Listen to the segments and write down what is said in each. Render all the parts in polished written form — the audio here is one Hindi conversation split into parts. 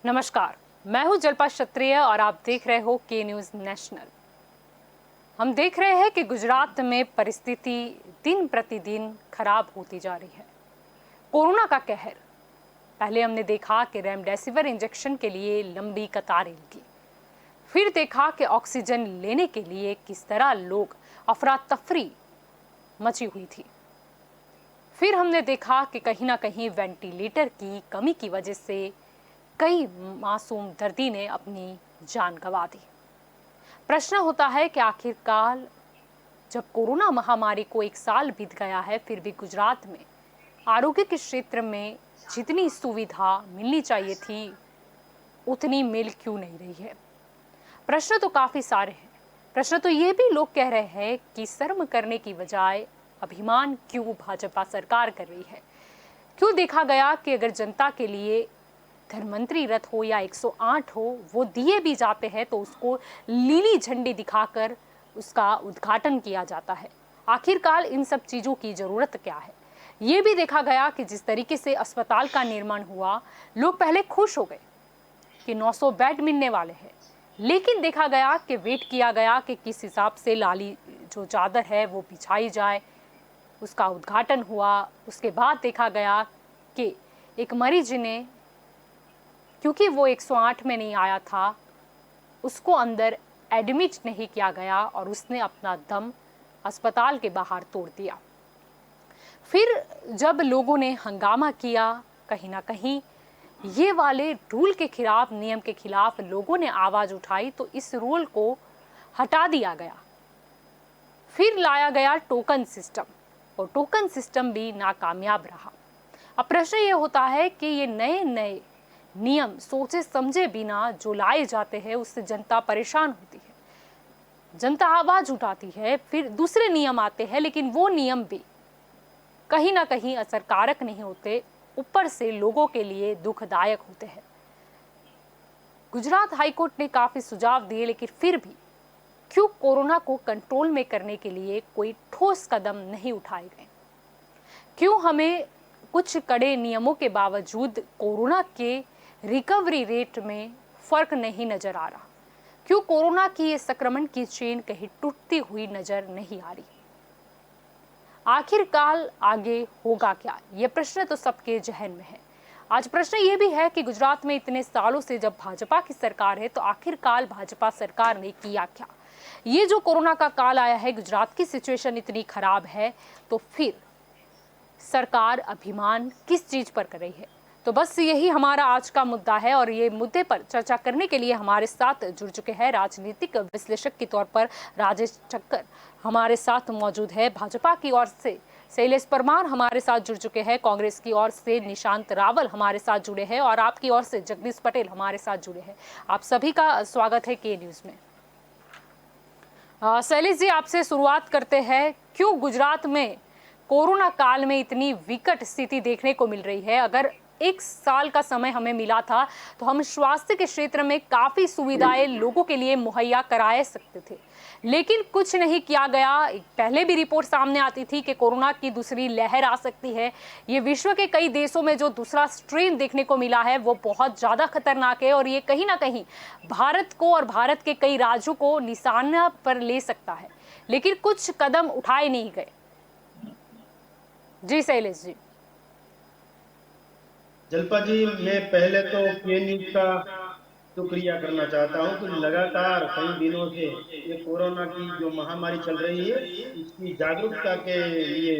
नमस्कार, मैं हूं जल्पा क्षत्रिय और आप देख रहे हो के न्यूज नेशनल। हम देख रहे हैं कि गुजरात में परिस्थिति दिन प्रतिदिन खराब होती जा रही है। कोरोना का कहर। पहले हमने देखा कि रेमडेसिविर इंजेक्शन के लिए लंबी कतारें लगी, फिर देखा कि ऑक्सीजन लेने के लिए किस तरह लोग अफरा तफरी मची हुई थी। फिर हमने देखा कि कहीं ना कहीं वेंटिलेटर की कमी की वजह से कई मासूम दर्दी ने अपनी जान गंवा दी। प्रश्न होता है कि आखिरकार जब कोरोना महामारी को 1 साल बीत गया है, फिर भी गुजरात में आरोग्य के क्षेत्र में जितनी सुविधा मिलनी चाहिए थी उतनी मिल क्यों नहीं रही है। प्रश्न तो काफी सारे हैं। प्रश्न तो ये भी लोग कह रहे हैं कि शर्म करने की बजाय अभिमान क्यों भाजपा सरकार कर रही है। क्यों देखा गया कि अगर जनता के लिए धर्मंतरी रथ हो या 108 हो, वो दिए भी जाते हैं तो उसको लीली झंडी दिखाकर उसका उद्घाटन किया जाता है। आखिरकार इन सब चीजों की जरूरत क्या है। ये भी देखा गया कि जिस तरीके से अस्पताल का निर्माण हुआ, लोग पहले खुश हो गए कि 900 बेड मिलने वाले हैं, लेकिन देखा गया कि वेट किया गया कि किस हिसाब से लाली जो चादर है वो बिछाई जाए। उसका उद्घाटन हुआ, उसके बाद देखा गया कि एक मरीज ने, क्योंकि वो 108 में नहीं आया था, उसको अंदर एडमिट नहीं किया गया और उसने अपना दम अस्पताल के बाहर तोड़ दिया। फिर जब लोगों ने हंगामा किया, कहीं ना कहीं ये वाले रूल के खिलाफ, नियम के खिलाफ लोगों ने आवाज उठाई, तो इस रूल को हटा दिया गया। फिर लाया गया टोकन सिस्टम और टोकन सिस्टम भी नाकामयाब रहा। अब प्रश्न ये होता है कि ये नए नए नियम सोचे समझे बिना जो लाए जाते हैं उससे जनता परेशान होती है, जनता आवाज उठाती है। फिर दूसरे नियम आते हैं, लेकिन वो नियम भी कहीं ना कहीं असरकारक नहीं होते, ऊपर से लोगों के लिए दुखदायक होते हैं। गुजरात हाईकोर्ट ने काफी सुझाव दिए, लेकिन फिर भी क्यों कोरोना को कंट्रोल में करने के लिए कोई ठोस कदम नहीं उठाए गए। क्यों हमें कुछ कड़े नियमों के बावजूद कोरोना के रिकवरी रेट में फर्क नहीं नजर आ रहा। क्यों कोरोना की ये संक्रमण की चेन कहीं टूटती हुई नजर नहीं आ रही। आखिरकार आगे होगा क्या, ये प्रश्न तो सबके जहन में है। आज प्रश्न ये भी है कि गुजरात में इतने सालों से जब भाजपा की सरकार है, तो आखिरकार भाजपा सरकार ने किया क्या। ये जो कोरोना का काल आया है, गुजरात की सिचुएशन इतनी खराब है, तो फिर सरकार अभिमान किस चीज पर कर रही है। तो बस यही हमारा आज का मुद्दा है और ये मुद्दे पर चर्चा करने के लिए हमारे साथ जुड़ चुके हैं राजनीतिक विश्लेषक के तौर पर राजेश ठक्कर हमारे साथ मौजूद है। भाजपा की ओर से शैलेश परमार हमारे साथ जुड़ चुके हैं, कांग्रेस की ओर से निशांत रावल हमारे साथ जुड़े हैं और आपकी ओर से जगदीश पटेल हमारे साथ जुड़े हैं। आप सभी का स्वागत है के न्यूज में। शैलेश जी, आपसे शुरुआत करते हैं। क्यों गुजरात में कोरोना काल में इतनी विकट स्थिति देखने को मिल रही है। अगर 1 साल का समय हमें मिला था तो हम स्वास्थ्य के क्षेत्र में काफी सुविधाएं लोगों के लिए मुहैया कराए सकते थे, लेकिन कुछ नहीं किया गया। पहले भी रिपोर्ट सामने आती थी कि कोरोना की दूसरी लहर आ सकती है। ये विश्व के कई देशों में जो दूसरा स्ट्रेन देखने को मिला है वो बहुत ज्यादा खतरनाक है और ये कहीं ना कहीं भारत को और भारत के कई राज्यों को निशाना पर ले सकता है, लेकिन कुछ कदम उठाए नहीं गए। जी शैलेश जी। जल्पा जी, मैं पहले तो के न्यूज का शुक्रिया करना चाहता हूं कि लगातार कई दिनों से ये कोरोना की जो महामारी चल रही है इसकी जागरूकता के लिए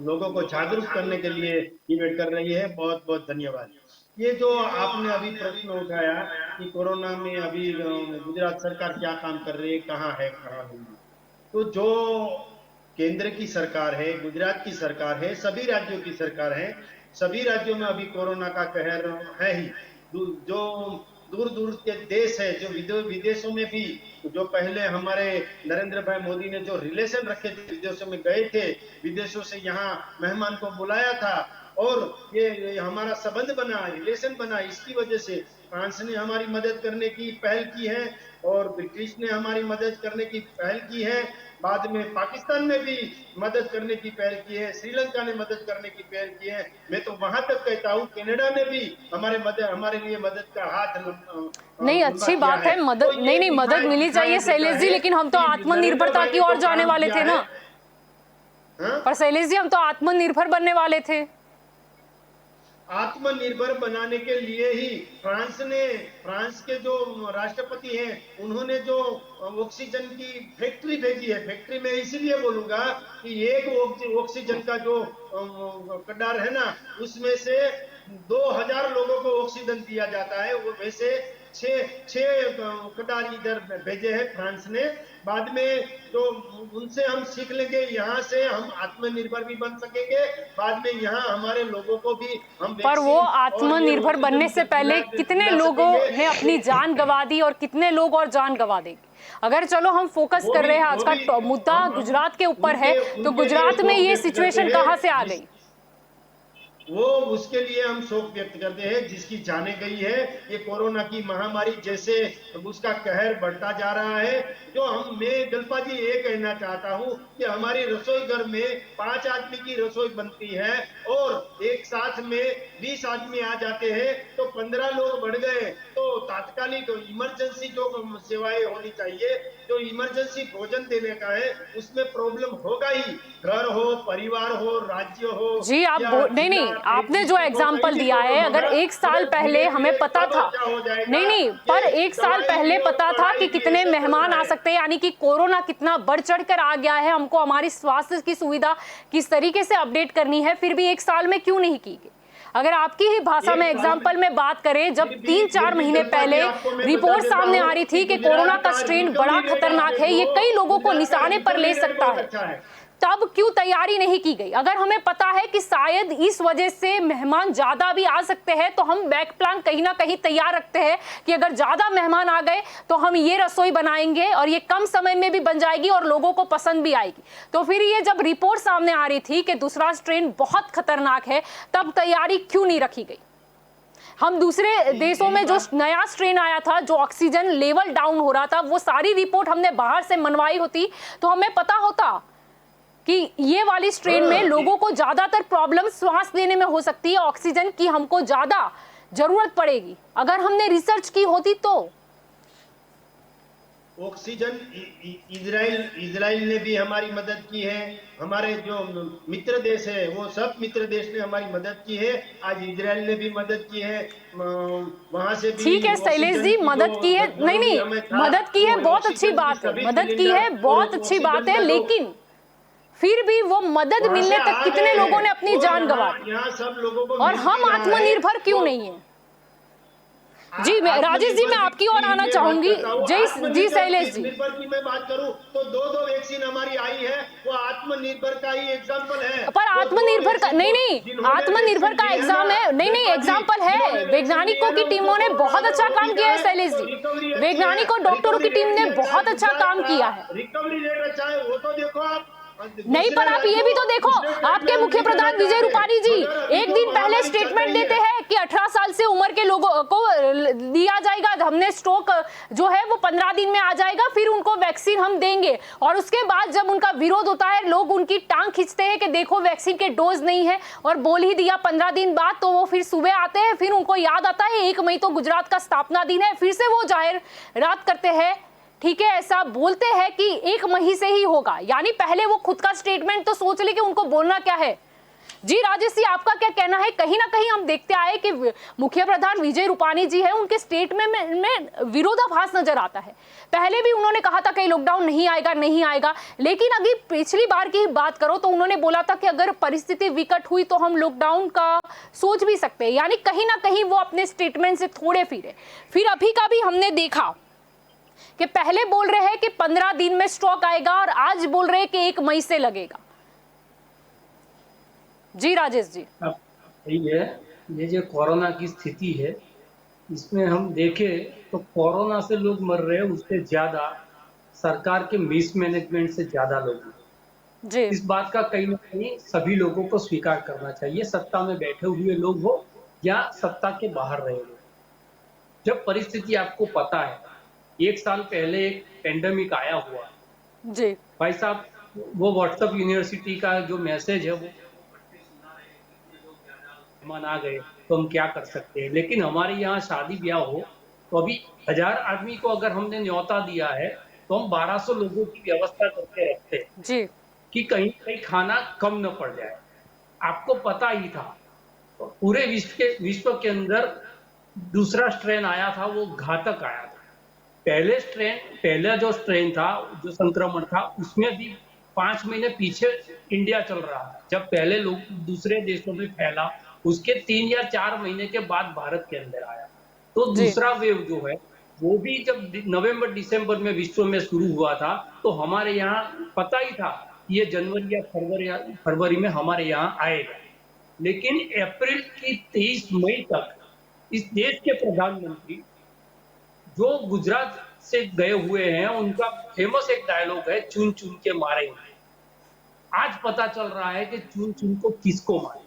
लोगों को जागरूक करने के लिए इवेंट कर रही है। बहुत बहुत धन्यवाद। ये जो आपने अभी प्रश्न उठाया कि कोरोना में अभी गुजरात सरकार क्या काम कर रही है, कहाँ है कहाँ नहीं, तो जो केंद्र की सरकार है, गुजरात की सरकार है, सभी राज्यों की सरकार है, सभी राज्यों में अभी कोरोना का कहर है ही। जो दूर दूर के देश है, जो विदेशों में भी, जो पहले हमारे नरेंद्र भाई मोदी ने जो रिलेशन रखे थे, विदेशों में गए थे, विदेशों से यहाँ मेहमान को बुलाया था और ये हमारा संबंध बना, रिलेशन बना। इसकी वजह से फ्रांस ने हमारी मदद करने की पहल की है, और ब्रिटिश ने हमारी मदद करने की पहल की है, बाद में पाकिस्तान ने भी मदद करने की पहल की है, श्रीलंका ने मदद करने की पहल की है। मैं तो वहां तक कहता हूँ कनाडा ने भी हमारे लिए मदद का हाथ नहीं, लंबा अच्छी किया बात है। है, मदद, तो नहीं ये नहीं, मदद मिलनी चाहिए दिखाया शैलेश जी, है लेकिन हम तो कि नरेंद्र आत्मनिर्भरता भाई की ने ओर जो जाने काम वाले किया थे है, ना। हाँ? पर शैलेश जी, हम तो आत्मनिर्भर बनने वाले थे। आत्मनिर्भर बनाने के लिए ही फ्रांस के जो राष्ट्रपति हैं उन्होंने जो ऑक्सीजन की फैक्ट्री भेजी है। फैक्ट्री में इसीलिए बोलूंगा कि एक ऑक्सीजन का जो कडार है ना, उसमें से 2000 लोगों को ऑक्सीजन दिया जाता है। वो वैसे छह कटार इधर भेजे हैं फ्रांस ने। बाद में जो उनसे हम सीख लेंगे, यहाँ से हम आत्मनिर्भर भी बन सकेंगे। बाद में यहाँ हमारे लोगों को भी हम पर वो वैक्सीन और ये आत्मनिर्भर बनने ऑक्सीजन से पहले कितने दिला लोगों सकेंगे। ने अपनी जान गंवा दी और कितने लोग और जान गंवा देंगे। अगर चलो हम फोकस कर रहे हैं, आज वो भी का मुद्दा हम गुजरात के ऊपर है, उनके तो उनके लिए गुजरात में शोक ये व्यक्त करते सिचुएशन हैं। कहां से आ गई? वो उसके लिए हम शोक व्यक्त करते हैं जिसकी जाने गई है। ये कोरोना की महामारी जैसे उसका कहर बढ़ता जा रहा है। मैं जलपा जी ये कहना चाहता हूँ कि हमारी रसोई घर में 5 आदमी की रसोई बनती है और एक साथ में 20 आदमी आ जाते हैं तो 15 लोग बढ़ गए, तो तात्कालिक इमरजेंसी जो सेवाएं होनी चाहिए, जो इमरजेंसी भोजन देने का है, उसमें प्रॉब्लम होगा ही। घर हो, परिवार हो, राज्य हो जी, आप या नहीं जिला, नहीं, आपने जो डिस्ट्रिक्ट हो, कहीं एग्जाम्पल भी दिया है, प्रॉब्लम अगर होगा। एक साल मगर पहले धीरे हमें धीरे पता तब था, अच्छा हो जाएगा नहीं नहीं, पर कि एक साल दवाई पहले भी और पता था कि पढ़ाई भी कितने ऐसे चल मेहमान रहा आ है। सकते हैं, यानी कि कोरोना कितना बढ़ चढ़ कर आ गया है, हमको हमारी स्वास्थ्य की सुविधा किस तरीके से अपडेट करनी है, फिर भी एक साल में क्यों नहीं की गई? अगर आपकी ही भाषा में एक साल एग्जाम्पल में बात करें, जब फिर 3-4 भी महीने जलपा जी पहले आपको मैं बता रिपोर्ट देता सामने हूँ आ रही कि थी कि कोरोना गुजरात का का स्ट्रेन बड़ा रिकवरी रेट आप खतरनाक है, ये देखो, कई लोगों को गुजरात का निशाने पर ले रिकवरी रेट सकता बहुत है, अच्छा है। तब क्यों तैयारी नहीं की गई? अगर हमें पता है कि शायद इस वजह से मेहमान ज्यादा भी आ सकते हैं, तो हम बैक प्लान कहीं ना कहीं तैयार रखते हैं कि अगर ज्यादा मेहमान आ गए तो हम ये रसोई बनाएंगे और ये कम समय में भी बन जाएगी और लोगों को पसंद भी आएगी। तो फिर ये जब रिपोर्ट सामने आ रही थी कि दूसरा स्ट्रेन बहुत खतरनाक है, तब तैयारी क्यों नहीं रखी गई? हम दूसरे देशों में जो नया स्ट्रेन आया था, जो ऑक्सीजन लेवल डाउन हो रहा था, वो सारी रिपोर्ट हमने बाहर से मनवाई होती तो हमें पता होता कि ये वाली स्ट्रेन में लोगों को ज्यादातर प्रॉब्लम सांस लेने में हो सकती है, ऑक्सीजन की हमको ज्यादा जरूरत पड़ेगी। अगर हमने रिसर्च की होती तो ऑक्सीजन इजराइल ने भी हमारी मदद की है। हमारे जो मित्र देश है वो सब मित्र देश ने हमारी मदद की है। आज इजराइल ने भी मदद की है, वहां से भी ठीक है शैलेश जी, मदद की है, नहीं नहीं, मदद की है, बहुत अच्छी बात है, मदद की है, बहुत अच्छी बात है, लेकिन फिर भी वो मदद मिलने तक कितने लोगों ने अपनी जान गंवा दी? यहाँ सब लोगों को और हम आत्मनिर्भर क्यों नहीं है? जी, मैं राजेश जी, मैं आपकी ओर आना चाहूंगी। जी शैलेश जी, निर्भर की मैं बात करूं तो दो वैक्सीन हमारी आई है, वो आत्मनिर्भर का ही एग्जांपल है। पर आत्मनिर्भर का नहीं नहीं, आत्मनिर्भर का एग्जाम है, नहीं नहीं, एग्जाम्पल है। वैज्ञानिकों की टीमों ने बहुत अच्छा काम किया है शैलेश जी, वैज्ञानिकों डॉक्टरों की टीम ने बहुत अच्छा काम किया है। रिकवरी रेट अच्छा है, वो तो देखो आप। नहीं, पर आप ये भी तो देखो, आपके मुख्य प्रधान विजय रूपाणी जी एक दिन पहले स्टेटमेंट देते हैं कि 18 साल से उम्र के लोगों को दिया जाएगा, हमने स्टॉक जो है वो 15 दिन में आ जाएगा, फिर उनको वैक्सीन हम देंगे। और उसके बाद जब उनका विरोध होता है, लोग उनकी टांग खींचते हैं कि देखो वैक्सीन के डोज नहीं है, और बोल ही दिया 15 दिन बाद, तो वो फिर सुबह आते हैं, फिर उनको याद आता है 1 मई तो गुजरात का स्थापना दिन है, फिर से वो जाहिर रात करते हैं, ठीक है, ऐसा बोलते हैं कि 1 मई से ही होगा। यानी पहले वो खुद का स्टेटमेंट तो सोच ले कि उनको बोलना क्या है। जी राजेश जी, आपका क्या कहना है? कहीं ना कहीं हम देखते आए कि मुख्य प्रधान विजय रूपाणी जी है, उनके स्टेटमेंट में विरोधाभास नजर आता है। पहले भी उन्होंने कहा था कि लॉकडाउन नहीं आएगा, लेकिन अभी पिछली बार की बात करो तो उन्होंने बोला था कि अगर परिस्थिति विकट हुई तो हम लॉकडाउन का सोच भी सकते हैं। यानी कहीं ना कहीं वो अपने स्टेटमेंट से थोड़े फिरे। फिर अभी का भी हमने देखा कि पहले बोल रहे हैं कि 15 दिन में स्टॉक आएगा, और आज बोल रहे हैं कि 1 मई से लगेगा। जी राजेश जी, सही है। ये जो कोरोना की स्थिति है, इसमें हम देखें तो कोरोना से लोग मर रहे हैं, उससे ज्यादा सरकार के मिसमैनेजमेंट से ज्यादा लोग हैं। जी, इस बात का कहीं ना कहीं सभी लोगों को स्वीकार करना चाहिए, सत्ता में बैठे हुए लोग हो या सत्ता के बाहर रहे लोग। जब परिस्थिति आपको पता है 1 साल पहले एक पेंडेमिक आया हुआ। जी। भाई साहब, वो व्हाट्सएप यूनिवर्सिटी का जो मैसेज है वो पढ़ते सुना रहे थे कि ये लोग ज़्यादा मेहमान आ गए, तो हम क्या कर सकते हैं। लेकिन हमारे यहाँ शादी-ब्याह हो, तो अभी 1000 आदमी को अगर हमने न्योता दिया है, तो हम 1200 लोगों की व्यवस्था करके रखते हैं जी। कि कहीं खाना कम न पड़ जाए। आपको पता ही था, तो पूरे विश्व के अंदर दूसरा स्ट्रेन आया था, वो घातक आया था। पहला जो स्ट्रेन था, जो संक्रमण था, उसमें भी 5 महीने पीछे इंडिया चल रहा था। जब पहले लोग दूसरे देशों में फैला, उसके 3 या 4 महीने के बाद भारत के अंदर आया। तो जी। दूसरा वेव जो है, वो भी जब नवंबर-दिसंबर में विश्व में शुरू हुआ था, तो हमारे यहाँ पता ही था कि ये जनवरी या फरवरी में हमारे यहाँ आएगा। लेकिन अप्रैल की 23 मई तक इस देश के प्रधानमंत्री जो गुजरात से गए हुए हैं, उनका फेमस एक डायलॉग है, चुन चुन के मारेंगे। आज पता चल रहा है कि चुन चुन को किसको मारे।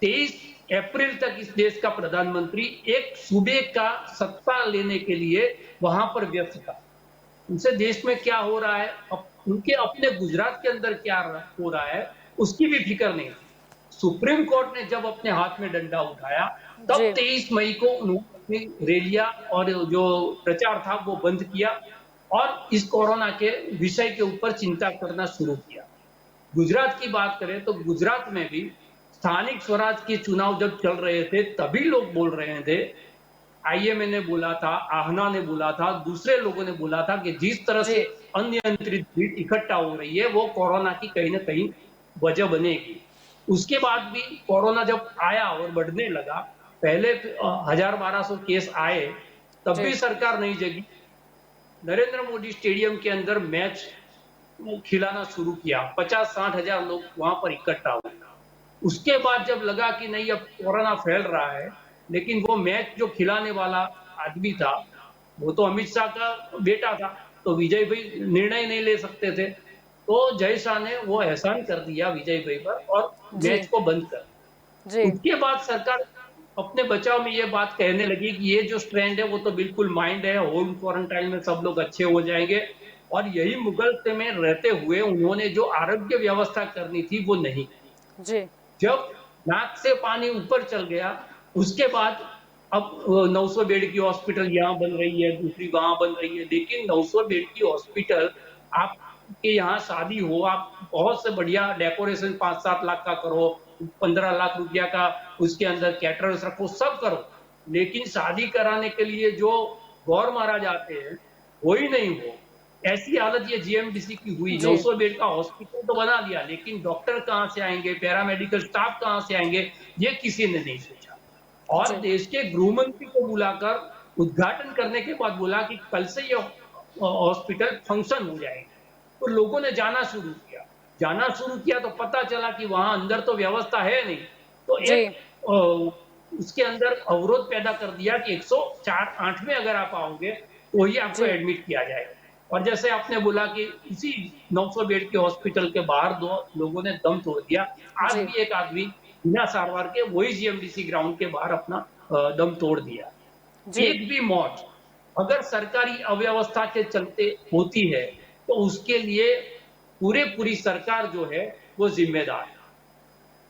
23 अप्रैल तक इस देश का प्रधानमंत्री एक सूबे का सत्ता लेने के लिए वहां पर व्यस्त था। उनसे देश में क्या हो रहा है, उनके अपने गुजरात के अंदर क्या हो रहा है, उसकी भी फिक्र नहीं थी। सुप्रीम कोर्ट ने जब अपने हाथ में डंडा उठाया, तब जी। 23 मई को उन्होंने अपनी रैलियां और जो प्रचार था वो बंद किया और इस कोरोना के विषय के ऊपर चिंता करना शुरू किया। गुजरात की बात करें तो गुजरात में भी स्थानिक स्वराज के चुनाव जब चल रहे थे, तभी लोग बोल रहे थे, आईएमए ने बोला था, आहना ने बोला था, दूसरे लोगों ने बोला था कि जिस तरह जी। से अनियंत्रित भीड़ इकट्ठा हो रही है, वो कोरोना की कहीं न कहीं वजह बनेगी। उसके बाद भी कोरोना जब आया और बढ़ने लगा, पहले 1000-1200 केस आए, तब जी। भी सरकार नहीं जगी। नरेंद्र मोदी स्टेडियम के अंदर मैच खिलाना शुरू किया, 50-60 हजार लोग वहां पर इकट्ठा हुए। उसके बाद जब लगा कि नहीं अब कोरोना फैल रहा है, लेकिन वो मैच जो खिलाने वाला आदमी था, वो तो अमित शाह का बेटा था, तो विजय भाई निर्णय नहीं ले सकते थे। तो जय शाह ने वो एहसान कर दिया विजय भाई पर और जी। मैच को बंद कर दिया। जी। उसके बाद सरकार अपने बचाव में ये बात कहने लगी कि ये जो स्ट्रेंड है वो तो बिल्कुल माइंड है, होम क्वारंटाइन में सब लोग अच्छे हो जाएंगे। और यही मुगलते में रहते हुए उन्होंने जो आरोग्य व्यवस्था करनी थी वो नहीं। जी। जब नाक से पानी ऊपर चल गया, उसके बाद अब 900 बेड की हॉस्पिटल यहाँ बन रही है, दूसरी वहाँ बन रही है, लेकिन 900 बेड की हॉस्पिटल, आपके यहाँ शादी हो, आप बहुत से बढ़िया डेकोरेशन 5-7 लाख का करो, 15 लाख रुपया का उसके अंदर कैटरर्स रखो, सब करो। लेकिन शादी कराने के लिए जो गौर मारा जाते हैं, वो ही नहीं हो। ऐसी हालत ये जीएमडीसी की हुई, जी। 900 बेड का हॉस्पिटल तो बना दिया, लेकिन डॉक्टर कहाँ से आएंगे, पैरामेडिकल स्टाफ कहाँ से आएंगे, ये किसी ने नहीं सोचा। और जी। देश के गृह मंत्री को बुलाकर उद्घाटन करने के बाद बोला कि कल से ये हॉस्पिटल फंक्शन हो जाएगा। तो लोगों ने जाना शुरू किया तो पता चला कि वहां अंदर तो व्यवस्था है नहीं। तो जी। एक उसके अंदर अवरोध पैदा कर दिया कि 104-8 में अगर आप आओगे तो ही आपको जी। एडमिट किया जाएगा। और जैसे आपने बोला कि उसी 900 बेड के हॉस्पिटल के बाहर 2 लोगों ने दम तोड़ दिया। आज जी। भी एक आदमी बिना सारवार के वही जीएमडीसी ग्राउंड के बाहर अपना दम तोड़ दिया। जी। एक भी मौत अगर सरकारी अव्यवस्था के चलते होती है, तो उसके लिए पूरी सरकार जो है वो जिम्मेदार है।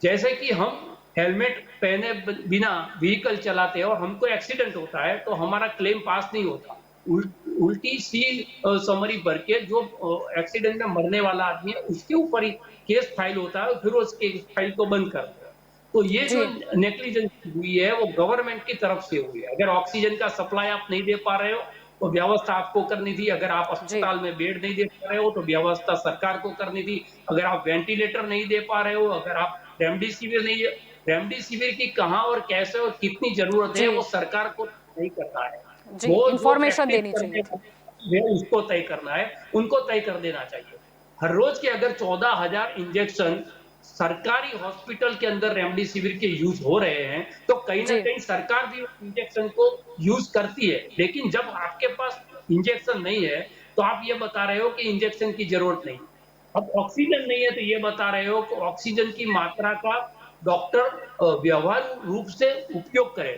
जैसे कि हम हेलमेट पहने बिना व्हीकल चलाते हैं और हमको एक्सीडेंट होता है, तो हमारा क्लेम पास नहीं होता। उल्टी सी समरी भर के जो एक्सीडेंट में मरने वाला आदमी है, उसके ऊपर ही केस फाइल होता है, फिर उस केस फाइल को बंद करते हैं। तो ये जो जी। नेग्लिजेंस हुई है, वो गवर्नमेंट की तरफ से हुई है। अगर ऑक्सीजन का सप्लाई आप नहीं दे पा रहे हो, तो व्यवस्था आपको करनी थी। अगर आप जी। अस्पताल में बेड नहीं दे पा रहे हो, तो व्यवस्था सरकार को करनी थी। अगर आप वेंटिलेटर नहीं दे पा रहे हो, अगर आप रेमडेसिविर की कहाँ और कैसे और कितनी जरूरत है, जी। वो सरकार को नहीं करना है। जी। वो जो इंफॉर्मेशन प्रैक्टिस देनी चाहिए करने थी। वाले हैं, उसको तय करना है, उनको तय कर देना चाहिए। हर रोज के अगर 14,000 इंजेक्शन सरकारी हॉस्पिटल के अंदर रेमडेसिविर के यूज हो रहे हैं, तो कहीं ना जी। कहीं सरकार भी इंजेक्शन को यूज करती है। लेकिन जब आपके पास इंजेक्शन नहीं है, तो आप ये बता रहे हो कि इंजेक्शन की जरूरत नहीं। अब ऑक्सीजन नहीं है, तो ये बता रहे हो कि ऑक्सीजन की मात्रा का डॉक्टर व्यवहार रूप से उपयोग करे।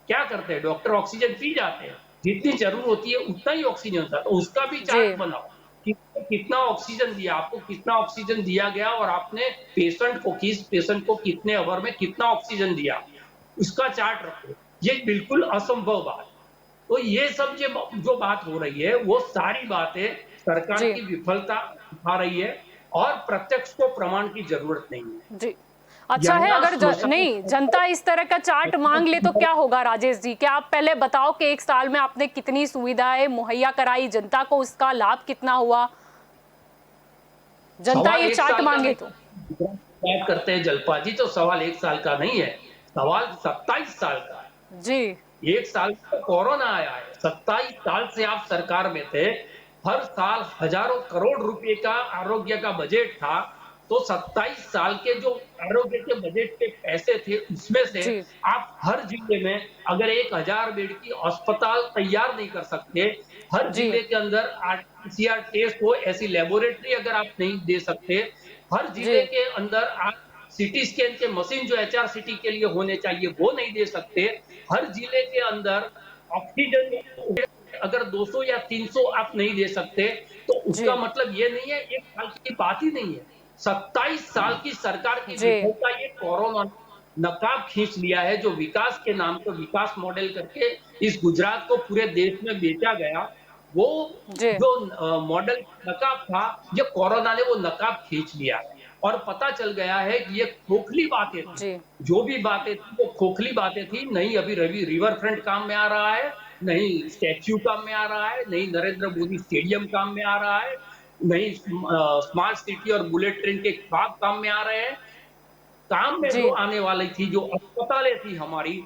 क्या करते हैं डॉक्टर? ऑक्सीजन पी जाते हैं। जितनी जरूरत होती है उतना ही ऑक्सीजन था, तो उसका भी जी चार्ट बनाओ कि कितना ऑक्सीजन दिया, आपको कितना ऑक्सीजन दिया गया और आपने पेशेंट को कितने आवर में कितना ऑक्सीजन दिया, उसका चार्ट रखो। ये बिल्कुल असंभव बात। तो ये सब जो बात हो रही है वो सारी बातें सरकार जी की विफलता दिखा रही है और प्रत्यक्ष को प्रमाण की जरूरत नहीं है। जी अच्छा है, यहाँ अगर श्मशान नहीं जनता इस तरह का चार्ट मांग ले तो क्या होगा राजेश जी? क्या आप पहले बताओ कि एक साल में आपने कितनी सुविधाएं मुहैया कराई, जनता को उसका लाभ कितना हुआ? जनता सवाल ये एक चार्ट साल का मांगे नहीं, तो। बात करते हैं जलपा जी, तो सवाल एक साल का नहीं है, सवाल 27 साल का है। जी एक साल में कोरोना आया है, 27 साल से आप सरकार में थे, हर साल हजारों करोड़ रुपए का आरोग्य का बजट था, तो 27 साल के जो आरोग्य के बजट के पैसे थे उसमें से जी आप हर जिले में अगर 1000 बेड की अस्पताल तैयार नहीं कर सकते, हर जी जिले के अंदर आरटीपीसीआर टेस्ट हो ऐसी लेबोरेटरी अगर आप नहीं दे सकते, हर जी जिले के अंदर आप सीटी स्कैन के मशीन जो एचआरसीटी के लिए होने चाहिए वो नहीं दे सकते, हर जिले के अंदर ऑक्सीजन अगर 200 या 300 आप नहीं दे सकते, तो उसका जी मतलब ये नहीं है, एक साल की बात ही नहीं है। 27 साल की सरकार की जी विफलता ये कोरोना नकाब खींच लिया है, जो विकास के नाम पर विकास मॉडल करके इस गुजरात को पूरे देश में बेचा गया, वो जी जो मॉडल नकाब था, ये कोरोना ने वो नकाब खींच लिया है और पता चल गया है कि ये खोखली बातें थी। जी जो भी बातें थी वो खोखली बातें थी, नहीं अभी रवि रिवर फ्रंट काम में आ रहा है, नहीं स्टैच्यू काम में आ रहा है, नहीं नरेंद्र मोदी स्टेडियम काम में आ रहा है, नहीं स्मार्ट सिटी और बुलेट ट्रेन के ख्वाब काम में आ रहे हैं। काम में जी जो आने वाली थी, जो अस्पतालें थी हमारी,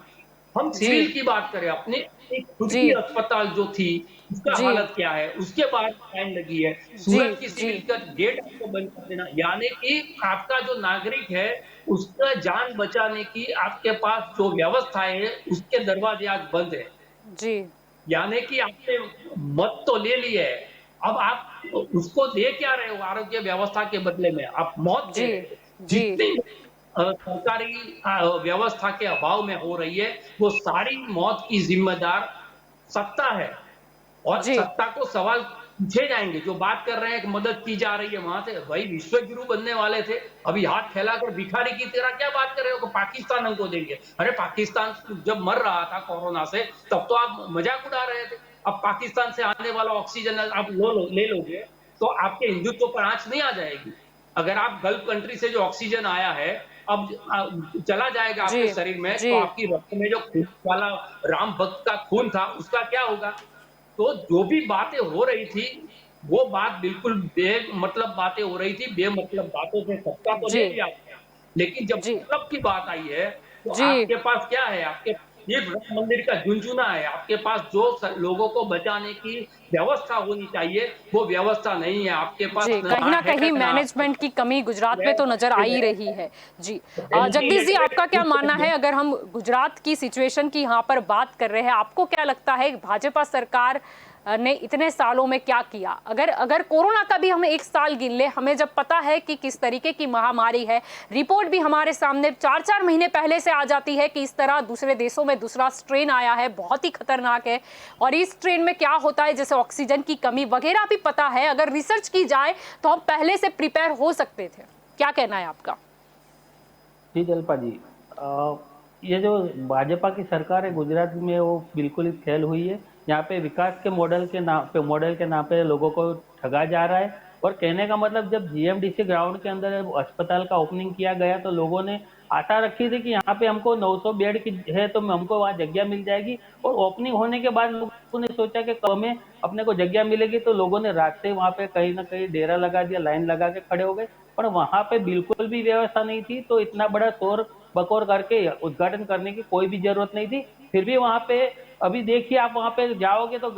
हम जी सिविल की बात करें अपने, एक खुद जी की अस्पताल जो थी उसका जी हालत क्या है, उसके बाद लाइन लगी है, जी सूरत की जी सिविल का गेट आपको बंद कर देना, यानी कि आपका जो नागरिक है उसका जान बचाने की आपके पास जो व्यवस्था है उसके दरवाजे आज बंद है। जी यानी कि आपने मत तो ले ली है, अब आप उसको दे क्या रहे हो आरोग्य व्यवस्था के बदले में? आप मौत दे जी रहे हो। जी जितनी सरकारी व्यवस्था के अभाव में हो रही है, वो सारी मौत की जिम्मेदार सत्ता है और जी सत्ता को सवाल पूछे जाएंगे। जो बात कर रहे हैं कि मदद की जा रही है वहां से, भाई विश्व गुरु बनने वाले थे, अभी हाथ फैलाकर भिखारी की तरह क्या बात कर रहे हो कि पाकिस्तान हमको देंगे? अरे पाकिस्तान जब मर रहा था कोरोना से तब तो आप मजाक उड़ा रहे थे। अब पाकिस्तान से आने वाला ऑक्सीजन आप ले लोगे तो आपके हिंदुत्व पर आंच नहीं आ जाएगी? अगर आप गल्फ कंट्री से जो ऑक्सीजन आया है अब चला जाएगा जी आपके शरीर में, जी तो आपकी रक्त में जो खून वाला राम भक्त का खून था उसका क्या होगा? तो जो भी बातें हो रही थी, वो बात बिल्कुल बेमतलब बातें हो रही थी, बेमतलब बातों से सत्ता तो जी ले लिया आपने, लेकिन जब जी मतलब की बात आई है, तो जी आपके पास क्या है? आपके सिर्फ राम मंदिर का झुनझुना है, आपके पास जो लोगों को बचाने की व्यवस्था होनी चाहिए, वो व्यवस्था नहीं है, आपके पास जी कहीं ना ना है कहीं ना मैनेजमेंट की कमी गुजरात में तो नजर आ ही रही है। जी जगदीश जी, वेंटिलेटर आपका क्या कुछ मानना है, अगर हम गुजरात की सिचुएशन की यहाँ पर बात कर रहे हैं, आपको क्या लगता है भाजपा सरकार ने इतने सालों में क्या किया? अगर अगर कोरोना का भी हम एक साल गिन ले, हमें जब पता है कि किस तरीके की महामारी है, रिपोर्ट भी हमारे सामने 4-4 महीने पहले से आ जाती है कि इस तरह दूसरे देशों में दूसरा स्ट्रेन आया है, बहुत ही खतरनाक है, और इस स्ट्रेन में क्या होता है जैसे ऑक्सीजन की कमी वगैरह भी पता है, अगर रिसर्च की जाए तो हम पहले से प्रिपेयर हो सकते थे। क्या कहना है आपका? जी जल्पा जी, ये जो भाजपा की सरकार है गुजरात में वो बिल्कुल ही फेल हुई है। यहाँ पे विकास के मॉडल के नाम पे लोगों को ठगा जा रहा है। और कहने का मतलब, जब जीएमडीसी ग्राउंड के अंदर अस्पताल का ओपनिंग किया गया तो लोगों ने आशा रखी थी कि यहाँ पे हमको 900 बेड की है तो हमको वहाँ जगह मिल जाएगी। और ओपनिंग होने के बाद लोगों ने सोचा कि कब में अपने को जगह मिलेगी, तो लोगों ने रात से वहाँ पे कहीं ना कहीं डेरा लगा दिया, लाइन लगा के खड़े हो गए। पर वहां पे बिल्कुल भी व्यवस्था नहीं थी, तो इतना बड़ा शोर बकोर करके उद्घाटन करने की कोई भी जरूरत नहीं थी। फिर भी वहां पे अभी देखिए, आप वहां पे जाओगे तो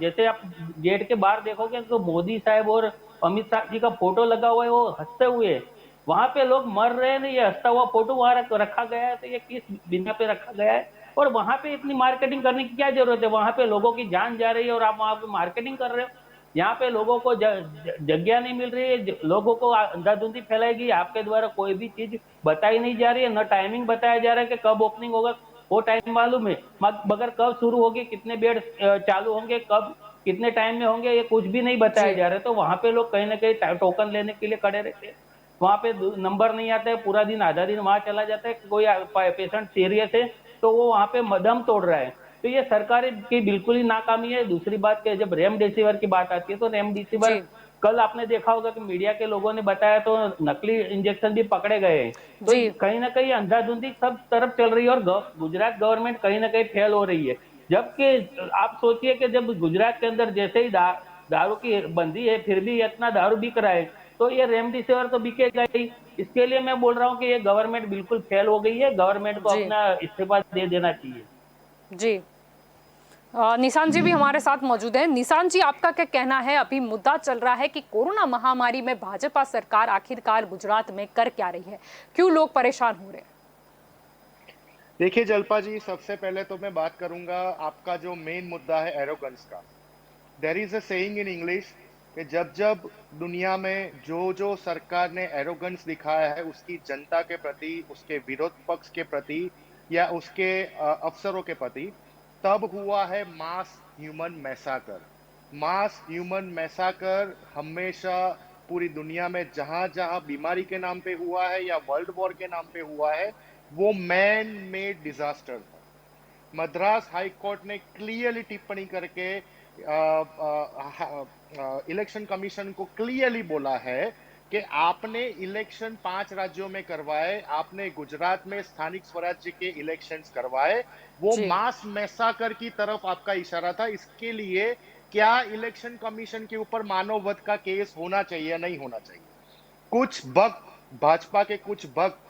जैसे आप गेट के बाहर देखोगे तो मोदी साहब और अमित शाह जी का फोटो लगा हुआ है, वो हंसते हुए। वहां पे लोग मर रहे हैं, ये हंसता हुआ फोटो वहां रखा गया है, तो ये किस बिना पे रखा गया है? और वहां पे इतनी मार्केटिंग करने की क्या जरूरत है? वहां पे लोगों की जान जा रही है और आप वहां पे मार्केटिंग कर रहे हो। यहाँ पे लोगों को जगह नहीं मिल रही है, लोगों को अंधाधुंधी फैलाएगी, आपके द्वारा कोई भी चीज बताई नहीं जा रही है, न टाइमिंग बताया जा रहा है कि कब ओपनिंग होगा, वो टाइम मालूम है, मगर कब शुरू होगी, कितने बेड चालू होंगे, कब कितने टाइम में होंगे, ये कुछ भी नहीं बताया जी जा रहा है। तो वहां पे लोग कहीं ना कहीं टोकन लेने के लिए खड़े रहते हैं, वहां पे नंबर नहीं आता है, पूरा दिन आधा दिन वहां चला जाता है, कोई पेशेंट सीरियस है तो वो वहां पे दम तोड़ रहा है। तो ये सरकार की बिल्कुल ही नाकामी है। दूसरी बात कि जब रेमडेसिविर की बात आती है तो रेमडेसिविर, जी कल आपने देखा होगा कि मीडिया के लोगों ने बताया तो नकली इंजेक्शन भी पकड़े गए हैं। तो जी कहीं ना कहीं अंधाधुंधी सब तरफ चल रही है और गुजरात गवर्नमेंट कहीं ना कहीं फेल हो रही है। जबकि आप सोचिए कि जब गुजरात के अंदर जैसे ही दारू की बंदी है फिर भी इतना दारू बिक रहा है, तो ये रेमडेसिविर तो बिकेगा ही। इसके लिए मैं बोल रहा हूँ कि ये गवर्नमेंट बिल्कुल फेल हो गई है, गवर्नमेंट को जी अपना इस्तीफा दे देना चाहिए। जी निशान जी भी हमारे साथ मौजूद हैं। निशान जी, आपका क्या कहना है? अभी मुद्दा चल रहा है कि कोरोना महामारी में भाजपा सरकार आखिरकार गुजरात में कर क्या रही है, क्यों लोग परेशान हो रहे हैं? देखिए जल्पा जी, सबसे पहले तो मैं बात करूंगा आपका जो मेन मुद्दा है एरोगेंस का। There is a saying in English कि जब जब दुनिया में जो जो सरकार ने एरोगेंस दिखाया है उसकी जनता के प्रति, उसके विरोध पक्ष के प्रति या उसके अफसरों के प्रति, तब हुआ है मास ह्यूमन मैसाकर। मास ह्यूमन मैसाकर हमेशा पूरी दुनिया में जहां जहां बीमारी के नाम पे हुआ है या वर्ल्ड वॉर के नाम पे हुआ है, वो मैन मेड डिजास्टर था। मद्रास हाई कोर्ट ने क्लियरली टिप्पणी करके इलेक्शन कमीशन को क्लियरली बोला है कि आपने इलेक्शन 5 राज्यों में करवाए, आपने गुजरात में स्थानिक स्वराज्य के इलेक्शंस करवाए, वो जी मास मैसाकर की तरफ आपका इशारा था। इसके लिए क्या इलेक्शन कमीशन के ऊपर मानव वध का केस होना चाहिए या नहीं होना चाहिए? कुछ भक्त, भाजपा के कुछ भक्त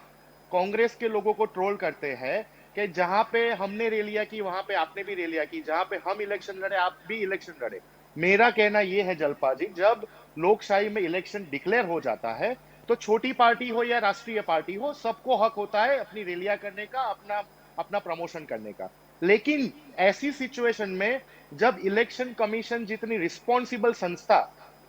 कांग्रेस के लोगों को ट्रोल करते हैं कि जहां पे हमने रैलियां की वहां पे आपने भी रैलियां की, जहां पे हम इलेक्शन लड़े आप भी इलेक्शन लड़े। मेरा कहना यह है जलपा जी, जब लोकशाही में इलेक्शन डिक्लेयर हो जाता है तो छोटी पार्टी हो या राष्ट्रीय पार्टी हो, सबको हक होता है अपनी रैलियां करने का, अपना अपना प्रमोशन करने का। लेकिन ऐसी सिचुएशन में जब इलेक्शन कमीशन जितनी रिस्पॉन्सिबल संस्था,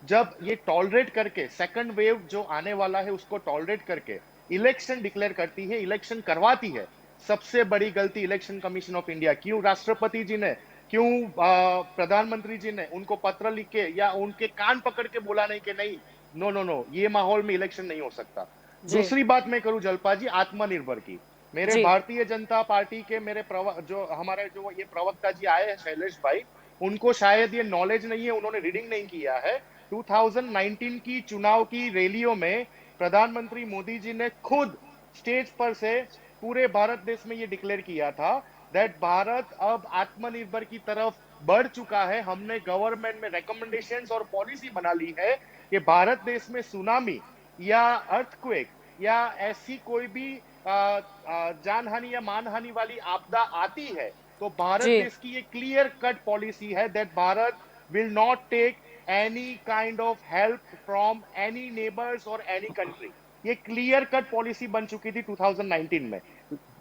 जब ये टॉलरेट करके सेकंड वेव जो आने वाला है उसको टॉलरेट करके इलेक्शन डिक्लेयर करती है, इलेक्शन करवाती है, सबसे बड़ी गलती इलेक्शन कमीशन ऑफ इंडिया। क्यों राष्ट्रपति जी ने, क्यों प्रधानमंत्री जी ने उनको पत्र लिख के या उनके कान पकड़ के बोला नहीं कि नहीं, नो नो नो, ये माहौल में इलेक्शन नहीं हो सकता। जी दूसरी बात मैं करूं जलपा जी आत्मनिर्भर की। मेरे जी भारतीय जनता पार्टी के मेरे जो हमारे जो ये प्रवक्ता जी आए हैं शैलेश भाई, उनको शायद ये नॉलेज नहीं है, उन्होंने रीडिंग नहीं किया है। 2019 की चुनाव की रैलियों में प्रधानमंत्री मोदी जी ने खुद स्टेज पर से पूरे भारत देश में ये डिक्लेयर किया था दैट भारत अब आत्मनिर्भर की तरफ बढ़ चुका है। हमने गवर्नमेंट में रिकमेंडेशंस और पॉलिसी बना ली है कि भारत देश में सुनामी या अर्थक्वेक या ऐसी कोई भी जानहानि या मानहानि वाली आपदा आती है तो भारत जी देश की ये क्लियर कट पॉलिसी है that Bharat will not take any kind of help from any neighbors or any country। ये क्लियर कट पॉलिसी बन चुकी थी 2019 में।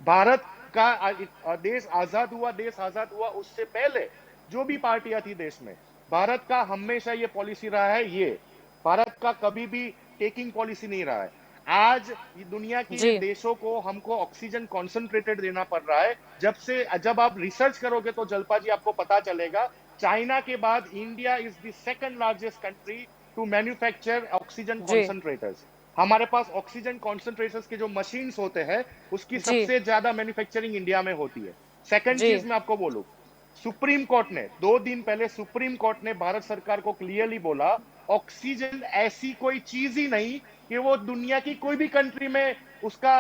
भारत का देश आजाद हुआ, देश आजाद हुआ उससे पहले जो भी पार्टियां थी देश में, भारत का हमेशा ये पॉलिसी रहा है, ये भारत का कभी भी टेकिंग पॉलिसी नहीं रहा है। आज दुनिया की जी देशों को हमको ऑक्सीजन कॉन्सेंट्रेटेड देना पड़ रहा है। जब आप रिसर्च करोगे तो जलपा जी आपको पता चलेगा, चाइना के बाद India is the second largest country to manufacture oxygen जी कॉन्सेंट्रेटर्स। हमारे पास ऑक्सीजन कॉन्सेंट्रेटर्स के जो मशीन्स होते हैं उसकी जी सबसे ज्यादा मैन्युफैक्चरिंग इंडिया में होती है। सेकंड जी चीज मैं आपको बोलूं, सुप्रीम कोर्ट ने 2 दिन पहले सुप्रीम कोर्ट ने भारत सरकार को क्लियरली बोला, ऑक्सीजन ऐसी कोई चीज ही नहीं कि वो दुनिया की कोई भी कंट्री में उसका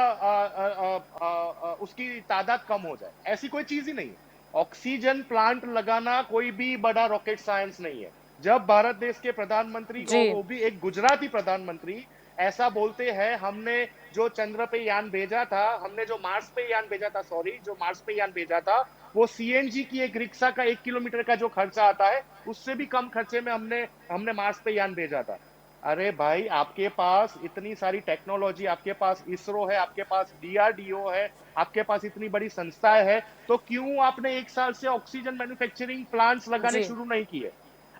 उसकी तादाद कम हो जाए, ऐसी कोई चीज ही नहीं है। ऑक्सीजन प्लांट लगाना कोई भी बड़ा रॉकेट साइंस नहीं है। जब भारत देश के प्रधानमंत्री, जी वो भी एक गुजराती प्रधानमंत्री, ऐसा बोलते हैं, हमने जो चंद्र पे यान भेजा था, हमने जो मार्स पे यान भेजा था, सॉरी, जो मार्स पे यान भेजा था, वो सीएनजी की एक रिक्शा का 1 किलोमीटर का जो खर्चा आता है उससे भी कम खर्चे में हमने हमने मार्स पे यान भेजा था। अरे भाई, आपके पास इतनी सारी टेक्नोलॉजी, आपके पास इसरो है, आपके पास डीआरडीओ है, आपके पास इतनी बड़ी संस्थाएं है, तो क्यों आपने 1 साल से ऑक्सीजन मैन्युफैक्चरिंग प्लांट्स लगाने जी शुरू नहीं किए?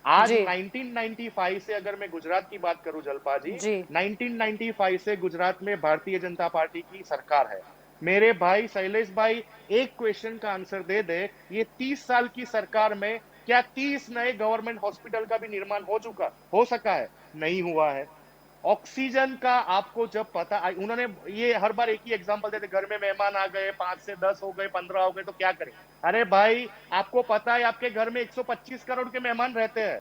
आज जी 1995 से अगर मैं गुजरात की बात करूं जलपा जी, जी 1995 से गुजरात में भारतीय जनता पार्टी की सरकार है। मेरे भाई शैलेश भाई, एक क्वेश्चन का आंसर दे दे, ये 30 साल की सरकार में क्या 30 नए गवर्नमेंट हॉस्पिटल का भी निर्माण हो सका है? नहीं हुआ है। ऑक्सीजन का आपको जब पता उन्होंने ये हर बार एक ही एग्जांपल देते, घर में मेहमान आ गए, 5 से 10 हो गए, 15 हो गए तो क्या करें? अरे भाई, आपको पता है आपके घर में 125 करोड़ के मेहमान रहते हैं।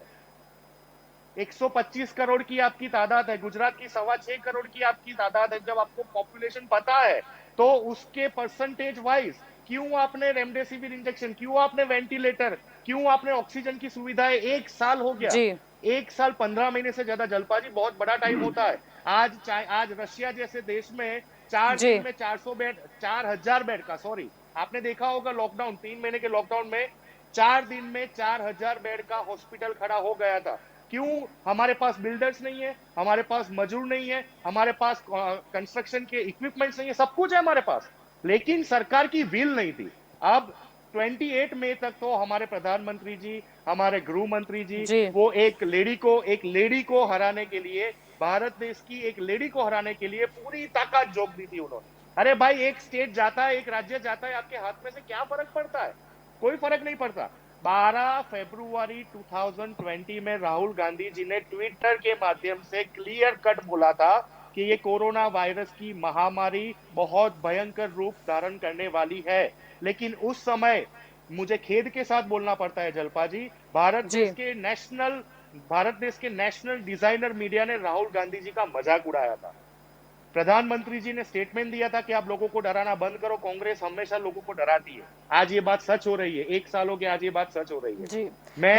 125 करोड़ की आपकी तादाद है, गुजरात की 6.25 करोड़ की आपकी तादाद है। जब आपको पॉपुलेशन पता है तो उसके परसेंटेज वाइज क्यों आपने रेमडेसिविर इंजेक्शन, क्यों आपने वेंटिलेटर, क्यों आपने ऑक्सीजन की सुविधाएं, 1 साल हो गया। जी 1 साल 15 महीने से ज्यादा, जलपा जी, बहुत बड़ा टाइम होता है। आज रशिया जैसे देश में 4 दिन जी में 400 बेड, 4000 बेड का, सॉरी, आपने देखा होगा लॉकडाउन, 3 महीने के लॉकडाउन में 4 दिन में 4000 बेड का हॉस्पिटल खड़ा हो गया था। क्यों? हमारे पास बिल्डर्स नहीं है, हमारे पास मजदूर नहीं है, हमारे पास कंस्ट्रक्शन के इक्विपमेंट्स नहीं है, सब कुछ है हमारे पास, लेकिन सरकार की विल नहीं थी। अब 28 मई तक तो हमारे प्रधानमंत्री जी, हमारे गृह मंत्री जी, जी वो एक लेडी को हराने के लिए, भारत देश की एक लेडी को हराने के लिए पूरी ताकत झोंक दी थी उन्होंने। अरे भाई, एक स्टेट जाता है, एक राज्य जाता है, आपके हाथ में से क्या फर्क पड़ता है? कोई फर्क नहीं पड़ता। 12 फरवरी 2020 में राहुल गांधी जी ने ट्विटर के माध्यम से क्लियर कट बोला था कि ये कोरोना वायरस की महामारी बहुत भयंकर रूप धारण करने वाली है। लेकिन उस समय, मुझे खेद के साथ बोलना पड़ता है जलपा जी, जी भारत देश के नेशनल डिजाइनर मीडिया ने राहुल गांधी जी का मजाक उड़ाया था। प्रधानमंत्री जी ने स्टेटमेंट दिया था कि आप लोगों को डराना बंद करो, कांग्रेस हमेशा लोगों को डराती है। आज ये बात सच हो रही है, 1 साल हो गया, आज ये बात सच हो रही है। जी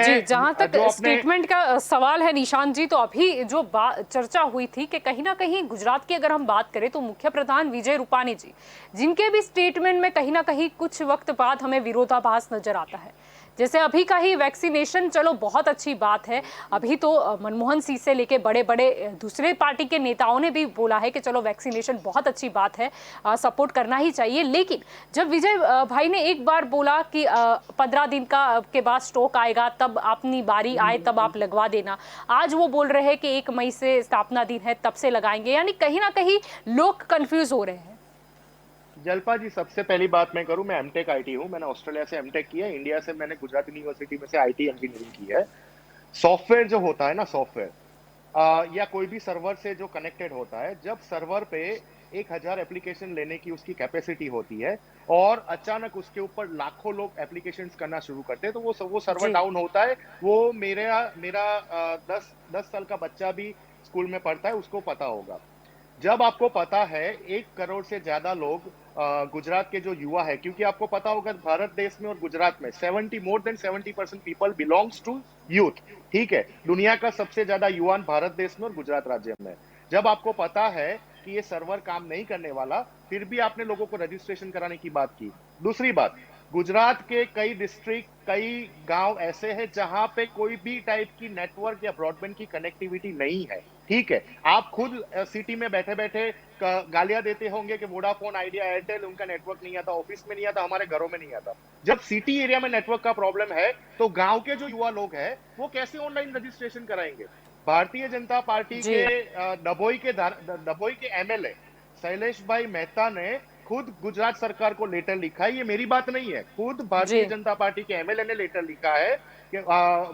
जी, जहां मैं तक जो अपने स्टेटमेंट का सवाल है निशांत जी, तो अभी जो चर्चा हुई थी कि कहीं ना कहीं गुजरात की अगर हम बात करें तो मुख्य प्रधान विजय रूपानी जी, जिनके भी स्टेटमेंट में कहीं ना कहीं कुछ वक्त बाद हमें विरोधाभास नजर आता है। जैसे अभी का ही वैक्सीनेशन, चलो बहुत अच्छी बात है, अभी तो मनमोहन सिंह से लेके बड़े बड़े दूसरे पार्टी के नेताओं ने भी बोला है कि चलो वैक्सीनेशन बहुत अच्छी बात है, सपोर्ट करना ही चाहिए। लेकिन जब विजय भाई ने एक बार बोला कि 15 दिन के बाद स्टॉक आएगा, तब अपनी बारी आए तब आप लगवा देना, आज वो बोल रहे हैं कि 1 मई से स्थापना दिन है तब से लगाएंगे, यानी कहीं ना कहीं लोग कंफ्यूज हो रहे हैं। जलपा जी, सबसे पहली बात मैं करूं, मैं एमटेक आईटी हूं, मैंने ऑस्ट्रेलिया से एमटेक किया है, इंडिया से मैंने गुजरात यूनिवर्सिटी में से आईटी इंजीनियरिंग की है। सॉफ्टवेयर जो होता है ना, सॉफ्टवेयर या कोई भी सर्वर से जो कनेक्टेड होता है, जब सर्वर पे 1000 एप्लीकेशन लेने की उसकी कैपेसिटी होती है और अचानक उसके ऊपर लाखों लोग एप्लीकेशंस करना शुरू करते हैं, तो वो सर्वर जी डाउन होता है। वो मेरा मेरा 10 साल का बच्चा भी स्कूल में पढ़ता है, उसको पता होगा। जब आपको पता है 1 करोड़ से ज्यादा लोग गुजरात के जो युवा है, क्योंकि आपको पता होगा भारत देश में और गुजरात में 70% पीपल बिलोंग्स टू यूथ, ठीक है, दुनिया का सबसे ज्यादा युवान भारत देश में और गुजरात राज्य में। जब आपको पता है कि ये सर्वर काम नहीं करने वाला, फिर भी आपने लोगों को रजिस्ट्रेशन कराने की बात की। दूसरी बात, गुजरात के कई डिस्ट्रिक्ट, कई गांव ऐसे हैं जहां पे कोई भी टाइप की नेटवर्क या ब्रॉडबैंड की कनेक्टिविटी नहीं है, ठीक है। आप खुद सिटी में बैठे बैठे गालियां देते होंगे कि वोडाफोन, आइडिया, एयरटेल, उनका नेटवर्क नहीं आता, ऑफिस में नहीं आता, हमारे घरों में नहीं आता। जब सिटी एरिया में नेटवर्क का प्रॉब्लम है, तो गांव के जो युवा लोग हैं वो कैसे ऑनलाइन रजिस्ट्रेशन कराएंगे? भारतीय जनता पार्टी जी के डभोई के एमएलए शैलेश भाई मेहता ने खुद गुजरात सरकार को लेटर लिखा है, ये मेरी बात नहीं है, खुद जी भारतीय जनता पार्टी के एमएलए ने लेटर लिखा है कि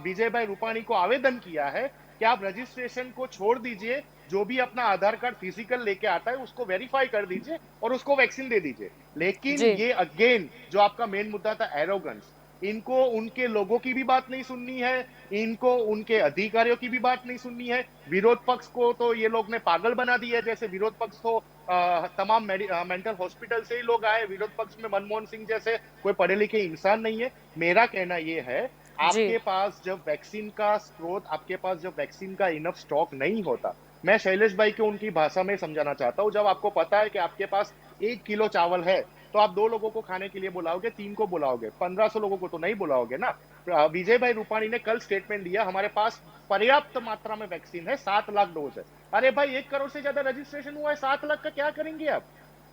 विजय भाई रूपाणी को आवेदन किया है कि आप रजिस्ट्रेशन को छोड़ दीजिए, जो भी अपना आधार कार्ड फिजिकल लेके आता है उसको वेरीफाई कर दीजिए और उसको वैक्सीन दे दीजिए। लेकिन जी ये अगेन जो आपका मेन मुद्दा था, एरोगेंस, इनको उनके लोगों की भी बात नहीं सुननी है, इनको उनके अधिकारियों की भी बात नहीं सुननी है। विरोध पक्ष को तो ये लोग ने पागल बना दिया है, जैसे विरोध पक्ष तो तमाम मेंटल हॉस्पिटल से ही लोग आए, विरोध पक्ष में मनमोहन सिंह जैसे कोई पढ़े लिखे इंसान नहीं है। मेरा कहना यह है, जी आपके पास जब वैक्सीन का स्रोत, आपके पास जब वैक्सीन का इनफ स्टॉक नहीं होता, मैं शैलेश भाई को उनकी भाषा में समझाना चाहता हूं, जब आपको पता है कि आपके पास 1 किलो चावल है, तो आप 2 लोगों को खाने के लिए बुलाओगे, 3 को बुलाओगे, 1500 लोगों को तो नहीं बुलाओगे ना। विजय भाई रूपाणी ने कल स्टेटमेंट दिया, हमारे पास पर्याप्त मात्रा में वैक्सीन है, 7 लाख डोज है। अरे भाई, 1 करोड़ से ज्यादा रजिस्ट्रेशन हुआ है, 7 लाख का क्या करेंगे आप?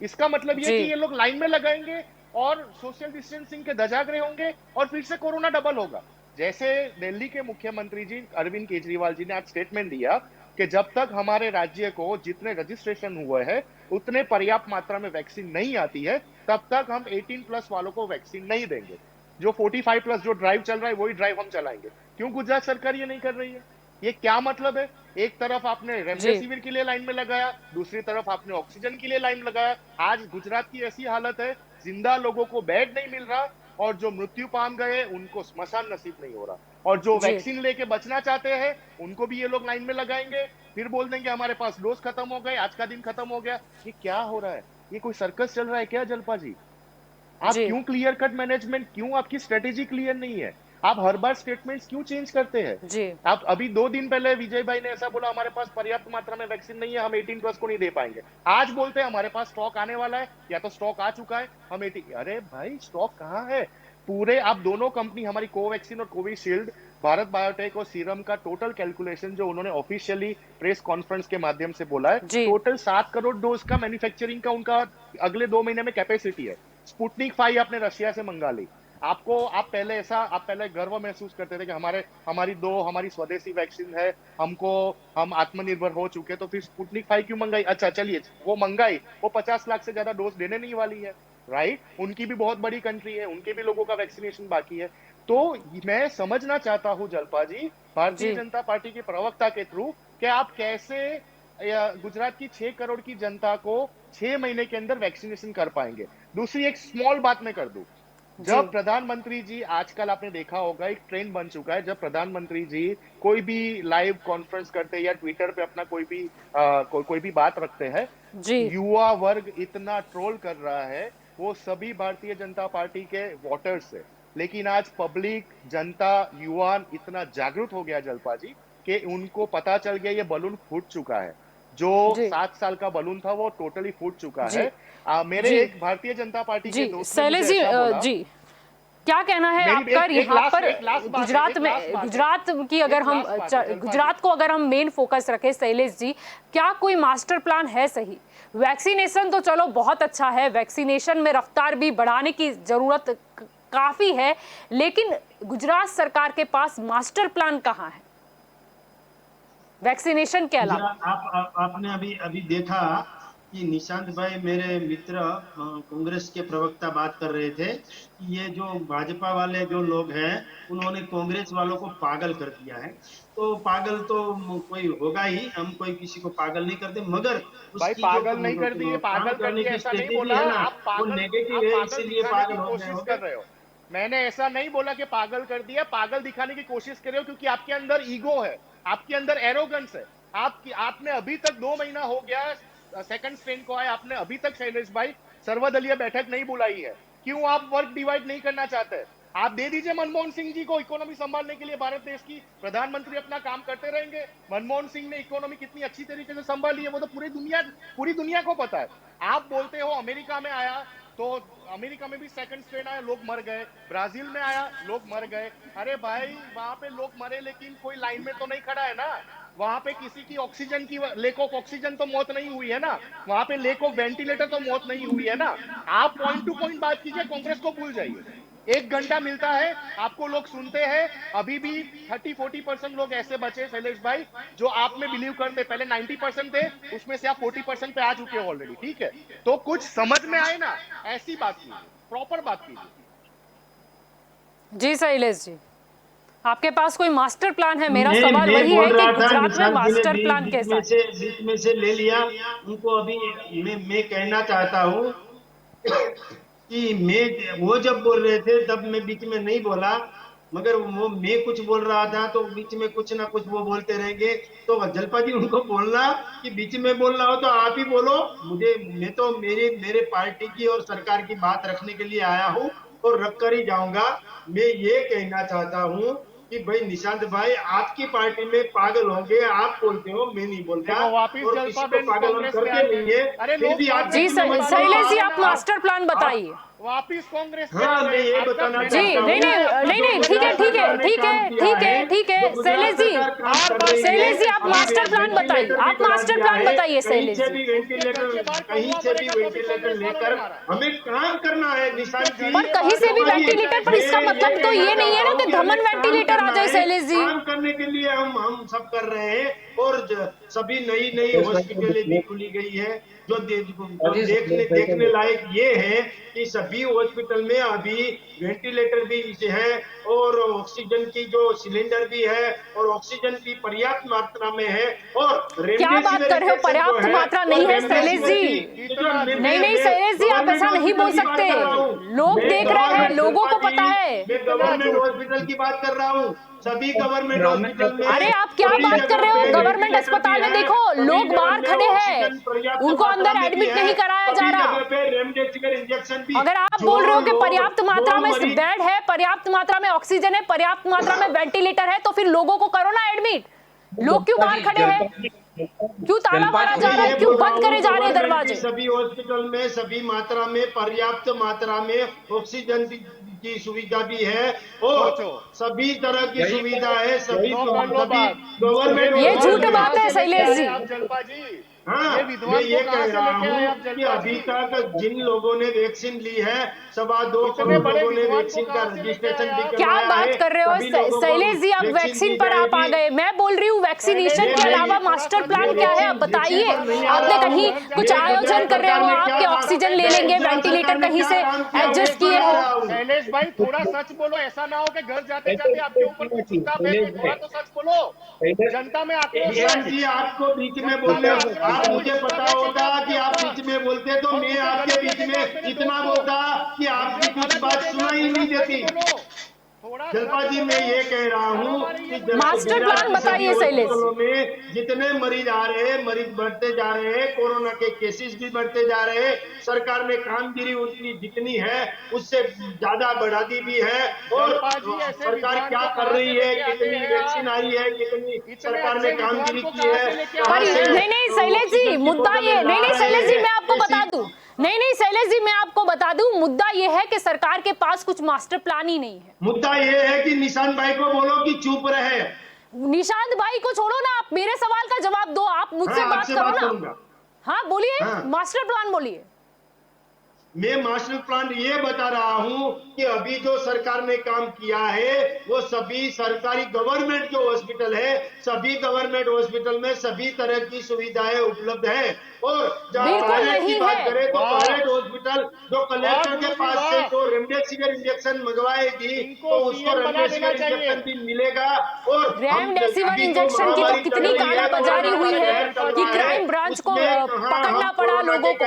इसका मतलब ये कि जी ये लोग लाइन में लगाएंगे और सोशल डिस्टेंसिंग के धजागरे होंगे और फिर से कोरोना डबल होगा। जैसे दिल्ली के मुख्यमंत्री जी अरविंद केजरीवाल जी ने आज स्टेटमेंट दिया कि जब तक हमारे राज्य को जितने रजिस्ट्रेशन हुए हैं उतने पर्याप्त मात्रा में वैक्सीन नहीं आती है, तब तक हम 18+ वालों को वैक्सीन नहीं देंगे। जो 45+ जो ड्राइव चल रहा है वही ड्राइव हम चलाएंगे। क्यों गुजरात सरकार ये नहीं कर रही है? ये क्या मतलब है? एक तरफ आपने रेमडेसिविर के लिए लाइन में लगाया, दूसरी तरफ आपने ऑक्सीजन के लिए लाइन लगाया। आज गुजरात की ऐसी हालत है, जिंदा लोगों को बेड नहीं मिल रहा और जो मृत्यु पाम गए उनको स्मशान नसीब नहीं हो रहा। और जो जी वैक्सीन लेके बचना चाहते हैं उनको भी ये लोग लाइन में लगाएंगे, फिर बोल देंगे हमारे पास डोज खत्म हो गए, आज का दिन खत्म हो गया। ये क्या हो रहा है? ये कोई सर्कस चल रहा है क्या जलपा जी? आप जी क्यों क्लियर कट मैनेजमेंट, क्यों आपकी स्ट्रेटेजी क्लियर नहीं है? आप हर बार स्टेटमेंट्स क्यों चेंज करते हैं? जी आप अभी 2 दिन पहले विजय भाई ने ऐसा बोला हमारे पास पर्याप्त मात्रा में वैक्सीन नहीं है, हम 18+ को नहीं दे पाएंगे। आज बोलते हैं हमारे पास स्टॉक आने वाला है, या तो स्टॉक आ चुका है, हम 18। अरे भाई स्टॉक कहाँ है? पूरे आप दोनों कंपनी हमारी कोवैक्सीन और कोविशील्ड, भारत बायोटेक और सीरम का टोटल कैलकुलेशन जो उन्होंने ऑफिशियली प्रेस कॉन्फ्रेंस के माध्यम से बोला है, जी टोटल 7 करोड़ डोज का मैन्युफैक्चरिंग का उनका अगले 2 महीने में कैपेसिटी है। स्पुतनिक 5 आपने रशिया से मंगा ली। आप पहले गर्व महसूस करते थे कि हमारी स्वदेशी वैक्सीन है, हम आत्मनिर्भर हो चुके, तो फिर स्पुतनिक 5 क्यों मंगाई? अच्छा चलिए वो मंगाई, वो 50 लाख से ज्यादा डोज देने नहीं वाली है, राइट? उनकी भी बहुत बड़ी कंट्री है, उनके भी लोगों का वैक्सीनेशन बाकी है। तो मैं समझना चाहता हूं जलपा जी, भारतीय जी जनता पार्टी के प्रवक्ता के थ्रू, कि आप कैसे गुजरात की 6 करोड़ की जनता को 6 महीने के अंदर वैक्सीनेशन कर पाएंगे। दूसरी एक स्मॉल बात मैं कर दूं, जी जब प्रधानमंत्री जी, आजकल आपने देखा होगा एक ट्रेंड बन चुका है, जब प्रधानमंत्री जी कोई भी लाइव कॉन्फ्रेंस करते हैं या ट्विटर पे अपना कोई भी बात रखते हैं, जी युवा वर्ग इतना ट्रोल कर रहा है, वो सभी भारतीय जनता पार्टी के वोटर्स से। लेकिन आज पब्लिक, जनता, युवान इतना जागरूक हो गया जलपा जी, कि उनको पता चल गया ये बलून फूट चुका है। जो जी 7 साल का बलून था वो टोटली फूट चुका जी है। मेरे जी एक भारतीय जनता पार्टी के जी दोस्त ने शैलेश मुझे जी ऐसा बोला। जी क्या कहना है मेरी आपका एक यहाँ पर एक लास्ट बात है, गुजरात एक में, लास्ट बात है, गुजरात की अगर एक हम लास्ट बात है, जलपा गुजरात को अगर हम मेन फोकस रखें शैलेश जी, क्या कोई मास्टर प्लान है? सही वैक्सीनेशन तो चलो बहुत अच्छा है, वैक्सीनेशन में रफ्तार भी बढ़ाने की जरूरत काफी है, लेकिन गुजरात सरकार के पास मास्टर प्लान कहाँ है वैक्सीनेशन के अलावा? आपने अभी अभी देखा कि निशांत भाई मेरे मित्र कांग्रेस के प्रवक्ता बात कर रहे थे कि ये जो भाजपा वाले जो लोग हैं उन्होंने कांग्रेस वालों को पागल कर दिया है। तो पागल तो कोई होगा ही, हम कोई किसी को पागल नहीं करते, मगर भाई उसकी पागल नहीं कर जो दिए, काम पागल कर करने दिए की ऐसा नहीं स्ट्रेटेजी बोला। है ना, आप वो पागल नेगेटिव है, इसीलिए दिखाने की पागल हो कोशिश गए कर रहे हो। मैंने ऐसा नहीं बोला कि पागल कर दिया, पागल दिखाने की कोशिश कर रहे हो क्योंकि आपके अंदर ईगो है, आपके अंदर एरोगेंस है। आपने अभी तक 2 महीना हो गया सेकंड स्ट्रेन को आए, आपने अभी तक शैलेश भाई सर्वदलीय बैठक नहीं बुलाई है। क्यों आप वर्क डिवाइड नहीं करना चाहते? आप दे दीजिए मनमोहन सिंह जी को इकोनॉमी संभालने के लिए, भारत देश की प्रधानमंत्री अपना काम करते रहेंगे। मनमोहन सिंह ने इकोनॉमी कितनी अच्छी तरीके से संभाली है वो तो पूरी दुनिया को पता है। आप बोलते हो अमेरिका में आया तो अमेरिका में भी सेकंड स्ट्रेन आया, लोग मर गए, ब्राजील में आया लोग मर गए। अरे भाई वहां पे लोग मरे लेकिन कोई लाइन में तो नहीं खड़ा है ना, वहां पे किसी की ऑक्सीजन की लेक ऑफ ऑक्सीजन तो मौत नहीं हुई है ना, वहां पे लेक ऑफ वेंटिलेटर तो मौत नहीं हुई है ना। आप पॉइंट टू पॉइंट बात कीजिए, कांग्रेस को भूल जाइए। 1 घंटा मिलता है आपको, लोग सुनते हैं। अभी भी 30-40% लोग ऐसे बचे शैलेश भाई जो आप में बिलीव करते, पहले 90% थे, उसमें से आप 40% पे आ चुके हो ऑलरेडी, ठीक है? तो कुछ समझ में आए ना, ऐसी बात कीजिए, प्रॉपर बात कीजिए। जी शैलेश जी, आपके पास कोई मास्टर प्लान है? मेरा मैं सवाल मैं वही है बोल कि रहा था, गुजरात में निशांत जी ने मास्टर प्लान कैसा है? बीच में से ले लिया उनको। अभी मैं कहना चाहता हूँ कि वो जब बोल रहे थे तब मैं बीच में नहीं बोला, मगर वो मैं कुछ बोल रहा था तो बीच में कुछ ना कुछ वो बोलते रहेंगे। तो जलपा जी उनको बोलना कि बीच में बोलना हो तो आप ही बोलो, मैं तो मेरे पार्टी की और सरकार की बात रखने के लिए आया हूँ और रख कर ही जाऊंगा। मैं ये कहना चाहता हूँ कि भाई निशांत भाई, आपकी पार्टी में पागल होंगे, आप बोलते हो, मैं नहीं बोलता, देखो वापिस और जलपा किसी को बहन पागल हम कांग्रेस में करते आ गए। नहीं है। अरे फिर लोग भी आप जी बीच में मत बोलो। शैलेश जी, आप मास्टर प्लान बताइए। वापिस कांग्रेस में हाँ, आ मैं गए। ये आपका बताना प्लान- जी चाहता हूँ, नहीं ठीक है ठीक है ठीक है ठीक है ठीक है शैलेश जी, शैलेश जी आप मास्टर प्लान बताइए, आप मास्टर प्लान बताइए शैलेश से जी। भी वेंटिलेटर, कहीं से भी वेंटिलेटर लेकर हमें काम करना है निशांत जी। पर कहीं से भी वेंटिलेटर, पर इसका मतलब तो ये नहीं है ना कि धमन वेंटिलेटर आ जाए शैलेश जी। काम करने के लिए हम सब कर रहे हैं, और सभी नई नई हॉस्पिटलें भी खुली गई है। जो देखने लायक ये है कि सभी हॉस्पिटल में अभी वेंटिलेटर भी है, और ऑक्सीजन की जो सिलेंडर भी है, और ऑक्सीजन भी पर्याप्त मात्रा में है, और क्या बात कर रहे हो, पर्याप्त मात्रा नहीं है शैलेश जी? नहीं शैलेश जी, आप ऐसा नहीं बोल सकते, लोग देख रहे हैं, लोगों को पता है। मैं गवर्नमेंट हॉस्पिटल की बात कर रहा हूँ, सभी गवर्नमेंट हॉस्पिटल में। अरे आप क्या बात कर रहे हो, गवर्नमेंट अस्पताल में देखो लोग बाहर खड़े हैं, उनको अंदर एडमिट नहीं कराया जा रहा। रेमडेसिविर इंजेक्शन भी, अगर आप बोल रहे हो कि पर्याप्त मात्रा में बेड है, पर्याप्त मात्रा में ऑक्सीजन है, पर्याप्त मात्रा में वेंटिलेटर है, तो फिर लोगों को करो ना एडमिट। लोग क्यों बाहर खड़े हैं, क्यों ताला मारा जा रहा है, क्यों बंद करे जा रहे हैं दरवाजे? सभी हॉस्पिटल में सभी मात्रा में, पर्याप्त मात्रा में ऑक्सीजन की सुविधा भी है, और सभी तरह की सुविधा है, सभी गवर्नमेंट। ये झूठ बात है शैलेश जी। जलपा जी, हाँ, ये मैं ये विद्वान कह रहा हूँ कि कि अभी तक जिन लोगों ने वैक्सीन ली है, 2.25 करोड़ लोगों ने वैक्सीन का रजिस्ट्रेशन भी क्या करवाया बात है। कर रहे हो सभी लोगों को शैलेश जी, आप वैक्सीन पर आप आ गए। मैं बोल रही हूँ वैक्सीनेशन के अलावा मास्टर प्लान क्या है, आप बताइए। आपने कहीं कुछ आयोजन कर रहे हो आपके, ऑक्सीजन ले लेंगे, वेंटिलेटर कहीं से एडजस्ट किए हो? शैलेश भाई थोड़ा सच बोलो, ऐसा ना हो कि घर जाते जाते आपके ऊपर कोई छुट्टा फेंके। थोड़ा तो सच बोलो, जनता में आक्रोश है। जी, आपको बीच में बोलते हो, आप मुझे पता होता कि आप बीच में बोलते, तो मैं आपके बीच में इतना बोलता कि आपकी कुछ बात सुनाई नहीं देती। जलपा जी, मैं ये कह रहा हूँ कि मास्टर प्लान बताइए शैलेश। हॉस्पिटलों में जितने मरीज आ रहे हैं, मरीज बढ़ते जा रहे हैं, कोरोना के केसेस भी बढ़ते जा रहे हैं। सरकार ने कामगिरी उनकी जितनी है उससे ज्यादा बढ़ा दी भी है, और सरकार क्या कर रही है, कितनी वैक्सीन आई है, कितनी सरकार ने कामगिरी की है। नहीं शैलेश जी, मुद्दा ये नहीं शैलेश जी, मैं आपको बता दूं, नहीं शैलेश जी, मैं आपको बता दूं, मुद्दा ये है कि सरकार के पास कुछ मास्टर प्लान ही नहीं है। मुद्दा ये है कि निशांत भाई को बोलो कि चुप रहे। निशांत भाई को छोड़ो ना, आप मेरे सवाल का जवाब दो, आप मुझसे बात करो ना। हाँ बोलिए, मास्टर प्लान बोलिए। मैं मास्टर प्लान ये बता रहा हूं कि अभी जो सरकार ने काम किया है वो सभी सरकारी गवर्नमेंट जो हॉस्पिटल है, सभी गवर्नमेंट हॉस्पिटल में सभी तरह की सुविधाएं उपलब्ध है। और जहां प्राइवेट की बात करें तो प्राइवेट हॉस्पिटल जो कलेक्टर के पास से जो रेमडेसिविर इंजेक्शन मंगवाएगी तो उसको रेमडेसिविर इंजेक्शन भी मिलेगा। और रेमडेसिविर इंजेक्शन की तो कितनी कालाबाजारी हुई है कि क्राइम ब्रांच को पकड़ना पड़ा लोगों को।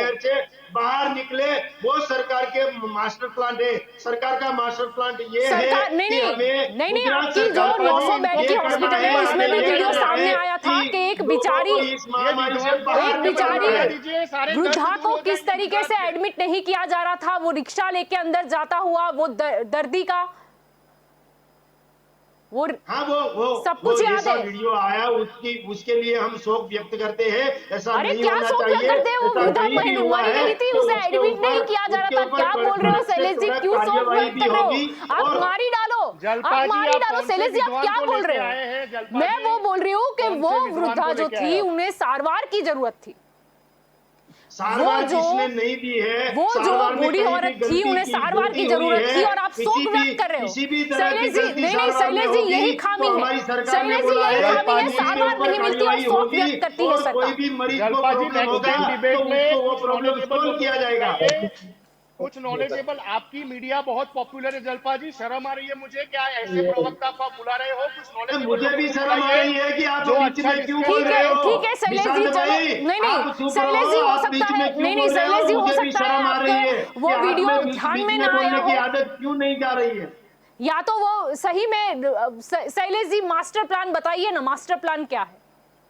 बाहर निकले, वो सरकार के मास्टर प्लान है। सरकार का मास्टर प्लान ये है नहीं आपकी जो 900 बेड की हॉस्पिटल है उसमें भी वीडियो सामने आया था कि एक बिचारी वृद्धा को किस तरीके से एडमिट नहीं किया जा रहा था, वो रिक्शा लेके अंदर जाता हुआ, वो दर्दी का वो सब कुछ याद है। वीडियो आया, उसके लिए हम शोक व्यक्त करते हैं। ऐसा अरे नहीं क्या होना शोक व्यक्त करते हैं, वो वृद्धा मरी नहीं थी, उसे एडमिट नहीं किया जा रहा था। क्या बोल रहे हो शैलेश जी, क्यों शोक व्यक्त कर रहे हो? आप मारी डालो, आप मारी डालो शैलेश जी, आप क्या बोल रहे हो? मैं वो बोल रही हूँ कि वो वृद्धा जो थी उन्हें सारवार की जरूरत थी, सारवार जिसने नहीं दी है, वो जो बूढ़ी औरत थी उन्हें सारवार की जरूरत थी, और आप शोक व्यक्त कर रहे हो शैलेश जी। नहीं शैलेश जी, यही खामी है शैलेश जी, यही खामी है, सारवार नहीं मिलती और शोक व्यक्त करती है सरकार। कोई भी मरीज को प्रॉब्लम होगा तो वो प्रॉब्लम सॉल्व किया जाएगा। कुछ नॉलेजेबल, आपकी मीडिया बहुत पॉपुलर है जलपा जी, शर्म आ रही है मुझे, क्या ऐसे प्रवक्ता को आप बुला रहे हो? कुछ नॉलेजेबल, मुझे भी शर्म आ रही है कि आप बीच में क्यों बोल रहे हो? ठीक है शैलेश जी, चलो नहीं शैलेश जी, हो सकता है नहीं शैलेश जी, हो सकता है आपके वो वीडियो ध्यान में ना आया हो, आदत क्यों नहीं जा रही है, या तो वो सही में। शैलेश जी मास्टर प्लान बताइए ना, मास्टर प्लान क्या है?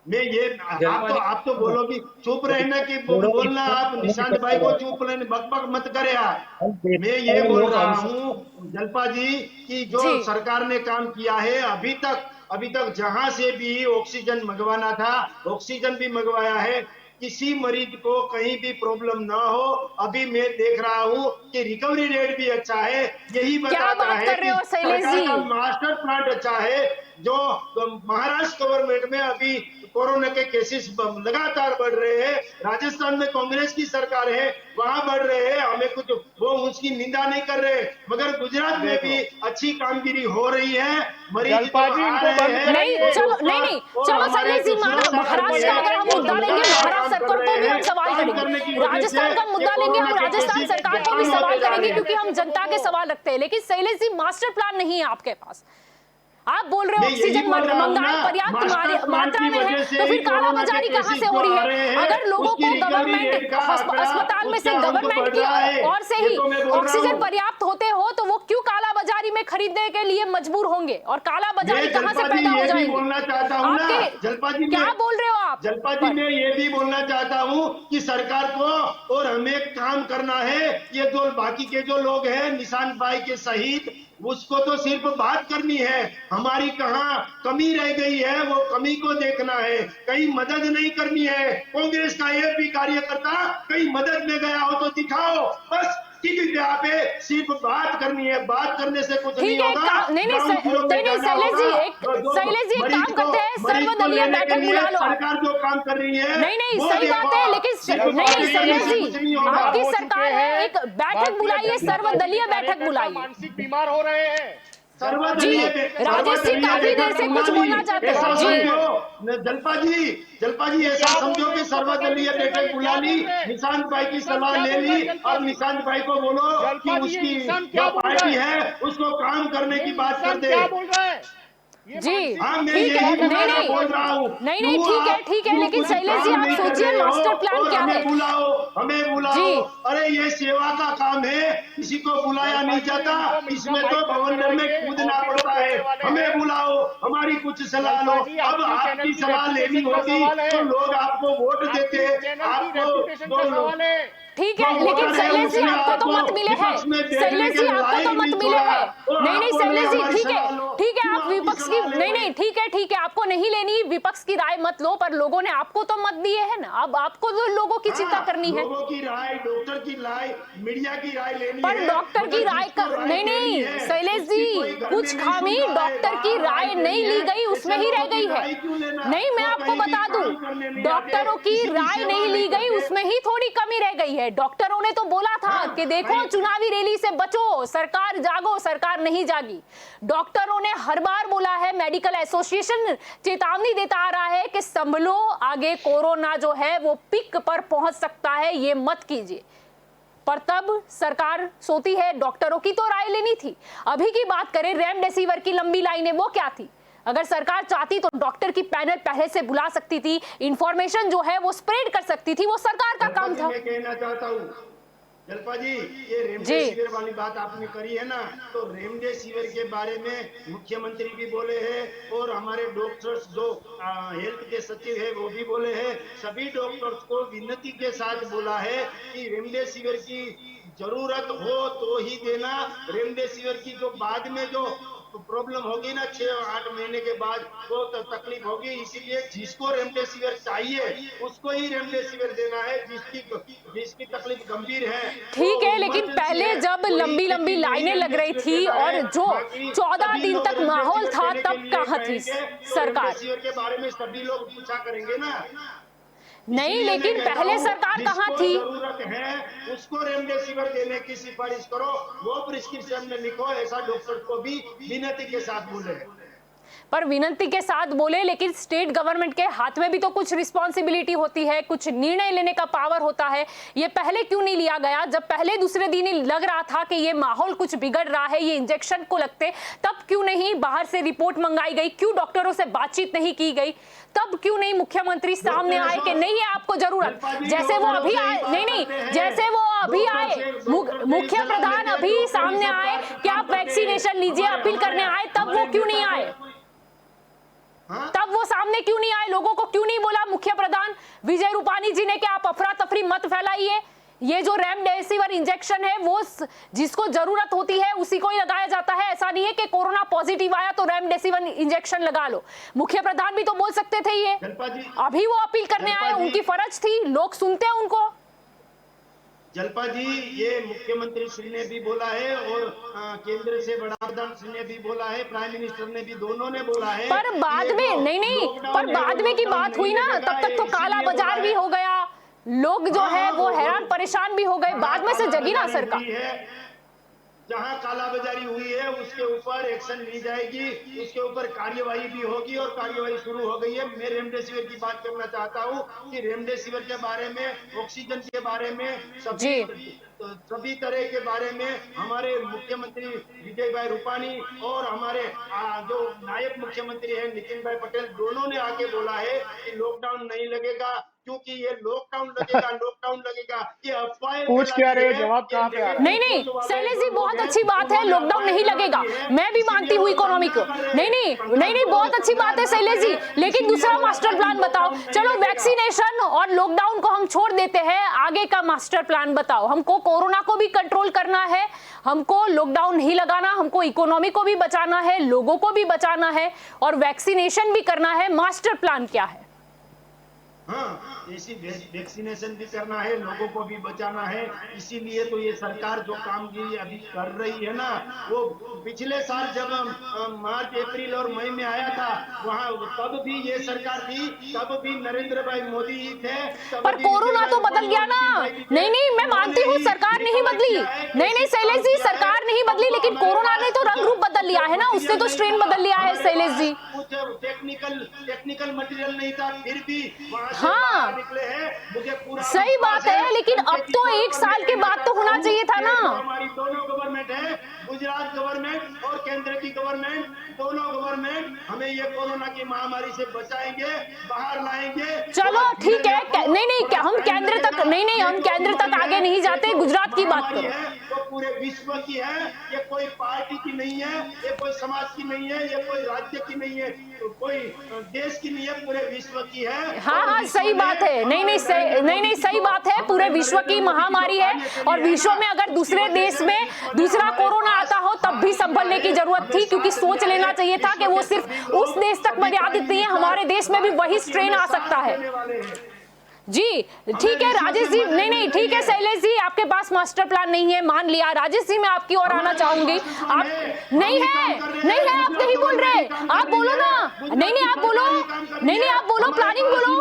मैं ये आप तो बोलो कि चुप रहना कि बोलना, आप निशांत भाई को चुप रहने बकबक मत करे यार। मैं ये बोल रहा हूँ जलपा जी कि जो सरकार ने काम किया है अभी तक जहां से भी ऑक्सीजन मंगवाना था ऑक्सीजन भी मंगवाया है। किसी मरीज को कहीं भी प्रॉब्लम ना हो। अभी मैं देख रहा हूँ कि रिकवरी रेट भी अच्छा है, यही बताता है कर रहे हो कि शैलेश सरकार जी? का मास्टर प्लान अच्छा है। जो महाराष्ट्र गवर्नमेंट में अभी कोरोना के केसेस लगातार बढ़ रहे हैं, राजस्थान में कांग्रेस की सरकार है, वहां बढ़ रहे हैं, हमें कुछ वो उसकी निंदा नहीं कर रहे, मगर गुजरात में भी अच्छी कामगिरी हो रही है। मरीज जलपा जी, इनको बंद कराइए। नहीं चलो, नहीं चलो शैलेश जी, मानो महाराष्ट्र का अगर हम मुद्दा लेंगे, महाराष्ट्र सरकार को भी हम सवाल करेंगे, राजस्थान का मुद्दा लेंगे, हम राजस्थान सरकार को भी सवाल करेंगे, क्योंकि हम जनता के सवाल रखते हैं। लेकिन शैलेश जी, मास्टर प्लान नहीं है आपके पास। आप बोल रहे हो ऑक्सीजन मंगाए पर्याप्त मात्रा में है, तो फिर कालाबाजारी कहां से हो रही है? अगर लोगों को गवर्नमेंट अस्पताल में से गवर्नमेंट की ओर से ही ऑक्सीजन पर्याप्त होते हो, तो वो क्यों कालाबाजारी में खरीदने के लिए मजबूर होंगे? और कालाबाजारी कहां से पैदा हो जाएगी? बोलना चाहता हूँ ना जलपा जी, क्या बोल रहे हो आप? जलपा जी, मैं ये भी बोलना चाहता हूँ कि सरकार को और हमें काम करना है। ये दो बाकी के जो लोग हैं निशांत भाई के सहित, उसको तो सिर्फ बात करनी है, हमारी कहाँ कमी रह गई है वो कमी को देखना है, कहीं मदद नहीं करनी है। कांग्रेस का एक भी कार्यकर्ता कहीं मदद में गया हो तो दिखाओ, बस यहाँ पे सिर्फ बात करनी है, बात करने से कुछ नहीं होगा। नहीं शैलेश जी, एक काम करते हैं, सर्वदलीय बैठक बुला लो। सरकार जो काम कर रही है नहीं सही बात है, लेकिन नहीं शैलेश जी, आपकी सरकार है, एक बैठक बुलाइए, सर्वदलीय बैठक बुलाइए। मानसिक बीमार हो रहे हैं जी। राजेश जी काफी देर से कुछ बोलना चाहते हैं जी। जलपा जी ऐसा समझो कि सर्वदलीय बैठक बुला ली, निशांत भाई की सलाह ले ली और निशांत भाई को बोलो कि उसकी जो पार्टी है उसको काम करने की बात कर दे। क्या बोल रहा है जी? ठीक है, नहीं ठीक है, लेकिन शैलेश जी आप सोचिए मास्टर प्लान क्या है? हमें बुलाओ। अरे ये सेवा का काम है, किसी को बुलाया नहीं जाता, इसमें तो भवंडर में कूदना पड़ता है। हमें बुलाओ, हमारी कुछ सलाह लो। अब आपकी सलाह लेनी होगी तो लोग आपको वोट देते, आपको ठीक है, लेकिन शैलेश जी आपको तो मत मिले हैं, शैलेश जी आपको तो मत मिले हैं। नहीं शैलेश जी ठीक है, आप विपक्ष की नहीं ठीक है, आपको नहीं लेनी, विपक्ष की राय मत लो, पर लोगों ने आपको तो मत दिए है ना, अब आपको तो लोगों की चिंता करनी है। लोगों की राय, डॉक्टर की राय, मीडिया की राय लेनी पर है, डॉक्टर की राय नहीं शैलेश जी, कुछ खामी डॉक्टर की राय नहीं ली गई, उसमें ही रह गई है। नहीं, मैं आपको बता दूं, डॉक्टरों की राय नहीं ली गई, उसमें ही थोड़ी कमी रह गई है। डॉक्टरों ने तो बोला था कि देखो चुनावी रैली से बचो, सरकार जागो, सरकार नहीं जागी। डॉक्टरों ने हर बार बोला है, मेडिकल एसोसिएशन चेतावनी देता आ रहा है कि संभलो, आगे कोरोना जो है वो पीक पर पहुंच सकता है, ये मत कीजिए। पर तब सरकार सोती है, डॉक्टरों की तो राय लेनी थी। अभी की बात करें, रेमडेसिविर की लंबी लाइनें, वो क्या थी? अगर सरकार चाहती तो डॉक्टर की पैनल पहले से बुला सकती थी, इंफॉर्मेशन जो है वो स्प्रेड कर सकती थी, वो सरकार का काम था। मैं कहना चाहता हूँ जलपा जी, ये रेमडेसिविर वाली बात आपने करी है ना, तो रेमडेसिविर के बारे में मुख्यमंत्री भी बोले हैं और हमारे डॉक्टर्स जो हेल्थ के सचिव है वो भी बोले हैं। सभी डॉक्टर्स को विनती के साथ बोला है कि रेमडेसिविर की जरूरत हो तो ही देना। रेमडेसिविर की जो बाद में जो प्रॉब्लम होगी ना 6-8 महीने के बाद, वो तो तकलीफ होगी, इसीलिए जिसको रेमडेसिविर चाहिए उसको ही रेमडेसिविर देना है, जिसकी तकलीफ गंभीर है। ठीक है, लेकिन पहले जब लंबी लंबी लाइनें लग रही थी और जो 14 दिन तक माहौल था, तब कहाँ थी सरकार? के बारे में सभी लोग पूछा करेंगे ना। नहीं, लेकिन पहले सरकार कहाँ थी? जरूरत है उसको रेमडेसिविर देने की सिफारिश करो, वो प्रिस्क्रिप्शन में लिखो, ऐसा डॉक्टर को भी विनती के साथ बोले। पर विनती के साथ बोले, लेकिन स्टेट गवर्नमेंट के हाथ में भी तो कुछ रिस्पॉन्सिबिलिटी होती है, कुछ निर्णय लेने का पावर होता है। ये पहले क्यों नहीं लिया गया? जब पहले दूसरे दिन ही लग रहा था कि ये माहौल कुछ बिगड़ रहा है, ये इंजेक्शन को लगते, तब क्यों नहीं बाहर से रिपोर्ट मंगाई गई? क्यों डॉक्टरों से बातचीत नहीं की गई? तब क्यों नहीं मुख्यमंत्री सामने आए कि नहीं है आपको जरूरत? जैसे वो अभी आए, नहीं जैसे वो अभी आए, मुख्य प्रधान अभी सामने आए कि आप वैक्सीनेशन लीजिए, अपील करने आए, तब वो क्यों नहीं आए? तब वो सामने क्यों नहीं आए? लोगों को क्यों नहीं बोला मुख्य प्रधान विजय रूपानी जी ने कि आप अफरा तफरी मत फैलाइए, ये जो रेमडेसिविर इंजेक्शन है वो जिसको जरूरत होती है उसी को ही लगाया जाता है। ऐसा नहीं है कि कोरोना पॉजिटिव आया तो रेमडेसिविर इंजेक्शन लगा लो। मुख्य प्रधान भी तो बोल सकते थे ये, अभी वो अपील करने आए, उनकी फर्ज थी, लोग सुनते हैं उनको। जलपा जी, ये मुख्यमंत्री श्री ने भी बोला है और केंद्र से बड़ा प्रधान श्री ने भी बोला है, प्राइम मिनिस्टर ने भी, दोनों ने बोला है। पर बाद में नहीं, पर बाद में की बात हुई ना, तब तक तो काला बाजार भी हो गया, लोग जो है वो हैरान परेशान भी हो गए, बाद में से जगी ना सरकार। जहां कालाबाजारी हुई है उसके ऊपर एक्शन ली जाएगी, उसके ऊपर कार्यवाही भी होगी और कार्यवाही शुरू हो गई है। मैं रेमडेसिविर की बात करना चाहता हूं कि रेमडेसिविर के बारे में, ऑक्सीजन के बारे में, सभी तरह के बारे में हमारे मुख्यमंत्री विजय भाई रूपानी और हमारे जो नायब मुख्यमंत्री है नितिन भाई पटेल, दोनों ने आके बोला है कि लॉकडाउन नहीं लगेगा, क्योंकि ये लॉकडाउन लगेगा ये अफवाहें पूछ क्या रहे, जवाब कहाँ पे आ रहा है? नहीं शैलेश जी, बहुत अच्छी बात है, लॉकडाउन नहीं लगेगा, मैं भी मानती हूँ इकोनॉमी को। नहीं बहुत अच्छी बात है शैलेश जी, लेकिन दूसरा मास्टर प्लान बताओ। चलो वैक्सीनेशन और लॉकडाउन को हम छोड़ देते हैं, आगे का मास्टर प्लान बताओ। हमको कोरोना को भी कंट्रोल करना है, हमको लॉकडाउन नहीं लगाना, हमको इकोनॉमी को भी बचाना है, लोगों को भी बचाना है और वैक्सीनेशन भी करना है। मास्टर प्लान क्या है? हाँ, इसी वैक्सीनेशन भी करना है, लोगों को भी बचाना है। इसीलिए तो ये सरकार जो कामगिरी अभी कर रही है ना, वो पिछले साल जब मार्च, अप्रैल और मई में आया था वहाँ, तब भी ये सरकार थी, तब भी नरेंद्र भाई मोदी ही थे। पर कोरोना तो बदल गया ना। नहीं मैं मानती हूँ सरकार नहीं बदली, नहीं शैलेश जी, सरकार नहीं बदली, लेकिन कोरोना ने तो रंग रूप बदल लिया है ना, उससे तो स्ट्रेन बदल लिया है शैलेश जी। टेक्निकल मटेरियल नहीं था, फिर भी हाँ निकले हैं। मुझे पूरा सही बात है, लेकिन अब तो 1 साल के बाद तो होना चाहिए था ना। हमारी दोनों गवर्नमेंट है, गुजरात गवर्नमेंट और केंद्र की गवर्नमेंट, दोनों गवर्नमेंट हमें ये कोरोना की महामारी से बचाएंगे, बाहर लाएंगे। चलो ठीक है, नहीं हम केंद्र तक हम केंद्र तक आगे नहीं जाते, गुजरात की बात करो। तो पूरे विश्व की है, ये कोई पार्टी की नहीं है, ये कोई समाज की नहीं है, ये कोई राज्य की नहीं है, कोई देश की नहीं है, पूरे विश्व की है। हाँ सही बात है, नहीं सही बात है, पूरे विश्व की महामारी है और विश्व में अगर दूसरे देश में दूसरा कोरोना आता हो तब भी संभलने की जरूरत थी, क्योंकि सोच लेना चाहिए था कि वो सिर्फ उस देश तक मर्यादित नहीं है, हमारे देश में भी वही स्ट्रेन आ सकता है। जी ठीक है राजेश जी, नहीं ठीक है शैलेश जी, आपके पास मास्टर प्लान नहीं है, मान लिया। राजेश जी मैं आपकी ओर आना चाहूंगी। आप नहीं है आप नहीं बोल रहे, आप बोलो ना। नहीं आप बोलो, नहीं आप बोलो, प्लानिंग बोलो।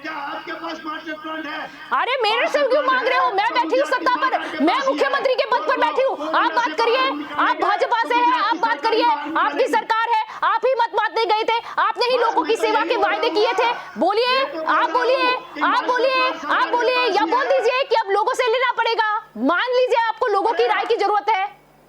क्या आपके पास मास्टर प्लान है? अरे मेरे से क्यों मांग रहे हो? मैं बैठी हूँ सत्ता पर, मैं मुख्यमंत्री के पद पर बैठी हूँ। आप बात करिए, आप भाजपा से हैं, आप बात करिए, आपकी सरकार है, आप ही मत बांटने गए थे, आपने ही लोगों की सेवा के वायदे किए थे। बोलिए, आप बोलिए या बोल दीजिए कि अब लोगों से लेना पड़ेगा। मान लीजिए आपको लोगों की राय की जरूरत है।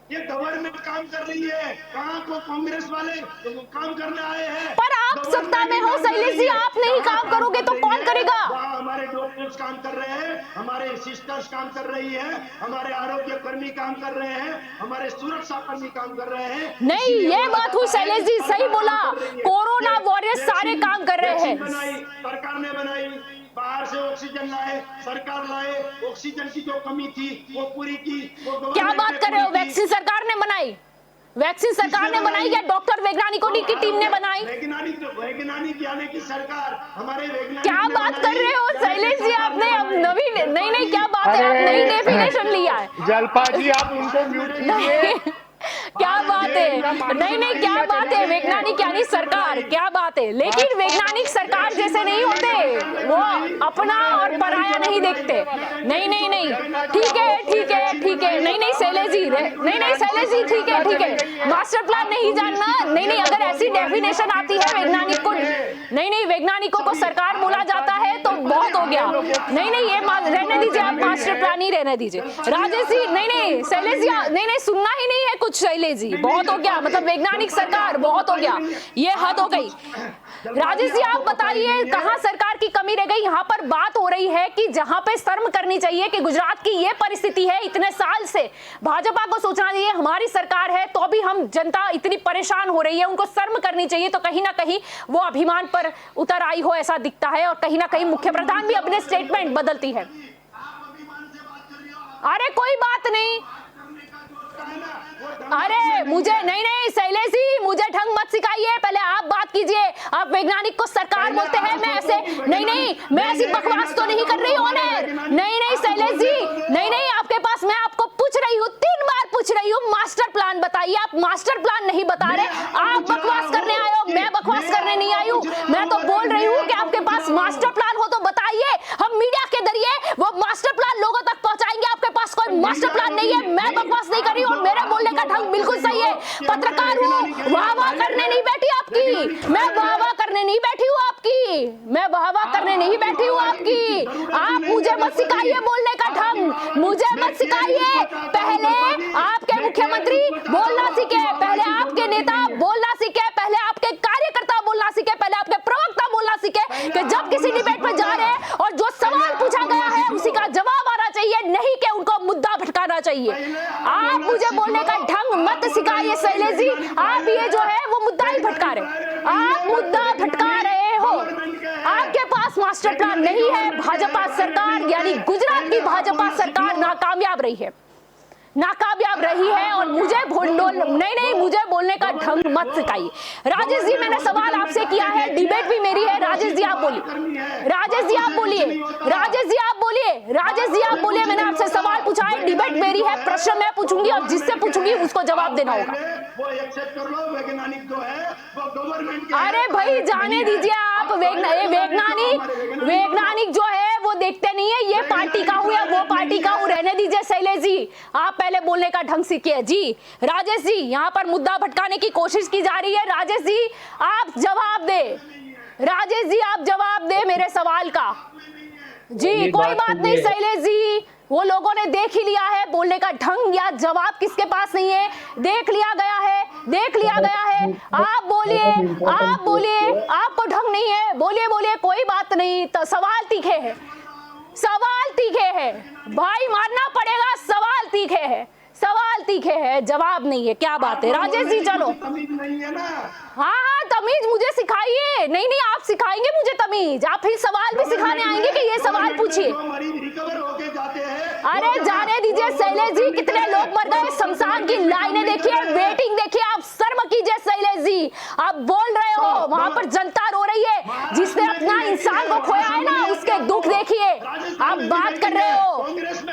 ये गवर्नमेंट काम कर रही है, कहाँ को कांग्रेस वाले काम करने आए हैं। पर आप सत्ता में हो शैलेश जी, आप नहीं काम करोगे तो कौन करेगा? हमारे डॉक्टर्स काम कर रहे हैं, हमारे सिस्टर्स काम कर रही है, हमारे आरोग्य कर्मी काम कर रहे हैं, हमारे सुरक्षा कर्मी काम कर रहे हैं। नहीं ये बात हुई शैलेश जी, सही बोला, कोरोना वॉरियर्स सारे काम कर रहे हैं। सरकार ने बनाई, बाहर से ऑक्सीजन लाए, सरकार लाए, ऑक्सीजन की जो कमी थी वो पूरी की। क्या बात कर रहे हो? वैक्सीन सरकार ने बनाई, वैक्सीन सरकार ने बनाई या डॉक्टर वैज्ञानिकों की टीम ने बनाई? वैज्ञानिक यानी कि सरकार, हमारे वैज्ञानिक। क्या बात कर रहे हो शैलेश जी, आपने अब नवीन नहीं क्या बात है, आप नई डेफिनेशन लिया है। जलपा जी आप उनको म्यूट कीजिए। क्या बात है, नहीं क्या बात है, वैज्ञानिक यानी सरकार, क्या बात है, लेकिन वैज्ञानिक सरकार जैसे नहीं होते, वो अपना और पराया नहीं देखते। नहीं ठीक है, नहीं शैलेश जी, नहीं शैलेश जी, ठीक है, मास्टर प्लान नहीं जानना, नहीं अगर ऐसी डेफिनेशन आती है वैज्ञानिक को, नहीं वैज्ञानिकों को सरकार बोला जाता है तो बहुत हो गया। नहीं ये रहने दीजिए, आप मास्टर प्लान ही रहने दीजिए। राजेश जी, नहीं शैलेश जी, नहीं सुनना ही नहीं है कुछ शैलेश जी, बहुत हो गया, मतलब वैज्ञानिक सरकार बहुत हो गया, ये हद हो गई। राजेश जी आप बताइए कहां सरकार की कमी रह गई? यहाँ पर बात हो रही है कि जहां पे शर्म करनी चाहिए कि गुजरात की ये परिस्थिति है, इतने साल से भाजपा को सोचना चाहिए हमारी सरकार है तो भी हम जनता इतनी परेशान हो रही है, उनको शर्म करनी चाहिए, तो कहीं ना कहीं वो अभिमान पर उतर आई हो ऐसा दिखता है और कहीं ना कहीं मुख्य प्रधान भी अपने स्टेटमेंट बदलती है। अरे कोई बात नहीं, अरे मुझे नहीं शैलेश जी, मुझे ढंग मत सिखाइए, पहले आप बात कीजिए। आप वैज्ञानिक को सरकार बोलते हैं, मैं ऐसे नहीं मैं ऐसी बकवास तो नहीं कर रही हूँ। नहीं शैलेश जी, नहीं आपके पास, मैं आपको पूछ रही हूँ, 3 बार पूछ रही हूँ, मास्टर प्लान बताइए। आप मास्टर प्लान नहीं बता रहे, आप बकवास करने आए हो। मैं बकवास करने नहीं आई हूँ, मैं तो बोल रही हूँ कि आपके पास मास्टर प्लान हो तो बताइए, हम मीडिया के जरिए वो मास्टर प्लान लोगों तक पहुंचाएंगे। आपके पास कोई मास्टर प्लान नहीं है, मैं बकवास नहीं कर रही हूँ, मेरे बोलने का ढंग बिल्कुल सही है। पत्रकार हूँ, वाह करने नहीं बैठी आपकी, मैं वाह करने नहीं बैठी हूँ आपकी, मैं वाह करने नहीं बैठी हूँ आपकी। आप मुझे मत सिखाइए बोलने का ढंग, मुझे मत सिखाइए। पहले आपके मुख्यमंत्री बोलना सीखे, पहले आपके नेता बोलना सीखे, पहले आपके कार्यकर्ता बोलना सीखे, पहले आपके प्रवक्ता बोलना सीखे कि जब किसी डिबेट में जा रहे हैं और जो सवाल पूछा गया है उसी का जवाब आना चाहिए, नहीं कि उनको मुद्दा भटकाना चाहिए। आप मुझे बोलने का ढंग मत सिखाइए शैलेश जी, आप ये जो है वो मुद्दा ही भटका रहे, आप मुद्दा भटका रहे हो। आपके पास मास्टर प्लान नहीं है। भाजपा सरकार यानी गुजरात की भाजपा सरकार नाकामयाब रही है और मुझे नहीं मुझे बोलने का ढंग मत सिखाइए। राजेश जी, मैंने सवाल आपसे किया है, डिबेट भी मेरी है। राजेश जी आप बोलिए, मैंने आपसे सवाल पूछा है, डिबेट मेरी है, प्रश्न मैं पूछूंगी और जिससे पूछूंगी उसको जवाब देना होगा। वो एक्सेप्ट कर लो, वैज्ञानिक जो है वो गवर्नमेंट के, अरे भाई जाने दीजिए आप, वैज्ञानिक जो है वो देखते नहीं है ये पार्टी का हूँ या वो पार्टी का हूँ, रहने दीजिए शैलेश जी, आप पहले बोलने का ढंग सीखिए। जी राजेश जी, यहाँ पर मुद्दा भटकाने की कोशिश की जा रही है। राजेश जी आप जवाब दे मेरे सवाल का। जी कोई बात नहीं शैलेश जी, वो लोगों ने देख ही लिया है, बोलने का ढंग या जवाब किसके पास नहीं है, देख लिया गया है। आप बोलिए, आपको ढंग नहीं है, बोलिए, कोई बात नहीं। तो सवाल तीखे हैं भाई, मानना पड़ेगा, सवाल तीखे हैं, जवाब नहीं है। क्या बात है राजेश जी, चलो हाँ तमीज मुझे सिखाइए। नहीं आप सिखाएंगे मुझे तमीज, आप फिर सवाल भी सिखाने आएंगे कि ये सवाल पूछिए। अरे जाने दीजिए शैलेश जी, कितने लोग मर गए, शमशान की लाइनें देखिए, वेटिंग देखिए, आप शर्म कीजिए शैलेश जी। आप बोल रहे हो, वहां पर जनता रो रही है, जिसने अपना इंसान को खोया है ना, उसके दुख देखिए, आप बात कर रहे हो। कांग्रेस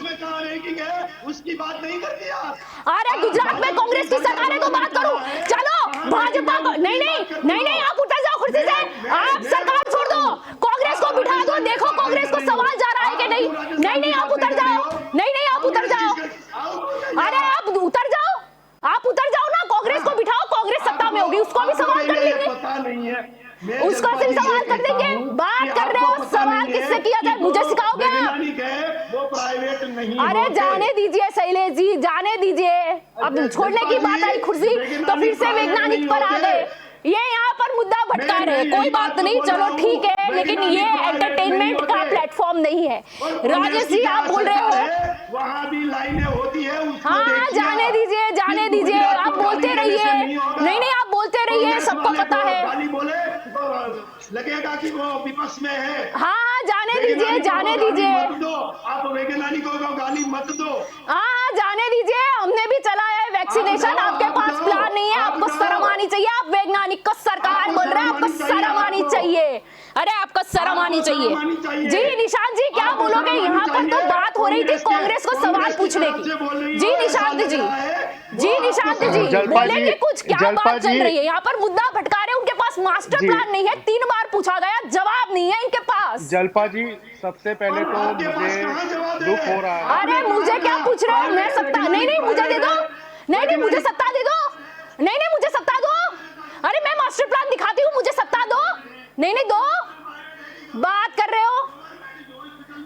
में कहाँ रैंकिंग है उसकी बात नहीं करती आप। अरे गुजरात में कांग्रेस की सरकार है तो बात करूं, चलो भाजपा को नहीं आप उतर जाओ कुर्सी से, आप सरकार छोड़ दो, कांग्रेस को बिठा दो, देखो कांग्रेस को सवाल जा रहा है कि नहीं आप उतर जाओ, अरे आप उतर जाओ ना, कांग्रेस को बिठाओ, कांग्रेस सत्ता में होगी, उसको भी सवाल कर लेंगे, पता नहीं है, उसको सिर्फ सवाल कर देंगे। बात कर रहे हो, सवाल किससे किया जाए, मुझे सिखाओगे आप? वो प्राइवेट नहीं, अरे जाने दीजिए शैलेश जी, जाने दीजिए, अब छोड़ने की बात आई कुर्सी तो फिर से वैज्ञानिक पर आ गए, ये यहाँ पर मुद्दा भटका रहे। कोई बात नहीं, चलो ठीक है, लेकिन ये एंटरटेनमेंट का प्लेटफॉर्म नहीं है। राजेश जी आप बोल रहे हो वहाँ भी लाइनें होती है, हाँ जाने दीजिए, आप बोलते रहिए, नहीं आप बोलते रहिए, सबको पता है, लगेगा कि वो विपक्ष में है। हाँ जाने दीजिए, आप वैज्ञानिकों को गाली मत दो। हाँ जाने दीजिए, हमने भी चलाया है वैक्सीनेशन, आपके पास प्लान नहीं है, आपको शर्म आनी चाहिए। आप वैज्ञानिक को सरकार बोल रहे हैं, आपको शर्म आनी चाहिए, अरे आपको शर्म आनी चाहिए। जी निशांत जी क्या बोलोगे, यहाँ पर तो बात हो रही थी कांग्रेस को सवाल पूछने की। जी निशांत जी बोलेंगे कुछ, क्या बात चल रही है यहाँ पर, मुद्दा भटका रहे, उनके पास मास्टर प्लान नहीं है, 3 बार पूछा गया, जवाब नहीं है इनके पास। जलपा जी सबसे पहले तो मुझे दुख हो रहा है। अरे मुझे क्या पूछ रहे हो, मैं सत्ता नहीं मुझे दे दो, नहीं मुझे सत्ता दे दो, नहीं मुझे सत्ता दो, अरे मैं मास्टर प्लान दिखाती हूँ, मुझे सत्ता दो, नहीं दो, बात कर रहे हो।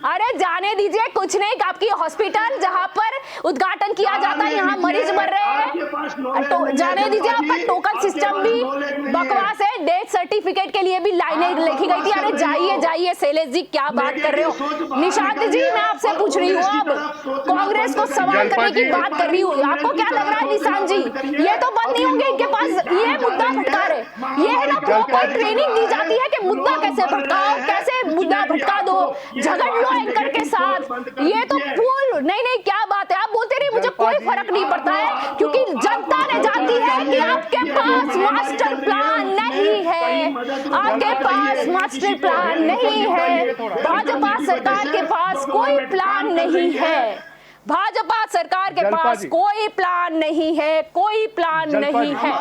अरे जाने दीजिए, कुछ नहीं, आपकी हॉस्पिटल जहां पर उद्घाटन किया जाता है यहाँ मरीज मर रहे हैं, तो जाने दीजिए, आपका टोकन सिस्टम भी बकवास है, डेथ सर्टिफिकेट के लिए भी लाइनें लिखी गई थी। अरे जाइए शैलेश जी, क्या बात कर रहे हो। निशांत जी मैं आपसे पूछ रही हूँ, अब कांग्रेस को सवाल करने की बात कर रही हूँ, आपको क्या लग रहा है निशांत जी, ये तो बंद नहीं होंगे इनके पास, ये मुद्दा भटका रहे, ये है ना प्रॉपर ट्रेनिंग दी जाती है कि मुद्दा कैसे भटकाओ, कैसे मुद्दा भटका दो, झगड़ लो एंकर के साथ, ये तो फूल नहीं क्या बात है। आप बोलते रहिए, मुझे कोई फर्क नहीं पड़ता है, क्योंकि जनता ने जानती है कि आपके पास मास्टर प्लान नहीं है, आपके पास मास्टर प्लान नहीं है, भाजपा सरकार के पास कोई प्लान नहीं है, भाजपा सरकार के पास कोई प्लान नहीं है, कोई प्लान नहीं है।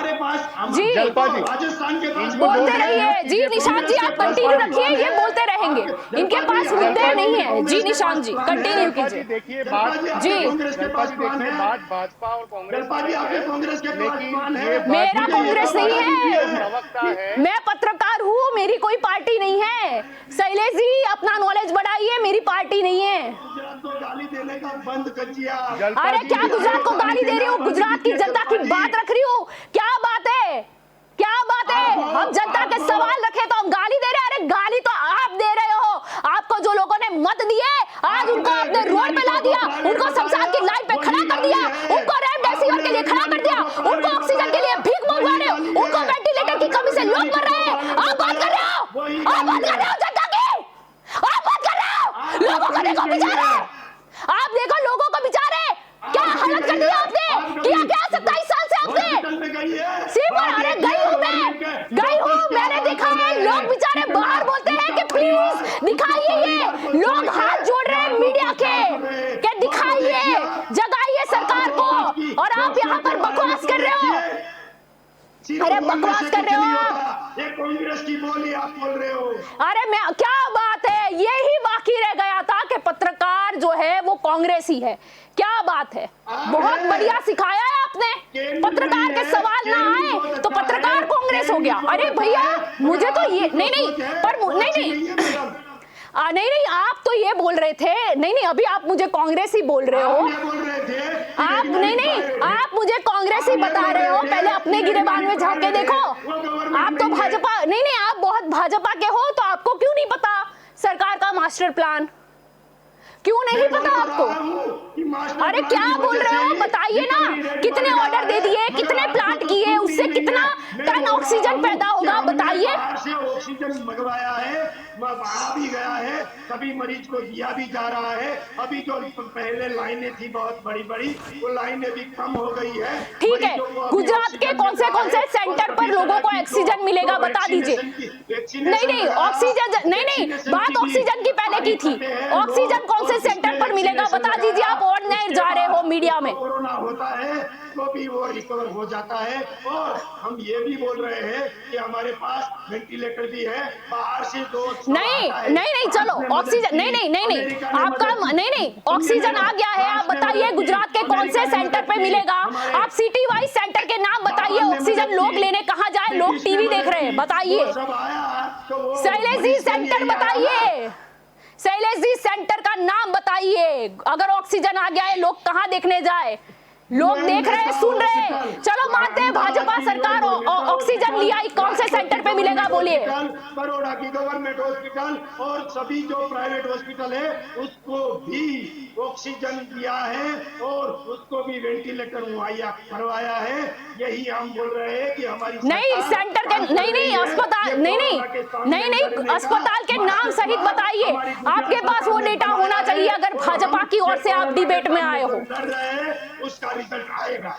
जी राजस्थान के पास बोलते रहिए जी निशांत जी, आप कंटिन्यू रखिए, ये बोलते रहेंगे, इनके पास मुद्दे नहीं है। जी निशांत जी कंटिन्यू कीजिए। देखिए बात जी बात भाजपा और कांग्रेस मेरा कांग्रेस नहीं है, मैं पत्रकार हूँ, मेरी कोई पार्टी नहीं है। शैलेश जी अपना नॉलेज बढ़ाइए, मेरी पार्टी नहीं है। गाली देने का बंद करिए। अरे क्या गुजरात को गाली दे रही हूँ, गुजरात की जनता की बात रख रही हूँ, क्या बात है, क्या बात है। हम जनता के सवाल रखे तो हम गाली दे रहे हैं? अरे गाली तो आप दे रहे हो, आपको जो लोगों ने मत दिए आज उनको आपने रोड पे ला दिया, उनको शमशान की लाइन पे खड़ा कर दिया, उनको रेमडेसिविर के लिए खड़ा कर दिया, उनको ऑक्सीजन के लिए भीख मंगवा रहे हो, उनको वेंटिलेटर की कमी से लोग मर रहे हैं। आप बात कर रहे हो, आप बात कर रहे हो जनता की, आप बात कर रहे हो, लोगों को देखो बेचारे, आप देखो लोगों को बेचारे क्या हालत कर दी आपने, किया क्या 27 साल से आपने सिर्फ। अरे गई हूँ मैंने देखा है, लोग बेचारे बाहर बोलते हैं कि प्लीज दिखाइए, ये लोग हाथ जोड़ रहे हैं मीडिया के दिखाइए, जगाइए सरकार को, और आप यहाँ पर बकवास कर रहे हो। अरे बकवास कर रहे हो, ये कांग्रेस की बोली आप बोल रहे हो। अरे मैं क्या बात है, यही बाकी रह गया था कि पत्रकार जो है वो कांग्रेस ही है। क्या बात है, बहुत बढ़िया सिखाया है आपने, पत्रकार के सवाल ना आए तो पत्रकार कांग्रेस हो गया। अरे भैया मुझे तो ये नहीं पर नहीं आप तो ये बोल रहे थे, नहीं अभी आप मुझे कांग्रेस ही बोल रहे हो, आप नहीं आप मुझे कांग्रेस ही बता रहे हो। पहले अपने गिरेबान में झांक के देखो, आप तो भाजपा नहीं आप बहुत भाजपा के हो, तो आपको क्यों नहीं पता सरकार का मास्टर प्लान, क्यों नहीं पता आपको? अरे क्या बोल रहे हो, बताइए ना, कितने ऑर्डर दे दिए, कितने प्लांट किए, उससे कितना टन ऑक्सीजन पैदा होगा, बताइए। ऑक्सीजन मंगवाया है, आ भी गया है, सभी मरीज को दिया भी जा रहा है। अभी जो पहले लाइनें थी बहुत बड़ी बड़ी, वो लाइनें भी कम हो गई है। ठीक है, गुजरात के कौन से सेंटर पर लोगों को ऑक्सीजन मिलेगा बता दीजिए। नहीं ऑक्सीजन नहीं बात ऑक्सीजन की पहले की थी, ऑक्सीजन कौन से सेंटर पर मिलेगा बता दीजिए। आप और नहीं जा रहे हो मीडिया में। कोरोना होता है तो भी वो रिकवर हो जाता है, और हम ये भी बोल रहे हैं कि हमारे पास वेंटिलेटर भी है, बाहर से नहीं चलो ऑक्सीजन नहीं आपका नहीं ऑक्सीजन आ गया है। आप बताइए गुजरात के कौन से सेंटर पे मिलेगा, आप सिटी वाइज सेंटर के नाम बताइए, ऑक्सीजन लोग लेने कहाँ जाए, लोग टीवी देख रहे हैं, बताइए। शैलेश जी सेंटर बताइए, शैलेश जी सेंटर का नाम बताइए, अगर ऑक्सीजन आ गया है लोग कहाँ देखने जाए, लोग देख रहे हैं सुन रहे हैं। चलो मानते हैं भाजपा सरकार ऑक्सीजन लिया, कौन से सेंटर पे मिलेगा बोलिए। बड़ौदा की गवर्नमेंट हॉस्पिटल और सभी जो प्राइवेट हॉस्पिटल है उसको भी ऑक्सीजन दिया है और उसको भी वेंटिलेटर मुहैया करवाया है। यही हम बोल रहे हैं कि हमारी नहीं सेंटर के नहीं अस्पताल नहीं अस्पताल के नाम सहित बताइए, आपके पास वो डेटा होना चाहिए अगर भाजपा की ओर से आप डिबेट में आए हो। उसका रिजल्ट आएगा,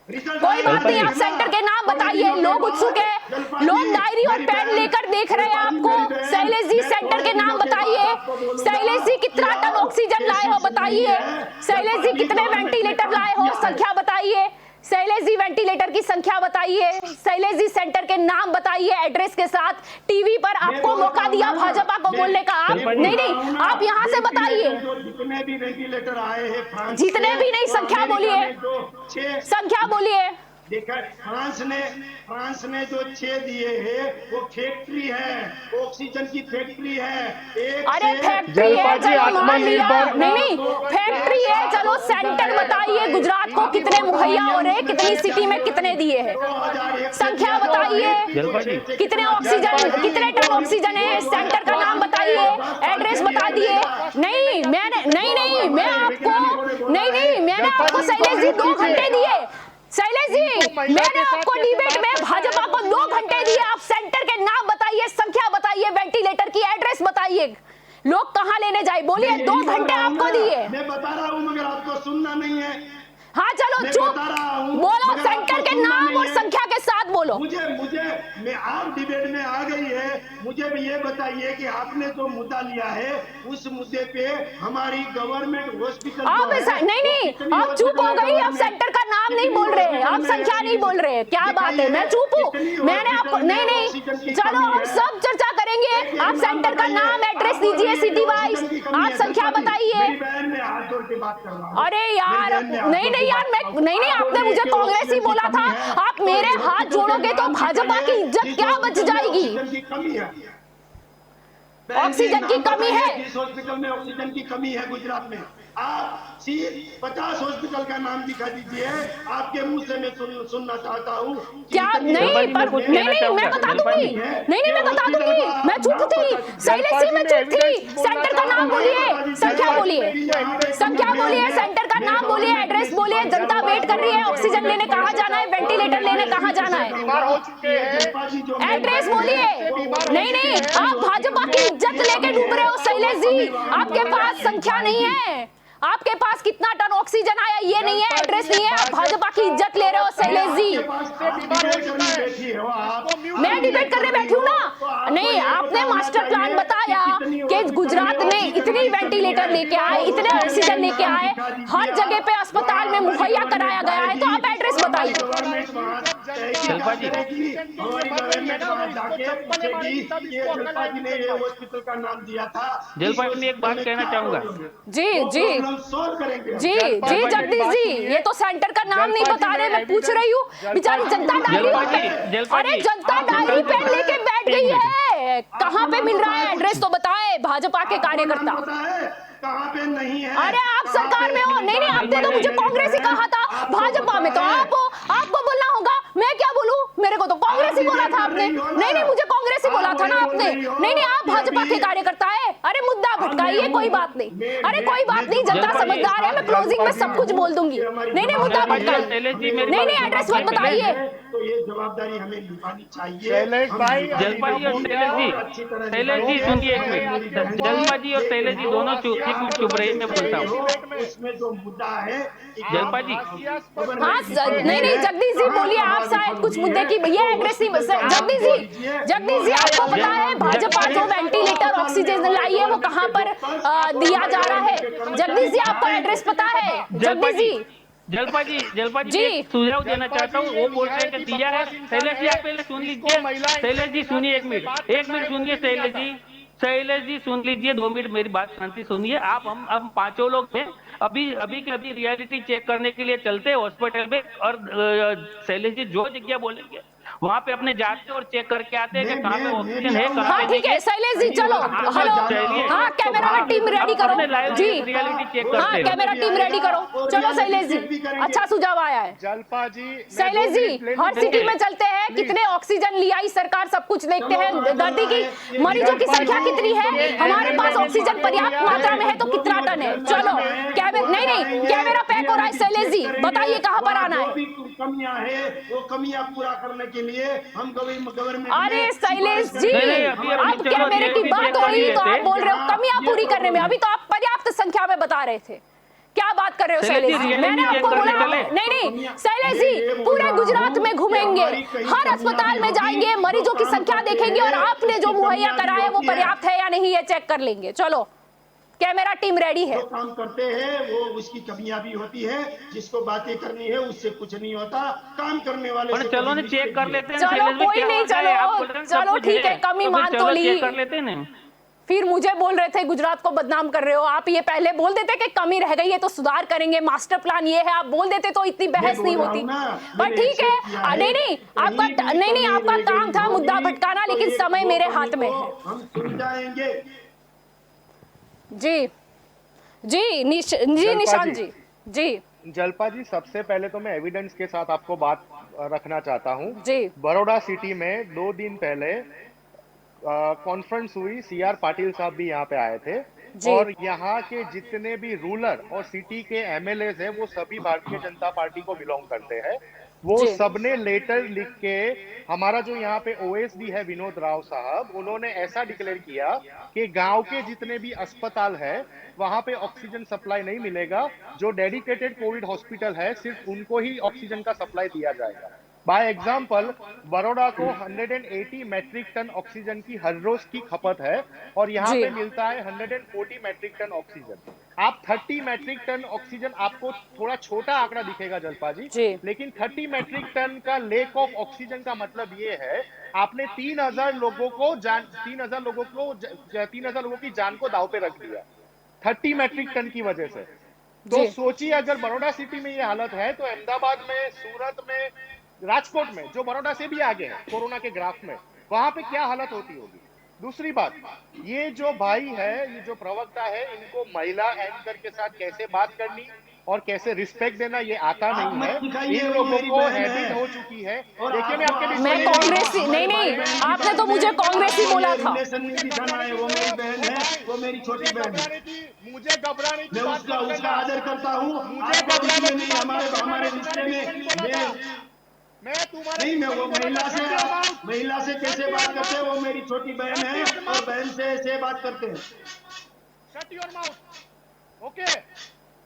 कोई बात नहीं, आप सेंटर के नाम बताइए, लोग उत्सुक है, लोग डायरी और पेन लेकर देख रहे हैं आपको। शैलेश जी सेंटर के नाम बताइए, शैलेश जी कितना टन ऑक्सीजन लाए हो बताइए, शैलेश जी कितने वेंटिलेटर लाए हो संख्या बताइए, शैलेश जी वेंटिलेटर की संख्या बताइए, शैलेश जी सेंटर के नाम बताइए एड्रेस के साथ। टीवी पर आपको मौका दिया भाजपा को बोलने का, आप नहीं आप यहाँ से बताइए। जितने भी वेंटिलेटर आए हैं, जितने भी नहीं संख्या बोलिए, संख्या बोलिए। देखा फ्रांस ने जो 6 दिए हैं वो फैक्ट्री है, ऑक्सीजन की फैक्ट्री है। अरे फैक्ट्री है चलो मान लिया, नहीं फैक्ट्री है चलो, सेंटर बताइए गुजरात को कितने मुहैया हो रहे, कितनी सिटी में कितने दिए हैं, संख्या बताइए, कितने ऑक्सीजन कितने टन ऑक्सीजन है, सेंटर का नाम बताइए, एड्रेस बता दिए। नहीं मैंने आपको शैलेश जी 2 घंटे दिए, शैलेश जी मैंने आपको डिबेट में भाजपा को 2 घंटे दिए, आप सेंटर के नाम बताइए, संख्या बताइए, वेंटिलेटर की एड्रेस बताइए, लोग कहाँ लेने जाए? बोलिए, 2 घंटे आपको दिए। मैं बता रहा हूँ मगर आपको सुनना नहीं है। हाँ चलो मैं चुप, बता रहा हूँ, बोलो मगर सेंटर आपको के सुनना नाम नहीं और है। संख्या के साथ बोलो। मुझे मैं आप डिबेट में आ गई है, मुझे भी ये बताइए कि आपने जो मुद्दा लिया है उस मुद्दे पे हमारी गवर्नमेंट हॉस्पिटल अब नहीं, अब चुप हो गई। अब सेंटर का नाम नहीं बोल रहे, अब संख्या नहीं बोल रहे। क्या बात है, मैं चुप हूँ। मैंने आपको नहीं, चलो हम सब चर्चा करेंगे। आप सेंटर का नाम, एड्रेस दीजिए सिटी वाइज, आप संख्या बताइए। अरे यार नहीं यार, मैं नहीं, आपने मुझे कांग्रेसी बोला था। आप मेरे हाथ जोड़ोगे तो भाजपा की इज्जत क्या बच जाएगी? ऑक्सीजन की कमी है। जिस हॉस्पिटल में ऑक्सीजन की कमी है गुजरात में, आप 50 हॉस्पिटल का नाम दिखा दीजिए। आपके मुंह से मैं सुनना चाहता हूँ। क्या नहीं, मैं बता दूंगी। नहीं मैं बता दूंगी। मैं चुप थी, शैलेश जी मैं चुप थी। सेंटर का नाम बोलिए, संख्या बोलिए, संख्या बोलिए, सेंटर का नाम बोलिए, एड्रेस बोलिए। जनता वेट कर रही है, ऑक्सीजन लेने कहाँ जाना है, वेंटिलेटर लेने कहाँ जाना है, एड्रेस बोलिए। नहीं, आप भाजपा की इज्जत लेके डूब रहे हो शैलेश जी। आपके पास संख्या नहीं है, आपके पास कितना टन ऑक्सीजन आया ये नहीं है, एड्रेस नहीं है। आप भाजपा की इज्जत ले रहे हो शैलेश जी। मैं डिबेट करने बैठी हूँ ना। नहीं, आपने मास्टर प्लान बताया कि गुजरात में इतनी वेंटिलेटर लेके आए, इतने ऑक्सीजन लेके आए, हर जगह पे अस्पताल में मुहैया कराया गया है, तो आप एड्रेस बताइए। हॉस्पिटल का नाम दिया था। जलपाजी, मैं एक बात कहना चाहूंगा। जी जगदीश जी, ये तो सेंटर का नाम नहीं बता रहे। मैं पूछ रही हूँ, बेचारी जनता डायरी, अरे जनता डायरी पेन लेके बैठ गई है। कहाँ पे मिल रहा है, एड्रेस तो बताए भाजपा के कार्यकर्ता। कहाँ पे नहीं है? अरे आप सरकार में हो। नहीं, आपने तो मुझे कांग्रेस ही कहा था, भाजपा में तो आप हो, आपको बोलना होगा। मैं क्या बोलूं, मेरे को तो कांग्रेस ही बोला था आपने। नहीं, मुझे कांग्रेस ही बोला था ना आपने। नहीं, आप भाजपा के कार्यकर्ता है। अरे मुद्दा भटकाइए, कोई बात नहीं। अरे कोई बात नहीं, जनता समझदार है, मैं क्लोजिंग में सब कुछ बोल दूंगी। नहीं, मुद्दा भटकाइए। नहीं, एड्रेस मत बताइए। तो ये जवाबदारी हमें निभानी चाहिए। शैलेश भाई, जलपाजी और शैलेश जी सुनिए एक मिनट। जलपाजी और शैलेश जी दोनों चुप रहे, मैं बोलता हूँ। उसमें जो मुद्दा है जलपाजी, हाँ नहीं जगदीश जी बोलिए। आप शायद कुछ मुद्दे की, ये एड्रेस नहीं। जगदीश जी आपको पता है भाजपा जो वेंटिलेटर ऑक्सीजन लाई है वो कहाँ पर दिया जा रहा है? जगदीश जी आपको एड्रेस पता है? जगदीश जी, जलपाजी सुझाव देना चाहता हूँ। वो बोल रहे हैं कि दिया है। शैलेश जी आप पहले सुन लीजिए। शैलेश जी सुनिए, एक मिनट सुनिए। शैलेश जी सुन लीजिए, 2 मिनट मेरी बात शांति सुनिए। आप हम पांचों लोग हैं, अभी के अभी रियलिटी चेक करने के लिए चलते हैं हॉस्पिटल में, और शैलेश जी जो जगह बोलेंगे वहाँ पे अपने जाते और चेक करके आते हैं कि कहाँ पे ऑक्सीजन है, कहाँ हाँ ठीक है शैलेश जी, चलो हेलो, हाँ कैमरा में टीम रेडी करो जी, हाँ कैमरा टीम रेडी करो। चलो शैलेश जी, अच्छा सुझाव आया है। जलपा जी, शैलेश जी, हर सिटी में चलते हैं, कितने ऑक्सीजन लिया सरकार, सब कुछ देखते हैं, दर्दी की मरीजों की संख्या कितनी है, हमारे पास ऑक्सीजन पर्याप्त मात्रा में है तो कितना टन है। चलो नहीं कैमरा पैक हो रहा है। शैलेश जी बताइए कहाँ पर आना है। कमियां है, वो कमियां पूरा करने के लिए हम गवर्नमेंट। अरे शैलेश जी, अब कैमरे की बात हो रही तो आप बोल रहे हो कमियां पूरी करने में, अभी तो आप पर्याप्त संख्या में बता रहे थे। क्या बात कर रहे हो शैलेश जी? मैंने आपको बोला नहीं शैलेश जी, पूरे गुजरात में घूमेंगे, हर अस्पताल में जाएंगे, मरीजों की संख्या देखेंगे और आपने जो मुहैया कराया है वो पर्याप्त है या नहीं ये चेक कर लेंगे। चलो कैमरा टीम रेडी है। जो काम करते हैं वो उसकी कमियां भी होती है, जिसको बातें करनी है उससे कुछ नहीं होता, काम करने वाले से चलो ना चेक कर लेते हैं। चलो कोई नहीं, चलो ठीक है, कमी मान तो ली, कर लेते हैं ना। फिर मुझे बोल रहे थे गुजरात को बदनाम कर रहे हो आप, ये पहले बोल देते कि कमी रह गई है तो सुधार करेंगे, मास्टर प्लान ये है, आप बोल देते तो इतनी बहस नहीं होती। पर ठीक है, नहीं आपका काम था मुद्दा भटकाना, लेकिन समय मेरे हाथ में है। हम सुन जाएंगे। जी निशान जी। जलपा जी, सबसे पहले तो मैं एविडेंस के साथ आपको बात रखना चाहता हूँ जी। बड़ौदा सिटी में 2 दिन पहले कॉन्फ्रेंस हुई, CR पाटिल साहब भी यहाँ पे आए थे और यहाँ के जितने भी रूरल और सिटी के MLAs हैं वो सभी भारतीय जनता पार्टी को बिलोंग करते हैं वो जी। सबने लेटर लिख के, हमारा जो यहाँ पे ओएसडी है विनोद राव साहब, उन्होंने ऐसा डिक्लेयर किया कि गांव के जितने भी अस्पताल है वहां पे ऑक्सीजन सप्लाई नहीं मिलेगा, जो डेडिकेटेड कोविड हॉस्पिटल है सिर्फ उनको ही ऑक्सीजन का सप्लाई दिया जाएगा। बाय एग्जाम्पल, बड़ौदा को 180 मैट्रिक टन ऑक्सीजन की हर रोज की खपत है और यहाँ जी। पे मिलता है 140 मैट्रिक टन ऑक्सीजन। आप 30 मैट्रिक टन ऑक्सीजन, आपको थोड़ा छोटा आंकड़ा दिखेगा जलपा जी, जी। लेकिन 30 मैट्रिक टन का लेक ऑफ ऑक्सीजन का मतलब ये है आपने 3000 लोगों को 3000 लोगों की जान को दांव पे रख दिया 30 मैट्रिक टन की वजह से। तो जी। सोचिए अगर बड़ौदा सिटी में ये हालत है तो अहमदाबाद में, सूरत में, राजकोट में, जो बड़ौदा से भी आगे है कोरोना के ग्राफ में, वहां पे क्या हालत होती होगी। दूसरी बात, ये जो भाई है, ये जो प्रवक्ता है, इनको महिला एंकर के साथ कैसे बात करनी और कैसे रिस्पेक्ट देना ये आता आप नहीं मत है। सिखाइए, इन वो लोगों मेरी को बहन हैबिट है। हो चुकी है। और देखिए मैं आपके बीच मैं में कांग्रेसी नहीं, नहीं, आपने तो मुझे कांग्रेसी बोला था। रिलेशन नहीं दिखाना है, वो मेरी बहन है, वो मेरी छोटी बहन है। मुझे घबराने की मैं बात उसका मत उसका करना। आदर करता हूँ, मुझे आपको घबराने इसमें की नहीं, बात हमारे मत करना। हमारे मैं तुम्हारे रिश्ते बीच में नहीं बोला में था। मैं तुम्हारे नहीं, बीच मैं में वो नहीं बोला था। Shut your mouth! महिला से कैसे Shut your बात करते हैं, वो mouth! मेरी छोटी बहन Shut है your और mouth! बहन से ऐसे बात करते हैं। Shut your mouth! Okay?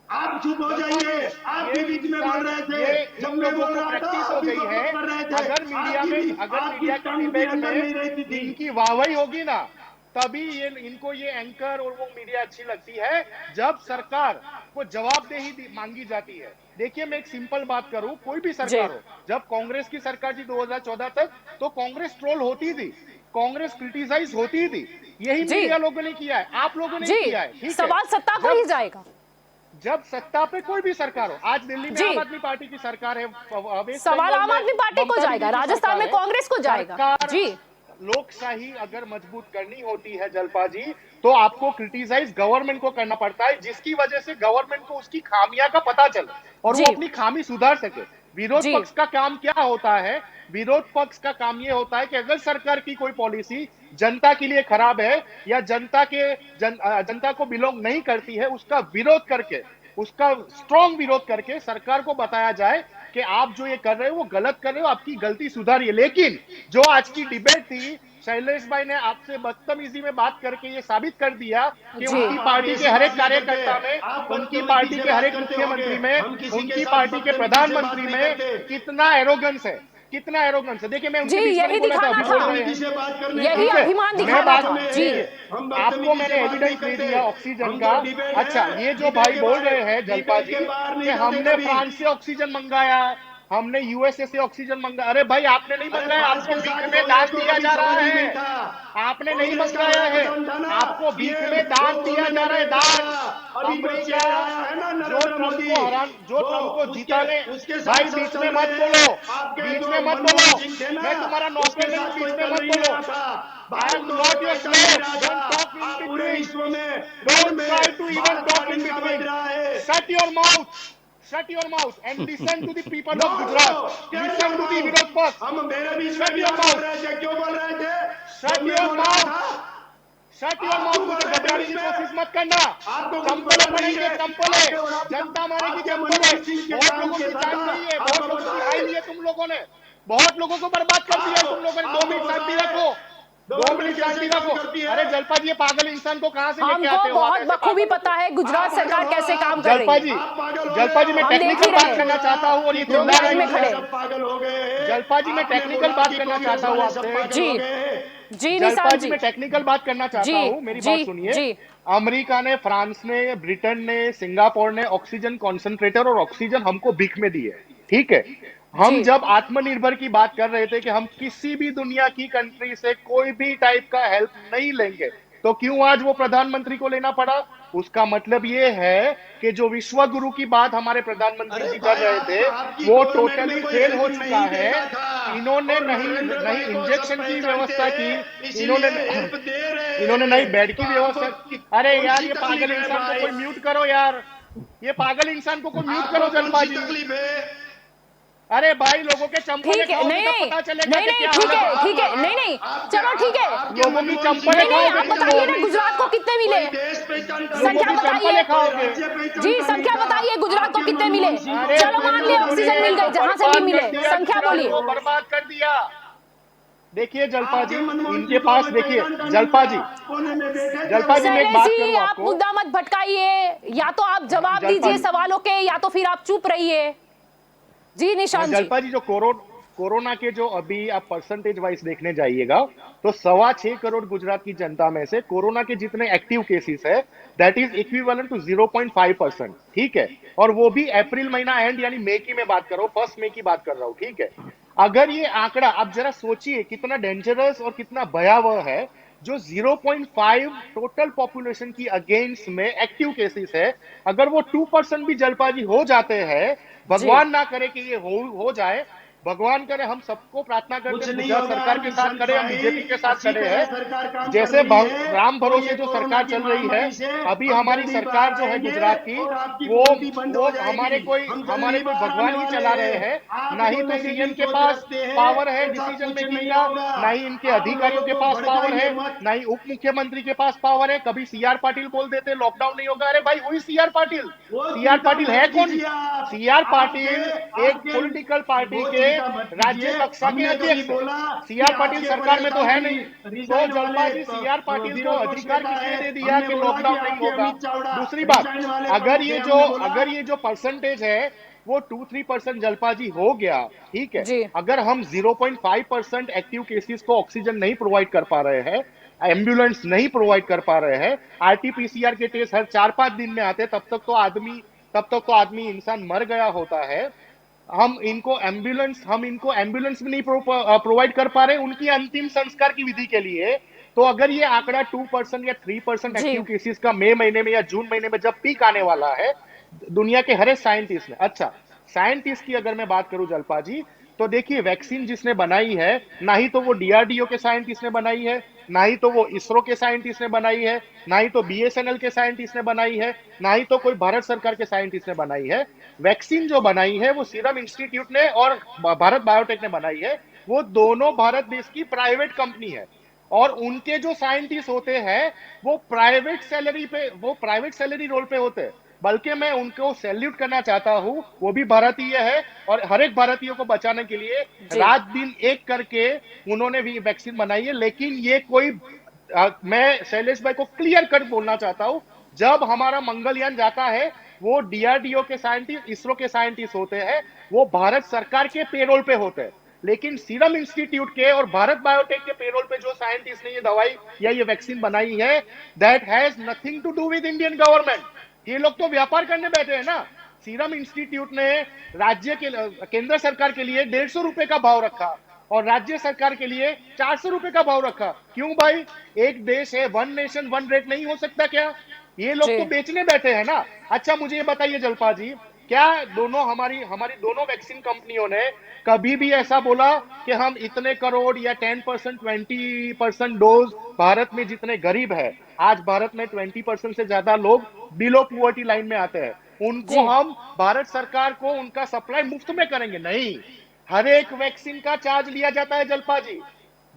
आप चुप हो जाइए, आप भी ये बीच में इंसान, बोल रहे थे, ये जब इन मैं लोगों बोल को रहा था प्रैक्टिस हो आप भी गई है। सपोर्ट कर रहे थे। अगर मीडिया आपकी की टंग भी डिबेट अंदर में नहीं रहती थी। इनकी वाहवाही होगी ना, तभी ये इनको ये एंकर और वो मीडिया अच्छी लगती है जब सरकार को जवाबदेही मांगी जाती है। देखिए मैं एक सिंपल बात करूं, कोई भी जी। सरकार हो, जब कांग्रेस की सरकार थी 2014 तक, तो कांग्रेस ट्रोल होती थी, कांग्रेस क्रिटिसाइज होती थी। यही जी। मीडिया लोगों ने किया है, आप लोगों ने जी, किया है। ठीक है, सवाल सत्ता को ही जाएगा। जब सत्ता पे कोई भी सरकार हो, आज दिल्ली में जी। आम आदमी पार्टी की सरकार है, वेस्ट सवाल बंगाल आम में आदमी पार्टी को ममता जाएगा, दीदी की राजस्थान में सरकार है। कांग्रेस को जाएगा। सरकार, जी। लोकशाही अगर मजबूत करनी होती है जलपा जी, तो आपको क्रिटिसाइज गवर्नमेंट को करना पड़ता है, जिसकी वजह से गवर्नमेंट को उसकी खामियां का पता चले और जी। वो अपनी खामी सुधार सके। विरोध जी। पक्ष का काम क्या होता है? विरोध पक्ष का काम ये होता है कि अगर सरकार की कोई पॉलिसी जनता के लिए खराब है या जनता को बिलोंग नहीं करती है, उसका विरोध करके, उसका स्ट्रॉन्ग विरोध करके सरकार को बताया जाए कि आप जो ये कर रहे हो वो गलत कर रहे हो, आपकी गलती सुधारिए। लेकिन जो आज की डिबेट थी, शैलेश भाई ने आपसे बदतमीजी में बात करके ये साबित कर दिया कि जी। उनकी पार्टी के हर एक कार्यकर्ता में, उनकी पार्टी के हर एक मुख्यमंत्री में, उनकी पार्टी के प्रधानमंत्री में कितना एरोगेंस है, कितना एरोगेंस है। देखिए मैं जी, उनके बीच में यही नहीं बोला था, दिखाना अभी बोल था। रहे हैं। यही ठीक है, अभिमान मैं दिखाना बात, था। जी। आपको मैंने एविडेंस दे दिया ऑक्सीजन का। अच्छा, ये जो भाई बोल रहे हैं जलपा जी कि हमने फ्रांस से ऑक्सीजन मंगाया, हमने यूएसए से ऑक्सीजन मंगाया, अरे भाई आपने नहीं मंगाया, आपको भीख में दान दिया जा रहा है। आपने नहीं मंगाया है, आपको भीख में दान दिया जा रहा है, दान। अमेरिका जो ट्रम्प को जिताने, भाई बीच में मत बोलो, बीच में मत बोलो, मैं तुम्हारा नौकर नहीं हूं, बीच में मत बोलो। I am not your slave. Don't talk in between. Don't try to even talk in between. Shut your mouth. Shut your mouth and listen to the people of Gujarat. Listen to the Viroध पक्ष. हम मेरे बीच में Shut भी your आप बोल mouth. रहे थे, क्यों बोल रहे थे? Shut जब मैं your बोल रहा mouth. था, Shut your आप mouth. क्यों बोल मुझे रहे थे घबराने बीच की में? कोशिश मत करना। आपको कुछ चंपले पता नहीं पड़ेंगे, है। चंपले। आपके जनता मारेगी आपके चंपले। मनमोहन सिंह के बहुत काम लोगों के की साथ जान गई है, आपको बहुत लोगों की पता खाई है? ली है तुम लोगों ने, बहुत लोगों को बर्बाद कर दिया है तुम लोगों ने। 2 मिनट शांति रखो, 2 मिनट शांति रखो। अरे जलपा जी, ये पागल इंसान को कहां से लेके आते हमको हो? बहुत बखूबी पता है गुजरात सरकार कैसे काम कर रही जलपा है। जी, पागल जलपा जी मैं हम देख ही टेक्निकल रहे बात हैं। करना चाहता हूँ और ये लोग चिल्ला लाइन रही में है। खड़े। सब पागल हो गए हैं। जलपा जी मैं आपने टेक्निकल बोला बात कि करना कांग्रेस चाहता हूँ वाले सब आपसे। पागल जी। हो गए हैं। जी जलपा निशान जी जी। मैं टेक्निकल बात करना चाहता जी, हूँ, मेरी जी, बात सुनिए। जी। अमेरिका ने, फ्रांस ने, ब्रिटेन ने, सिंगापुर ने ऑक्सीजन कॉन्सेंट्रेटर और ऑक्सीजन हमको भीख में दी है। ठीक है, हम जी। जब आत्मनिर्भर की बात कर रहे थे कि हम किसी भी दुनिया की कंट्री से कोई भी टाइप का हेल्प नहीं लेंगे, तो क्यों आज वो प्रधानमंत्री को लेना पड़ा? उसका मतलब ये है कि जो विश्व गुरु की बात हमारे प्रधानमंत्री जी कर रहे थे, आपकी वो गवर्नमेंट में टोटली कोई फेल हो हेल्प चुका नहीं है। देता था। इन्होंने और नहीं नरेंद्र नहीं भाई को इंजेक्शन सब की पहचानते व्यवस्था हैं, की, इसलिए इन्होंने हेल्प दे रहे हैं। इन्होंने नई बेड की व्यवस्था। आपको अरे कौन यार, सी ये तकलीफ पागल है इंसान को भाई? कोई म्यूट करो यार, ये पागल इंसान को कोई म्यूट आपको करो कौन जलपा सी जी। तकलीफ है? अरे भाई लोगों के चंपलें ठीक है, खाओगे नहीं तो नहीं पता चलेगा नहीं कि नहीं, क्या ठीक हालत है ठीक है, नहीं नहीं, चलो ठीक है, लोगों की चंपलें नहीं नहीं, खाओगे आप तुम बताइए ना लोग। गुजरात को कितने मिले, लोगों संख्या की बताइए चंपलें खाओगे। जी, संख्या बताइए गुजरात को कितने मिले। अरे चलो मान लिया ऑक्सीजन मिल गए, जहां से भी बर्बाद मिले, कर दिया, संख्या गुजरात बोलिए। को बर्बाद कर दिया। देखिए जलपा जी, इनके पास देखिए जलपा जी, जलपा जी मैं एक शैलेश बात जी, करूं आप आपको। मुद्दा मत भटकाइए, या तो आप जवाब जलपा दीजिए जी, सवालों के, या तो फिर आप चुप रहिए। जी निशांत जी। जलपा जी जो कोरोना के जो अभी आप परसेंटेज वाइज देखने जाइएगा तो 6.25 करोड़ गुजरात की जनता में से कोरोना के जितने एक्टिव केसेस है दैट इज इक्विवेलेंट टू 0.5%। ठीक है, और वो भी अप्रैल महीना एंड यानी मई की मैं बात कर रहा हूँ, 1 मई की बात कर रहा हूँ। ठीक है, अगर ये आंकड़ा आप जरा सोचिए कितना डेंजरस और कितना भयावह है, जो 0.5 टोटल पॉपुलेशन की अगेंस्ट में एक्टिव केसेस है, अगर वो 2% भी जलपाजी हो जाते हैं, जी भगवान ना करे कि ये हो जाए, भगवान करे, हम सबको प्रार्थना करते कुछ हैं नहीं गुजरात होगा सरकार के साथ निशांत खड़े, हम भाई, बीजेपी के साथ अच्छी खड़े तरह हैं। सरकार काम कर जैसे रही है राम और भरोसे ये जो कोरोना सरकार की चल रही है, महामारी से अभी हम हमारी जल्दी सरकार बाहर जो है आएंगे गुजरात की, और आपकी वो विपत्ति बंद वो हो हमारे जाएगी। कोई हम हमारे जल्दी कोई बाहर आने भगवान ही वाले चला रहे हैं। हैं। आप ना ही जो तो नेगेटिव सीएम के सोच पास रखते हैं पावर है ऐसा डिसीजन कुछ नहीं मेकिंग का, होगा। ना ही इनके आप अधिकारियों लोगों के को पास पावर भड़काइए है, मत। ना ही उप मुख्यमंत्री के पास पावर है। कभी सीआर पाटिल बोल देते लॉकडाउन नहीं होगा, अरे भाई वही सीआर पाटिल, वो सीआर चिंता पाटिल है मत कौन? कीजिए आप। सीआर आपके पाटिल एक आपके पॉलिटिकल पार्टी वो के चिंता मत राज्य कीजिए। कक्षा के हमने कभी अध्यक्ष है। बोला कि सीआर पाटिल आपके सरकार में तो है प्रदेशाध्यक्ष नहीं। तो रिजाइन जलपा वाले जी सीआर पाटिल को विरोध पक्ष अधिकार नेता किसने है। दे दिया हमने कि बोला कि लॉकडाउन नहीं आपके होगा? अमित चावड़ा दूसरी बात, रिजाइन वाले प्रमुख है। हमने बोला अगर ये जो परसेंटेज है वो 2-3% जलपाजी हो गया, ठीक है, जी अगर हम 0.5% एक्टिव केसेस को ऑक्सीजन नहीं प्रोवाइड कर पा रहे हैं, एम्बुलेंस नहीं प्रोवाइड कर पा रहे हैं, आरटीपीसीआर के टेस्ट हर 4-5 दिन में आते, तब तक तो आदमी इंसान मर गया होता है। हम इनको एम्बुलेंस भी नहीं प्रोवाइड कर पा रहे उनकी अंतिम संस्कार की विधि के लिए। तो अगर ये आंकड़ा 2% या 3% जी एक्टिव केसेस का मई महीने में या जून महीने में जब पीक आने वाला है, दुनिया के हर एक साइंटिस्ट ने, अच्छा साइंटिस्ट की अगर मैं बात करूं जलपा जी, तो देखिए वैक्सीन जिसने बनाई है, ना ही तो वो डीआरडीओ के साइंटिस्ट ने बनाई है, ना ही तो वो इसरो के साइंटिस्ट ने बनाई है, ना ही तो बीएसएनएल के साइंटिस्ट ने बनाई है, ना ही तो कोई भारत सरकार के साइंटिस्ट ने बनाई है। वैक्सीन जो बनाई है वो सीरम इंस्टीट्यूट ने और भारत बायोटेक ने बनाई है। वो दोनों भारत देश की प्राइवेट कंपनी है, और उनके जो साइंटिस्ट होते हैं वो प्राइवेट सैलरी रोल पे होते हैं। बल्कि मैं उनको सैल्यूट करना चाहता हूं, वो भी भारतीय है और हर एक भारतीय को बचाने के लिए जी रात दिन एक करके उन्होंने भी वैक्सीन बनाई है। लेकिन ये कोई मैं शैलेश भाई को क्लियर कट बोलना चाहता हूं, जब हमारा मंगलयान जाता है वो डीआरडीओ के साइंटिस्ट, इसरो के साइंटिस्ट होते हैं, वो भारत सरकार के पेरोल पे होते हैं। लेकिन सीरम इंस्टीट्यूट के और भारत बायोटेक के पेरोल पे जो साइंटिस्ट ने ये दवाई या ये वैक्सीन बनाई है, that has nothing to do with Indian government. ये लोग तो व्यापार करने बैठे हैं ना। सीरम इंस्टीट्यूट ने केंद्र सरकार के लिए 150 रुपए का भाव रखा और राज्य सरकार के लिए 400 रुपए का भाव रखा। क्यों भाई? एक देश है, वन नेशन वन रेट नहीं हो सकता क्या? ये लोग जी तो बेचने बैठे हैं ना। अच्छा मुझे ये बताइए जलपा जी, क्या दोनों हमारी हमारी दोनों वैक्सीन कंपनियों ने कभी भी ऐसा बोला कि हम इतने करोड़ या 10% 20% डोज, भारत में जितने गरीब है, आज भारत में 20% से ज्यादा लोग बिलो पुअर्टी लाइन में आते हैं, उनको जी हम भारत सरकार को उनका सप्लाई मुफ्त में करेंगे? नहीं, हर एक वैक्सीन का चार्ज लिया जाता है जलपा जी।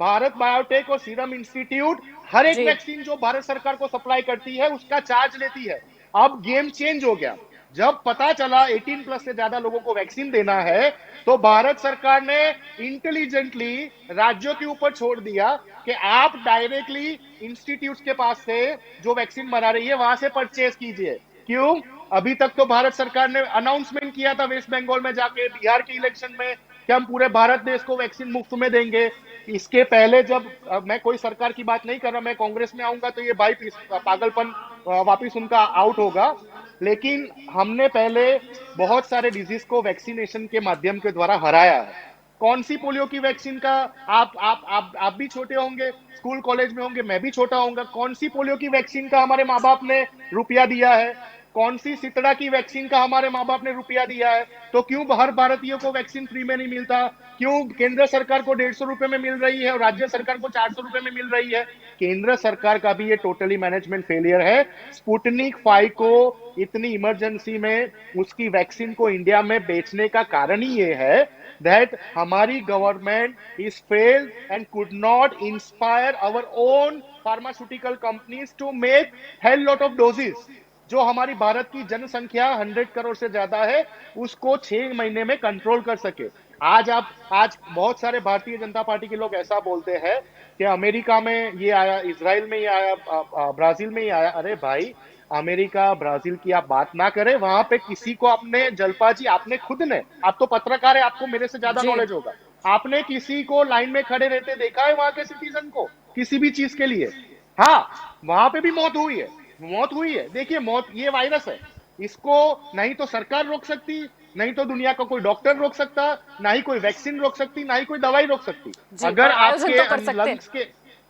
भारत बायोटेक और सीरम इंस्टीट्यूट हर एक जी वैक्सीन जो भारत सरकार को सप्लाई करती है उसका चार्ज लेती है। अब गेम चेंज हो गया। जब पता चला 18 प्लस से ज्यादा लोगों को वैक्सीन देना है, तो भारत सरकार ने इंटेलिजेंटली राज्यों के ऊपर छोड़ दिया कि आप डायरेक्टली इंस्टीट्यूट्स के पास से जो वैक्सीन बना रही है वहां से परचेज कीजिए। क्यों? अभी तक तो भारत सरकार ने अनाउंसमेंट किया था वेस्ट बंगाल में जाके, बिहार के इलेक्शन में, कि हम पूरे भारत देश को वैक्सीन मुफ्त में देंगे। इसके पहले जब मैं कोई सरकार की बात नहीं कर रहा, मैं कांग्रेस में आऊंगा तो ये भाई पागलपन वापिस उनका आउट होगा। लेकिन हमने पहले बहुत सारे डिजीज को वैक्सीनेशन के माध्यम के द्वारा हराया है। कौन सी पोलियो की वैक्सीन का, आप भी छोटे होंगे, स्कूल कॉलेज में होंगे, मैं भी छोटा होऊंगा, कौन सी पोलियो की वैक्सीन का हमारे माँ बाप ने रुपया दिया है? कौन सी सितड़ा की वैक्सीन का हमारे माँ बाप ने रुपया दिया है? तो क्यों हर भारतीय को वैक्सीन फ्री में नहीं मिलता? क्यों केंद्र सरकार को 150 रुपए में मिल रही है और राज्य सरकार को 400 रुपए में मिल रही है? केंद्र सरकार का भी ये टोटली मैनेजमेंट फेलियर है। स्पुतनिक 5 को इतनी इमरजेंसी में उसकी वैक्सीन को इंडिया में बेचने का कारण ही ये है that हमारी government is failed and could not inspire our own pharmaceutical companies to make hell lot of doses। जो हमारी भारत की जनसंख्या 100 करोड़ से ज्यादा है उसको 6 महीने में कंट्रोल कर सके। आज बहुत सारे भारतीय जनता पार्टी के लोग ऐसा बोलते हैं कि अमेरिका में ये आया, इजराइल में ये आया, ब्राजील में ये आया। अरे भाई, अमेरिका ब्राजील की आप बात ना करें, वहां पे किसी को आपने, जलपा जी आपने खुद ने, आप तो पत्रकार है, आपको मेरे से ज्यादा जी नॉलेज होगा, आपने किसी को लाइन में खड़े रहते देखा है वहां के सिटीजन को किसी भी चीज के लिए? हाँ, वहां पे भी मौत हुई है, मौत हुई है। देखिए, मौत ये वायरस है, इसको नहीं तो सरकार रोक सकती, नहीं तो दुनिया का कोई डॉक्टर रोक सकता, ना ही कोई वैक्सीन रोक सकती, ना ही कोई दवाई रोक सकती। जी, अगर पर आयोजन आपके तो कर सकते हैं। लंग्स के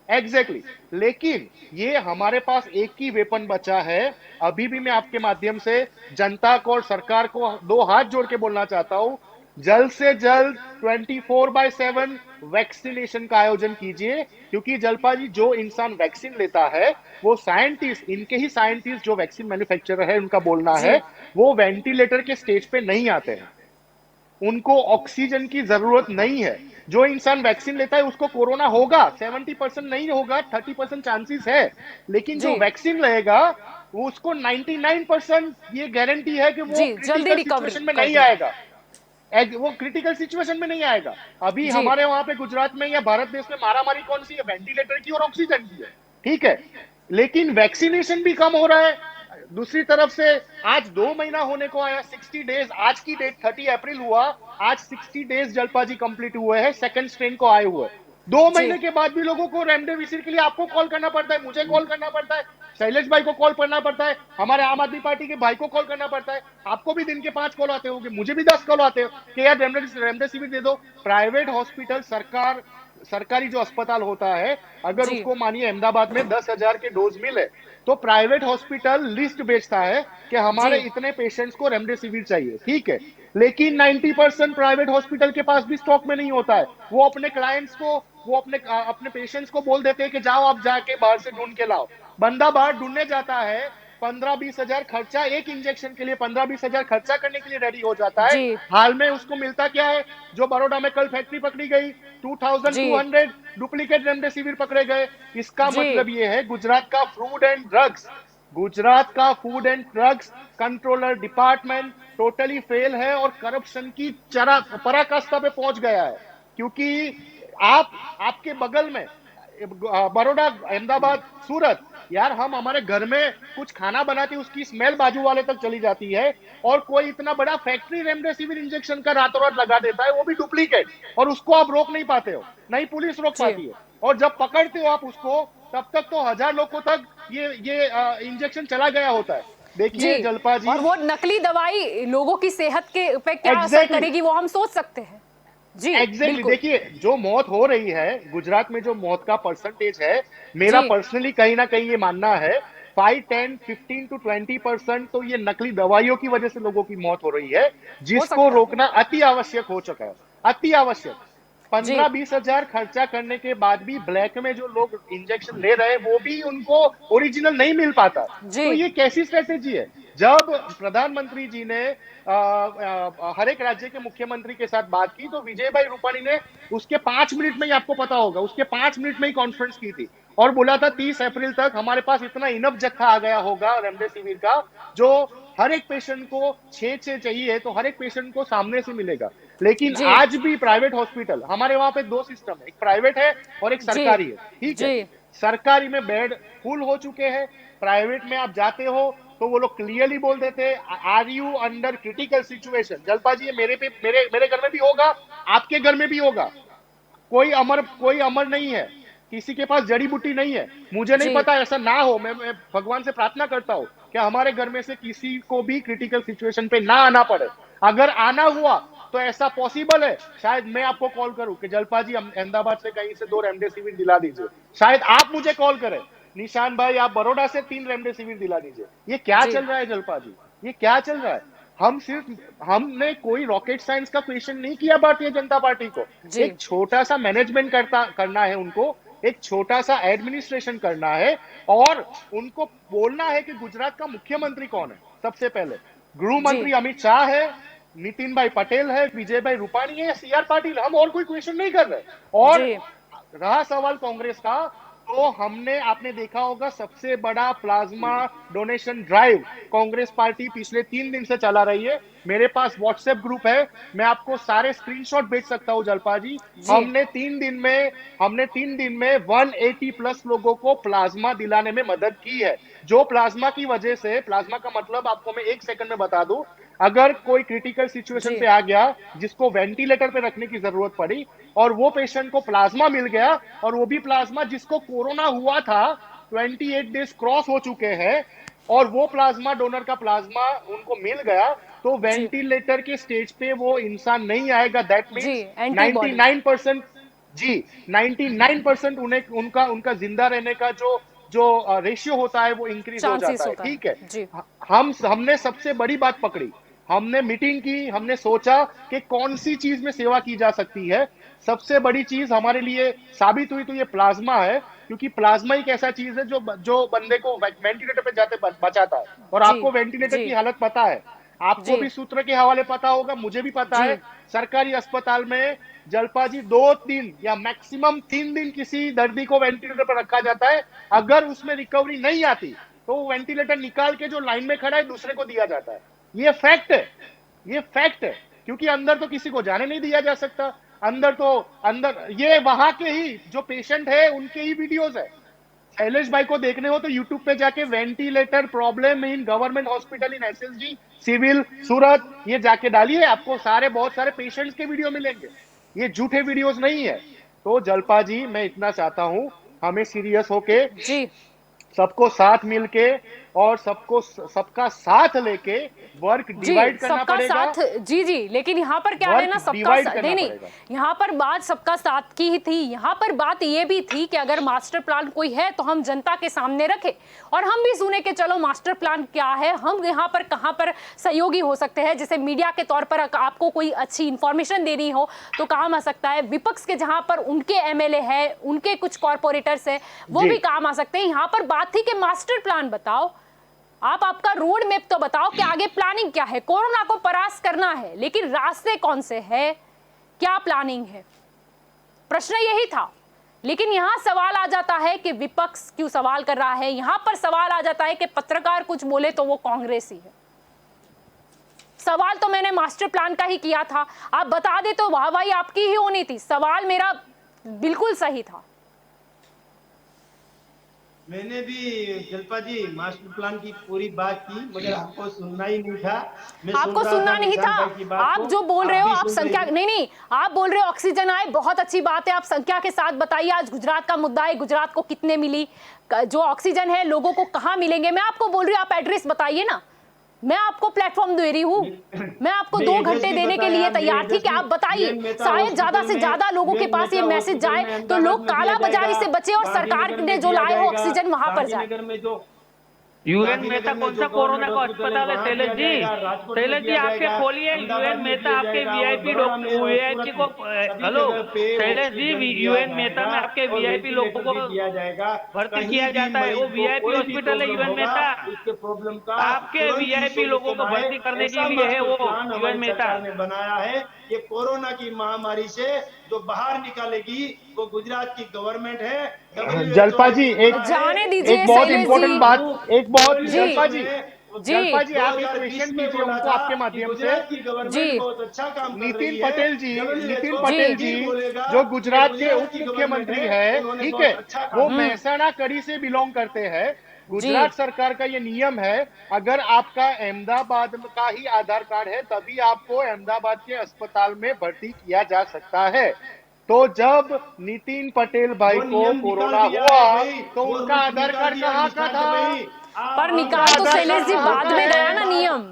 एग्जैक्टली लेकिन ये हमारे पास एक ही वेपन बचा है। अभी भी मैं आपके माध्यम से जनता को और सरकार को दो हाथ जोड़ के बोलना चाहता हूं, जल्द से जल्द 24/7 वैक्सीनेशन का आयोजन कीजिए। क्योंकि जलपा जी, जो इंसान वैक्सीन लेता है वो साइंटिस्ट, इनके ही साइंटिस्ट जो वैक्सीन मैन्युफैक्चरर है, उनका बोलना है जी वो वेंटिलेटर के स्टेज पे नहीं आते हैं, उनको ऑक्सीजन की जरूरत नहीं है। जो इंसान वैक्सीन लेता है उसको कोरोना होगा, 70% नहीं होगा, 30% चांसेस है। लेकिन जो जी वैक्सीन लेगा उसको 99% ये गारंटी है कि वो जी जल्दी क्रिटिकल रिकवरी सिचुएशन में कर नहीं देगा। आएगा। वो क्रिटिकल सिचुएशन में नहीं आएगा। अभी जी हमारे वहां पे गुजरात में या भारत देश में मारामारी कौन सी है? वेंटिलेटर की और ऑक्सीजन की है, ठीक है। लेकिन वैक्सीनेशन भी कम हो रहा है। दूसरी तरफ से आज 2 महीना होने को आया, 60 डेज, आज की डेट 30 अप्रैल हुआ, आज 60 डेज जलपा जी कंप्लीट हुए हैं सेकंड स्ट्रेन को आए हुए। 2 महीने जी के बाद भी लोगों को रेमडेसिविर के लिए आपको कॉल करना पड़ता है, मुझे कॉल करना पड़ता है, शैलेश भाई को कॉल करना पड़ता है, हमारे आम आदमी पार्टी के भाई को कॉल करना पड़ता है। आपको भी दिन के 5 कॉल आते होंगे, मुझे भी 10 कॉल आते हो कि यार रेमडेसिविर दे दो। प्राइवेट हॉस्पिटल, सरकारी जो अस्पताल होता है, अगर जी उसको मानिए अहमदाबाद में 10,000 के डोज मिले तो प्राइवेट हॉस्पिटल लिस्ट बेचता है कि हमारे जी इतने पेशेंट्स को रेमडेसिविर चाहिए, ठीक है। लेकिन 90% प्राइवेट हॉस्पिटल के पास भी स्टॉक में नहीं होता है। वो अपने क्लाइंट्स को, वो अपने पेशेंट्स को बोल देते हैं कि जाओ आप जाके बाहर से ढूंढ के लाओ। बंदा बाहर ढूंढने जाता है, 15-20 हजार खर्चा, एक इंजेक्शन के लिए 15-20 हजार खर्चा करने के लिए रेडी हो जाता है। जी हाल में उसको मिलता क्या है? जो बड़ौदा में कल फैक्ट्री पकड़ी गई, जी 2200 डुप्लीकेट रेमडेसिविर पकड़े गए। इसका जी मतलब ये है गुजरात का food and drugs controller department totally fail है और करप्शन की चरा पराकाष्ठा पे पहुंच गया है। क्योंकि आपके बगल में बड़ौदा, अहमदाबाद, सूरत, यार हम हमारे घर में कुछ खाना बनाते उसकी स्मेल बाजू वाले तक चली जाती है, और कोई इतना बड़ा फैक्ट्री रेमडेसिविर इंजेक्शन का रातों रात लगा देता है, वो भी डुप्लीकेट, और उसको आप रोक नहीं पाते हो, नहीं पुलिस रोक जी पाती है। और जब पकड़ते हो आप उसको, तब तक तो 1000 लोगों तक ये इंजेक्शन चला गया होता है। देखिए जी जलपा जी, और वो नकली दवाई लोगों की सेहत के पे क्या असर एग्जैक्टली करेगी वो हम सोच सकते हैं। जी एग्जैक्टली बिल्कुल। देखिए, जो मौत हो रही है गुजरात में, जो मौत का परसेंटेज है, मेरा जी पर्सनली कहीं ना कहीं ये मानना है 5, 10, 15 to 20% तो ये नकली दवाइयों की वजह से लोगों की मौत हो रही है, हो जिसको सकता है। रोकना अति आवश्यक हो चुका है, अति आवश्यक। जी 15-20 हजार खर्चा करने के बाद भी ब्लैक में जो लोग इंजेक्शन ले रहे हैं वो भी उनको ओरिजिनल नहीं मिल पाता। जी तो ये कैसी स्ट्रेटेजी है? जब प्रधानमंत्री जी ने हर एक राज्य के मुख्यमंत्री के साथ बात की तो विजय भाई रूपाणी ने उसके 5 मिनट में ही, आपको पता होगा, उसके 5 मिनट में ही कॉन्फ्रेंस की थी और बोला था 30 अप्रैल तक हमारे पास इतना इनफ जत्था आ गया होगा रेमडेसिविर का, जो हर एक पेशेंट को 6 चाहिए तो हर एक पेशेंट को सामने से मिलेगा। लेकिन जी आज भी प्राइवेट हॉस्पिटल, हमारे वहां पे 2 सिस्टम है, एक प्राइवेट है और एक जी सरकारी है, ठीक है। जी सरकारी में बेड फुल हो चुके हैं, प्राइवेट में आप जाते हो तो वो लोग क्लियरली बोल देते हैं, are you under critical situation? Jalpa ji, ये मेरे घर में भी होगा, आपके घर में भी होगा। कोई अमर नहीं है, किसी के पास जड़ी बूटी नहीं है। मुझे नहीं जी पता ऐसा ना हो, मैं भगवान से प्रार्थना करता हूं कि हमारे घर में से किसी को भी क्रिटिकल सिचुएशन पे ना आना पड़े। अगर आना हुआ तो ऐसा पॉसिबल है, शायद मैं आपको कॉल करूं कि जलपा जी अहमदाबाद से कहीं से 2 रेमडेसिविर दिला दीजिए, शायद आप मुझे कॉल करें। निशान भाई आप बड़ौदा से 3 रेमडेसिविर दिला दीजिए। ये क्या जी। चल रहा है जलपा जी, ये क्या चल रहा है? हमने कोई रॉकेट साइंस का क्वेश्चन नहीं किया भारतीय जनता पार्टी को। जी। एक छोटा सा मैनेजमेंट करना है उनको, एक छोटा सा एडमिनिस्ट्रेशन करना है, और उनको बोलना है कि गुजरात का मुख्यमंत्री कौन है। सबसे पहले गृह मंत्री अमित शाह है, नितिन भाई पटेल है, विजय भाई रूपाणी है, सी आर पाटिल। हम और कोई क्वेश्चन नहीं कर रहे। और जी। रहा सवाल कांग्रेस का, तो आपने देखा होगा सबसे बड़ा plasma donation drive Congress party पिछले 3 दिन से चला रही है। मेरे पास व्हाट्सएप ग्रुप है, मैं आपको सारे स्क्रीनशॉट भेज सकता हूं जलपा जी। हमने 3 दिन में 180 प्लस लोगों को प्लाज्मा दिलाने में मदद की है। जो प्लाज्मा की वजह से, प्लाज्मा का मतलब आपको मैं 1 सेकंड में बता दूं, अगर कोई क्रिटिकल सिचुएशन जी। पे आ गया जिसको वेंटिलेटर पे रखने की जरूरत पड़ी, और वो पेशेंट को प्लाज्मा मिल गया, और वो भी प्लाज्मा जिसको कोरोना हुआ था, 28 डेज क्रॉस हो चुके हैं, और वो प्लाज्मा डोनर का प्लाज्मा उनको मिल गया, तो वेंटिलेटर के स्टेज पे वो इंसान नहीं आएगा। दैट जी, मीन्स एंटीबॉडी। 99% जी 99% उन्हें उनका उनका जिंदा रहने का जो जो रेशियो होता है वो इंक्रीज हो चांसेस जाता है। होता ठीक है, जी। हमने सबसे बड़ी बात पकड़ी, हमने मीटिंग की, हमने सोचा कि कौन सी चीज में सेवा की जा सकती है। सबसे बड़ी चीज हमारे लिए साबित हुई तो ये प्लाज्मा है, क्योंकि प्लाज्मा एक ऐसा चीज है जो बंदे को वेंटिलेटर पे जाते बचाता है। और जी। आपको वेंटिलेटर जी। की हालत पता है, आपको जी। भी सूत्र के हवाले पता होगा, मुझे भी पता जी। है। सरकारी अस्पताल में जलपा जी 2 दिन या मैक्सिमम 3 दिन किसी दर्दी को वेंटिलेटर पर रखा जाता है। अगर उसमें रिकवरी नहीं आती तो वो वेंटिलेटर निकाल के जो लाइन में खड़ा है दूसरे को दिया जाता है। ये फैक्ट है, ये फैक्ट है, क्योंकि अंदर तो किसी को जाने नहीं दिया जा सकता। अंदर ये वहां के ही जो पेशेंट है उनके ही वीडियोस है। शैलेश भाई को देखने हो तो यूट्यूब पे जाके ventilator problem in government hospital in SSG civil Surat, ये जाके डालिए, आपको बहुत सारे पेशेंट्स के वीडियो मिलेंगे। ये झूठे वीडियोस नहीं है। तो जलपा जी मैं इतना चाहता हूं, हमें सीरियस होके जी। सबको साथ मिलके और सबका साथ लेके वर्क जी, डिवाइड करना सबका पड़ेगा। साथ। जी जी, लेकिन यहाँ पर क्या है ना, वर्क सबका डिवाइड नहीं करना नहीं, पड़ेगा। यहाँ पर बात सबका साथ की ही थी। यहाँ पर बात ये भी थी कि अगर मास्टर प्लान कोई है तो हम जनता के सामने रखें और हम भी सुने कि चलो मास्टर प्लान क्या है, हम यहाँ पर कहाँ पर सहयोगी हो सकते हैं। जैसे मीडिया के तौर पर आपको कोई अच्छी इंफॉर्मेशन देनी हो तो काम आ सकता है। विपक्ष के जहाँ पर उनके एमएलए है, उनके कुछ कॉर्पोरेटर्स है, वो जी। भी काम आ सकते हैं। यहाँ पर बात थी कि मास्टर प्लान बताओ, आप आपका रोड मैप तो बताओ कि आगे प्लानिंग क्या है। कोरोना को परास्त करना है, लेकिन रास्ते कौन से हैं, क्या प्लानिंग है, प्रश्न यही था। लेकिन यहां सवाल आ जाता है कि विपक्ष क्यों सवाल कर रहा है। यहां पर सवाल आ जाता है कि पत्रकार कुछ बोले तो वो कांग्रेस ही है। सवाल तो मैंने मास्टर प्लान का ही किया था, आप बता दे तो वाहवाही आपकी ही होनी थी। सवाल मेरा बिल्कुल सही था। मैंने भी जलपा जी मास्टर प्लान की पूरी बात की, मगर आपको सुनना ही नहीं था। मैं आपको सुन रहा सुनना नहीं निशान था। भाई की बात आप को, जो बोल रहे हो, भी आप सुन संख्या रही नहीं नहीं, आप बोल रहे हो ऑक्सीजन आए, बहुत अच्छी बात है, आप संख्या के साथ बताइए। आज गुजरात का मुद्दा है, गुजरात को कितने मिली, जो ऑक्सीजन है लोगों को कहाँ मिलेंगे। मैं आपको बोल रही हूँ, आप एड्रेस बताइए ना, मैं आपको प्लेटफॉर्म दे रही हूँ। मैं आपको 2 घंटे देने के लिए तैयार थी कि आप बताइए। शायद ज्यादा से ज्यादा लोगों के पास ये मैसेज जाए तो लोग काला बाजारी से बचे और सरकार ने जो लाए हो ऑक्सीजन वहां पर जाए। में जो यूएन मेहता कौन सा कोरोना का अस्पताल है शैलेश जी? शैलेश जी आपके खोलिए यूएन मेहता, आपके वीआईपी डॉक्टर वीआईपी को, हेलो शैलेश जी, यूएन मेहता में आपके वीआईपी लोगों को दिया जाएगा, भर्ती किया जाता है। वो वीआईपी हॉस्पिटल है यूएन मेहता, उसके प्रॉब्लम का आपके वीआईपी लोगों को भर्ती करने के लिए है वो यूएन मेहता। सरकार ने बनाया है। ये कोरोना की महामारी से जो बाहर निकालेगी वो गुजरात की गवर्नमेंट है। जलपा जी जाने दीजिए एक बहुत शैलेश इंपॉर्टेंट जी। बात, एक बहुत जी। जलपा जी जी। जलपा जी आप एक क्वेश्चन कीजिए उनको आपके माध्यम से। जी। बहुत अच्छा काम कर नितिन रही है। पटेल जी, नितिन WHO पटेल जी बोलेगा जो गुजरात कि के गुजरात उप की मुख्यमंत्री गवर्नमेंट है, उन्होंने ठीक बहुत है, अच्छा काम वो किया। महसाणा कड़ी से बिलोंग करते हैं। गुजरात सरकार का ये नियम है, अगर आपका अहमदाबाद का ही आधार कार्ड है तभी आपको अहमदाबाद के अस्पताल में भर्ती किया जा सकता है। तो जब नितिन पटेल भाई वो को नियम कोरोना निकाल दिया हुआ है भाई, तो वो उनका रूल्स आधार निकाल कार्ड दिया कहाँ का निशांत था? भाई। पर निकाल तो आधार शैलेश जी कार्ड बाद में कहाँ गया है? ना नियम,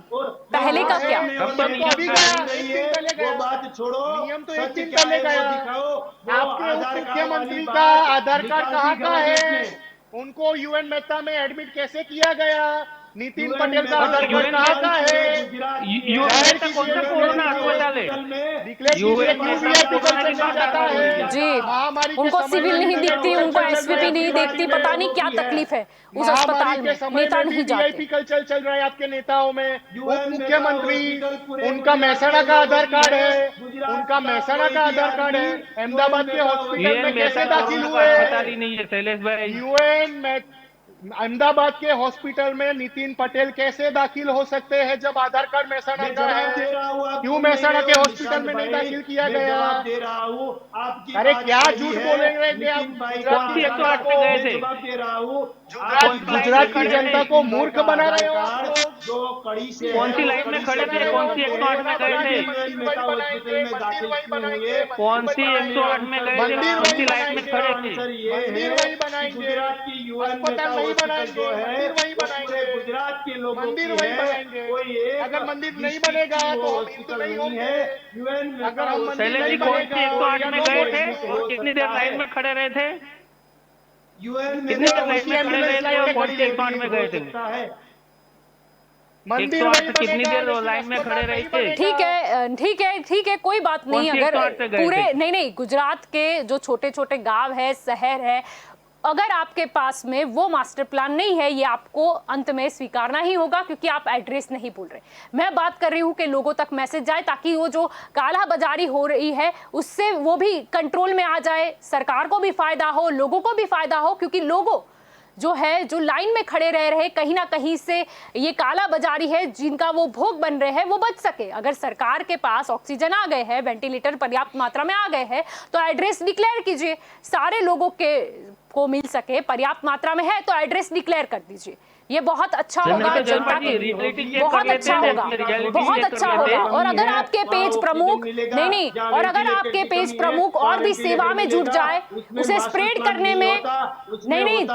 पहले का क्या? तब तो नियम अभी था। गया, एक दिन पहले गया। वो बात छोड़ो, नियम तो एक सच दिन क्या पहले है वो गया। दिखाओ। वो आपके उप आधार कार्ड वाली मुख्यमंत्री का बात आधार कार्ड निकाल कहाँ दी का है? गवर्नमेंट ने। उनको यूएन मेहता में एडमिट कैसे किया गया? नितिन पटेल का आधार कार्ड कहाँ का है? यूएन मेहता कौन सा कोरोना अस्पताल है? डिक्लेयर कीजिए, यूएन क्यों मेहता वीआईपी कोरोना कल्चर की मिल बात जाता आ रही है? है। जी, महामारी के उनको समय सिविल में नहीं दिखती, उनको वीआईपी एसवीपी नहीं दिखती, पता नहीं क्या तकलीफ है उस अस्पताल में, नेता नहीं जाते। वीआईपी कल्चर चल रहा है आपके नेताओं में। उप मुख्यमंत्री, उनका महसाणा का आधार कार्ड है, उनका महसाणा का आधार कार्ड है। अहमदाबाद के हॉस्पिटल यूएन में कैसे मेहता दाखिल कोरोना का हुए? अस्पताल ही नहीं है शैलेश भाई। अहमदाबाद के हॉस्पिटल में नितिन पटेल कैसे दाखिल हो सकते हैं जब आधार कार्ड महसाणा का है? क्यों महसाणा के हॉस्पिटल में नहीं दाखिल किया गया? अरे क्या झूठ बोलेंगे आप? कौन सी 108 में गए थे? गुजरात की जनता को मूर्ख बना रहे हो आप लोग। कौन सी लाइन में खड़े थे? कौन सी 108 में गए थे? कौन सी 108 में गए थे? कौन सी लाइन में खड़े थे? मंदिर वही बनाएंगे, अस्पताल नहीं बनाएंगे, मंदिर वही बनाएंगे, गुजरात के लोगों मंदिर वही बनाएंगे। अगर मंदिर नहीं बनेगा तो हम हिंदू नहीं होंगे। अगर हम मंदिर शैलेश जी नहीं कौन सी 108 में गए थे बनेगा, और कितनी देर लाइन में खड़े रहे थे? कितनी कितनी देर लाइन में खड़े रहे थे और कौन सी 108 में गए थे? मंदिर 108 वही से कितनी बनेगा, देर लेकिन लाइन में अस्पताल खड़े रहे नहीं थे? बनेगा। ठीक है, कोई बात नहीं। कौन सी अगर 108 से गए पूरे थे? नहीं, गुजरात के जो छोटे छोटे गांव है, शहर है, अगर आपके पास में वो मास्टर प्लान नहीं है, ये आपको अंत में स्वीकारना ही होगा, क्योंकि आप एड्रेस नहीं बोल रहे। मैं बात कर रही हूँ कि लोगों तक मैसेज जाए, ताकि वो जो काला बाजारी हो रही है उससे वो भी कंट्रोल में आ जाए, सरकार को भी फायदा हो, लोगों को भी फायदा हो, क्योंकि लोगों जो है, जो लाइन में खड़े रह रहे, कहीं ना कहीं से ये काला बाजारी है जिनका वो भोग बन रहे हैं, वो बच सके। अगर सरकार के पास ऑक्सीजन आ गए हैं, वेंटिलेटर पर्याप्त मात्रा में आ गए हैं, तो एड्रेस डिक्लेयर कीजिए, सारे लोगों के को मिल सके, पर्याप्त मात्रा में है तो एड्रेस डिक्लेयर कर दीजिए। ये बहुत अच्छा होगा, जनता के बहुत अच्छा होगा, बहुत अच्छा होगा। और अगर आपके पेज प्रमुख नहीं, और अगर आपके पेज प्रमुख और भी सेवा में जुट जाए, उसे स्प्रेड करने में नहीं,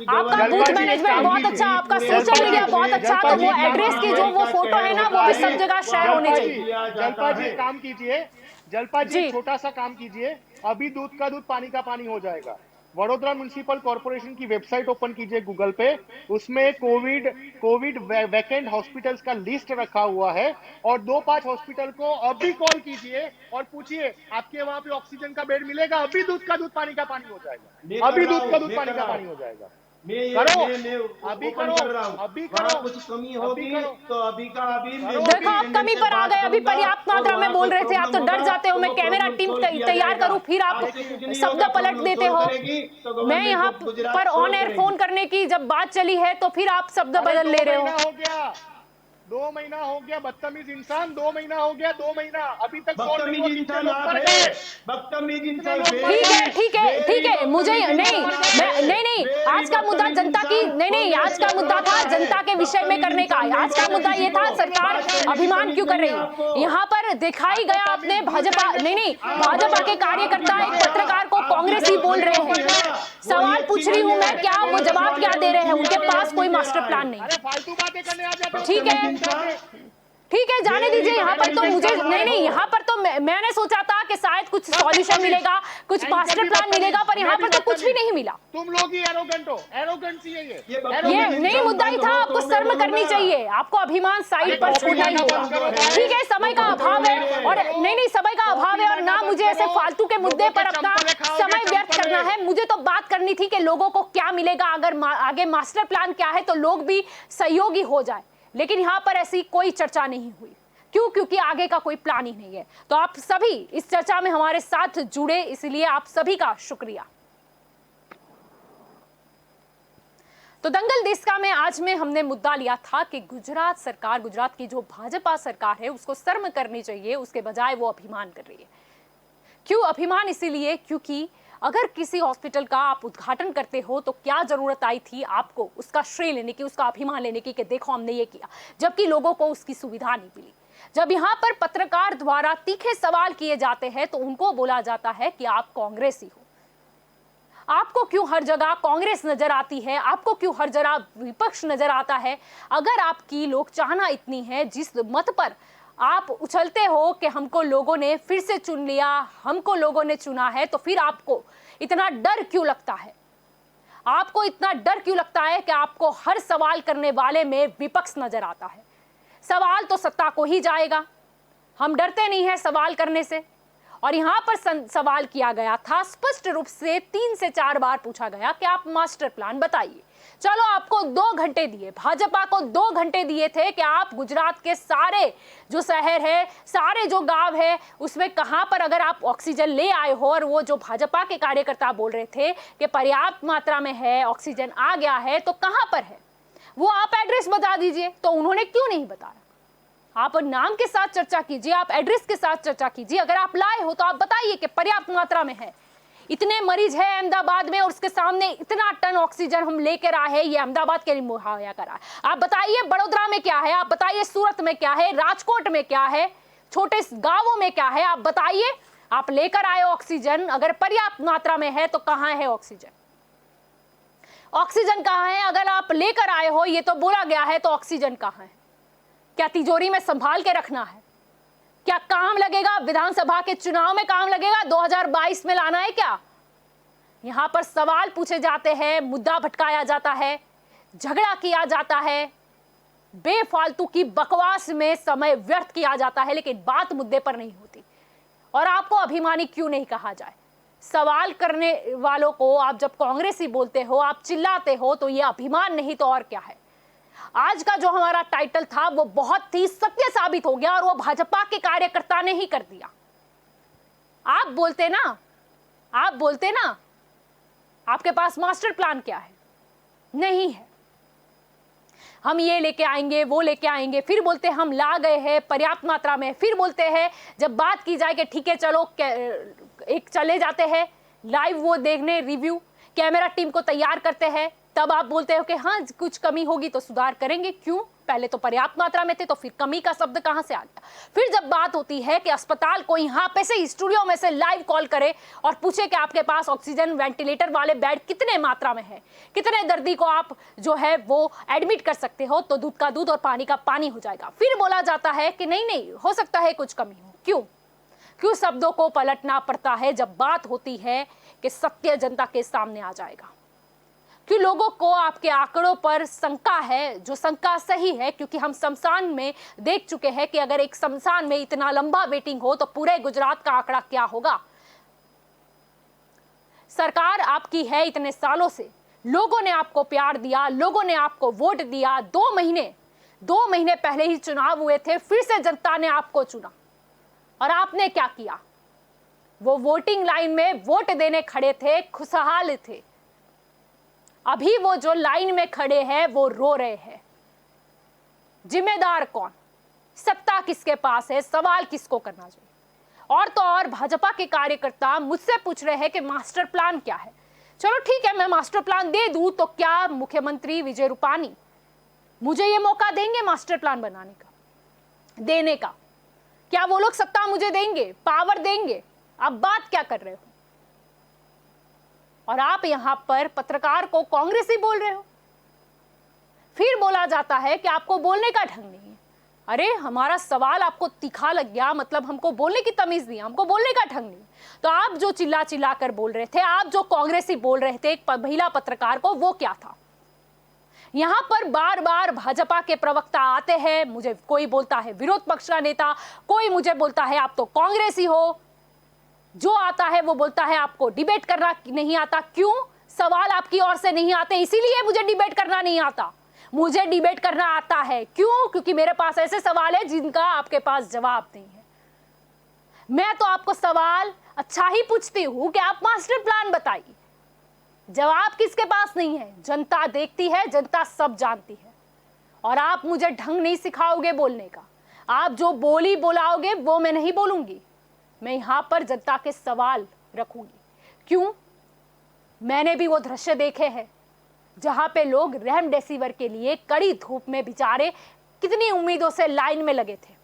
आपका बूथ मैनेजमेंट बहुत अच्छा, आपका सोशल मीडिया बहुत अच्छा, तो वो एड्रेस की जो वो फोटो है ना, वो भी सब जगह शेयर होनी चाहिए। जलपा जी काम कीजिए, जलपा जी छोटा सा काम कीजिए, अभी दूध का दूध पानी का पानी हो जाएगा। वडोदरा म्युनिसिपल कॉर्पोरेशन की वेबसाइट ओपन कीजिए गूगल पे, उसमें कोविड वैकेंट हॉस्पिटल्स का लिस्ट रखा हुआ है, और 2-5 हॉस्पिटल को अभी कॉल कीजिए और पूछिए आपके वहां पे ऑक्सीजन का बेड मिलेगा? अभी दूध का दूध पानी का पानी हो जाएगा, अभी दूध का दूध पानी का पानी हो जाएगा। करो, अभी करो, अभी करो, कुछ कमी होगी तो अभी का अभी देखो आप कमी पर आ गए, अभी पर्याप्त मात्रा में बोल रहे थे, आप तो डर जाते हो। मैं कैमरा टीम तैयार करूं, फिर आप शब्द पलट देते हो। मैं यहाँ पर ऑन एयर फोन करने की जब बात चली है तो फिर आप शब्द बदल ले रहे हो। 2 महीना हो गया, बदतमीज इंसान, 2 महीना हो गया, 2 महीना अभी तक बदतमीज इंसान आप है, बदतमीज इंसान। ठीक है, मुझे नहीं, आज का मुद्दा जनता की नहीं, आज का मुद्दा था जनता के विषय में करने का। आज का मुद्दा ये था सरकार अभिमान क्यों कर रही है। यहाँ पर दिखाई गया आपने भाजपा भाजपा के कार्यकर्ता एक पत्रकार को कांग्रेस ही बोल रहे हैं। सवाल पूछ रही हूँ मैं, क्या वो जवाब क्या दे रहे हैं? उनके पास कोई मास्टर प्लान नहीं। फालतू बातें करने आ जाते। ठीक है, जाने दीजिए। यहाँ पर तो मुझे नहीं, यहाँ पर तो मैंने सोचा था कि शायद कुछ सॉल्यूशन मिलेगा, कुछ मास्टर प्लान मिलेगा, पर यहाँ पर तो कुछ भी नहीं मिला। तुम लोग ही एरोगेंट हो, एरोगेंसी है ये नहीं मुद्दा ही था। आपको शर्म करनी चाहिए, आपको अभिमान साइड पर छोड़ना ही होगा। ठीक है, समय का अभाव है, और नहीं समय का अभाव है, और ना मुझे ऐसे फालतू के मुद्दे पर अपना समय व्यर्थ करना है। मुझे तो बात करनी थी कि लोगों को क्या मिलेगा, अगर आगे मास्टर प्लान क्या है, तो लोग भी सहयोगी हो जाए। लेकिन यहाँ पर ऐसी कोई चर्चा नहीं हुई। क्यों? क्योंकि आगे का कोई प्लान ही नहीं है। तो आप सभी इस चर्चा में हमारे साथ जुड़े, इसलिए आप सभी का शुक्रिया। तो दंगल देशका में आज में हमने मुद्दा लिया था कि गुजरात सरकार, गुजरात की जो भाजपा सरकार है, उसको शर्म करनी चाहिए, उसके बजाय वो अभिमान कर रही है। क्यों अभिमान? इसीलिए क्योंकि अगर किसी हॉस्पिटल का आप उद्घाटन करते हो तो क्या जरूरत आई थी आपको उसका श्रेय लेने की, उसका अभिमान लेने की कि देखो हमने ये किया, जबकि लोगों को उसकी सुविधा नहीं मिली। जब यहाँ पर पत्रकार द्वारा तीखे सवाल किए जाते हैं तो उनको बोला जाता है कि आप कांग्रेसी हो। आपको क्यों हर जगह कांग्रेस नजर आती है? आपको क्यों हर जगह विपक्ष नजर आता है? अगर आपकी लोक चाहना इतनी है, जिस मत पर आप उछलते हो कि हमको लोगों ने फिर से चुन लिया, हमको लोगों ने चुना है, तो फिर आपको इतना डर क्यों लगता है? आपको इतना डर क्यों लगता है कि आपको हर सवाल करने वाले में विपक्ष नजर आता है? सवाल तो सत्ता को ही जाएगा। हम डरते नहीं हैं सवाल करने से। और यहां पर सवाल किया गया था, स्पष्ट रूप से 3 से 4 बार पूछा गया कि आप मास्टर प्लान बताइए। चलो, आपको 2 घंटे दिए, भाजपा को 2 घंटे दिए थे कि आप गुजरात के सारे जो शहर है, सारे जो गांव है, उसमें कहां पर अगर आप ऑक्सीजन ले आए हो, और वो जो भाजपा के कार्यकर्ता बोल रहे थे कि पर्याप्त मात्रा में है, ऑक्सीजन आ गया है, तो कहां पर है वो आप एड्रेस बता दीजिए। तो उन्होंने क्यों नहीं बताया? आप नाम के साथ चर्चा कीजिए, आप एड्रेस के साथ चर्चा कीजिए। अगर आप लाए हो तो आप बताइए कि पर्याप्त मात्रा में है, इतने मरीज है अहमदाबाद में और उसके सामने इतना टन ऑक्सीजन हम लेकर आए हैं, ये अहमदाबाद के लिए मुहैया करा है। आप बताइए बड़ोदरा में क्या है, आप बताइए सूरत में क्या है, राजकोट में क्या है, छोटे गांवों में क्या है, आप बताइए। आप लेकर आए ऑक्सीजन, अगर पर्याप्त मात्रा में है तो कहां है ऑक्सीजन? ऑक्सीजन कहां है? अगर आप लेकर आए हो, ये तो बोला गया है, तो ऑक्सीजन कहां है? क्या तिजोरी में संभाल के रखना है? क्या काम लगेगा विधानसभा के चुनाव में? काम लगेगा 2022 में लाना है क्या? यहां पर सवाल पूछे जाते हैं, मुद्दा भटकाया जाता है, झगड़ा किया जाता है, बेफालतू की बकवास में समय व्यर्थ किया जाता है, लेकिन बात मुद्दे पर नहीं होती। और आपको अभिमानी क्यों नहीं कहा जाए? सवाल करने वालों को आप जब कांग्रेसी बोलते हो, आप चिल्लाते हो, तो यह अभिमान नहीं तो और क्या है? आज का जो हमारा टाइटल था वो बहुत ही सत्य साबित हो गया, और वो भाजपा के कार्यकर्ता ने ही कर दिया। आप बोलते ना आपके पास मास्टर प्लान क्या है? नहीं है। हम ये लेके आएंगे, वो लेके आएंगे, फिर बोलते हैं हम ला गए हैं पर्याप्त मात्रा में, फिर बोलते हैं जब बात की जाए कि ठीक है चलो एक चले जाते हैं लाइव वो देखने, रिव्यू कैमरा टीम को तैयार करते हैं, तब आप बोलते हो कि हाँ कुछ कमी होगी तो सुधार करेंगे। क्यों? पहले तो पर्याप्त मात्रा में थे, तो फिर कमी का शब्द कहां से आ गया? फिर जब बात होती है कि अस्पताल को यहां पे से स्टूडियो में से लाइव कॉल करे और पूछे कि आपके पास ऑक्सीजन वेंटिलेटर वाले बेड कितने मात्रा में है, कितने दर्दी को आप जो है वो एडमिट कर सकते हो, तो दूध का दूध और पानी का पानी हो जाएगा। फिर बोला जाता है कि नहीं हो सकता है कुछ कमी हो। क्यों शब्दों को पलटना पड़ता है जब बात होती है कि सत्य जनता के सामने आ जाएगा? क्यों लोगों को आपके आंकड़ों पर शंका है, जो शंका सही है, क्योंकि हम शमशान में देख चुके हैं कि अगर एक शमशान में इतना लंबा वेटिंग हो तो पूरे गुजरात का आंकड़ा क्या होगा? सरकार आपकी है इतने सालों से, लोगों ने आपको प्यार दिया, लोगों ने आपको वोट दिया। 2 महीने पहले ही चुनाव हुए थे, फिर से जनता ने आपको चुना, और आपने क्या किया? वो वोटिंग लाइन में वोट देने खड़े थे, खुशहाल थे। अभी वो जो लाइन में खड़े हैं वो रो रहे हैं। जिम्मेदार कौन? सत्ता किसके पास है? सवाल किसको करना चाहिए? और तो और भाजपा के कार्यकर्ता मुझसे पूछ रहे हैं कि मास्टर प्लान क्या है। चलो ठीक है, मैं मास्टर प्लान दे दूं तो क्या मुख्यमंत्री विजय रूपानी मुझे ये मौका देंगे मास्टर प्लान बनाने का, देने का? क्या वो लोग सत्ता मुझे देंगे, पावर देंगे? आप बात क्या कर रहे हो? और आप यहां पर पत्रकार को कांग्रेसी बोल रहे हो। फिर बोला जाता है कि आपको बोलने का ढंग नहीं है। अरे हमारा सवाल आपको तीखा लग गया, मतलब हमको बोलने की तमीज नहीं, हमको बोलने का ढंग नहीं। तो आप जो चिल्ला कर बोल रहे थे, आप जो कांग्रेसी बोल रहे थे एक महिला पत्रकार को, वो क्या था? यहां पर बार बार भाजपा के प्रवक्ता आते हैं, मुझे कोई बोलता है विरोध पक्ष का नेता, कोई मुझे बोलता है आप तो कांग्रेसी हो, जो आता है वो बोलता है आपको डिबेट करना नहीं आता। क्यों? सवाल आपकी ओर से नहीं आते, इसीलिए मुझे डिबेट करना नहीं आता। मुझे डिबेट करना आता है। क्यों? क्योंकि मेरे पास ऐसे सवाल है जिनका आपके पास जवाब नहीं है। मैं तो आपको सवाल अच्छा ही पूछती हूं कि आप मास्टर प्लान बताइए। जवाब किसके पास नहीं है? जनता देखती है, जनता सब जानती है। और आप मुझे ढंग नहीं सिखाओगे बोलने का। आप जो बोली बोलाओगे वो मैं नहीं बोलूंगी। मैं यहां पर जनता के सवाल रखूंगी। क्यों? मैंने भी वो दृश्य देखे हैं जहां पे लोग रेमडेसिविर के लिए कड़ी धूप में बेचारे कितनी उम्मीदों से लाइन में लगे थे,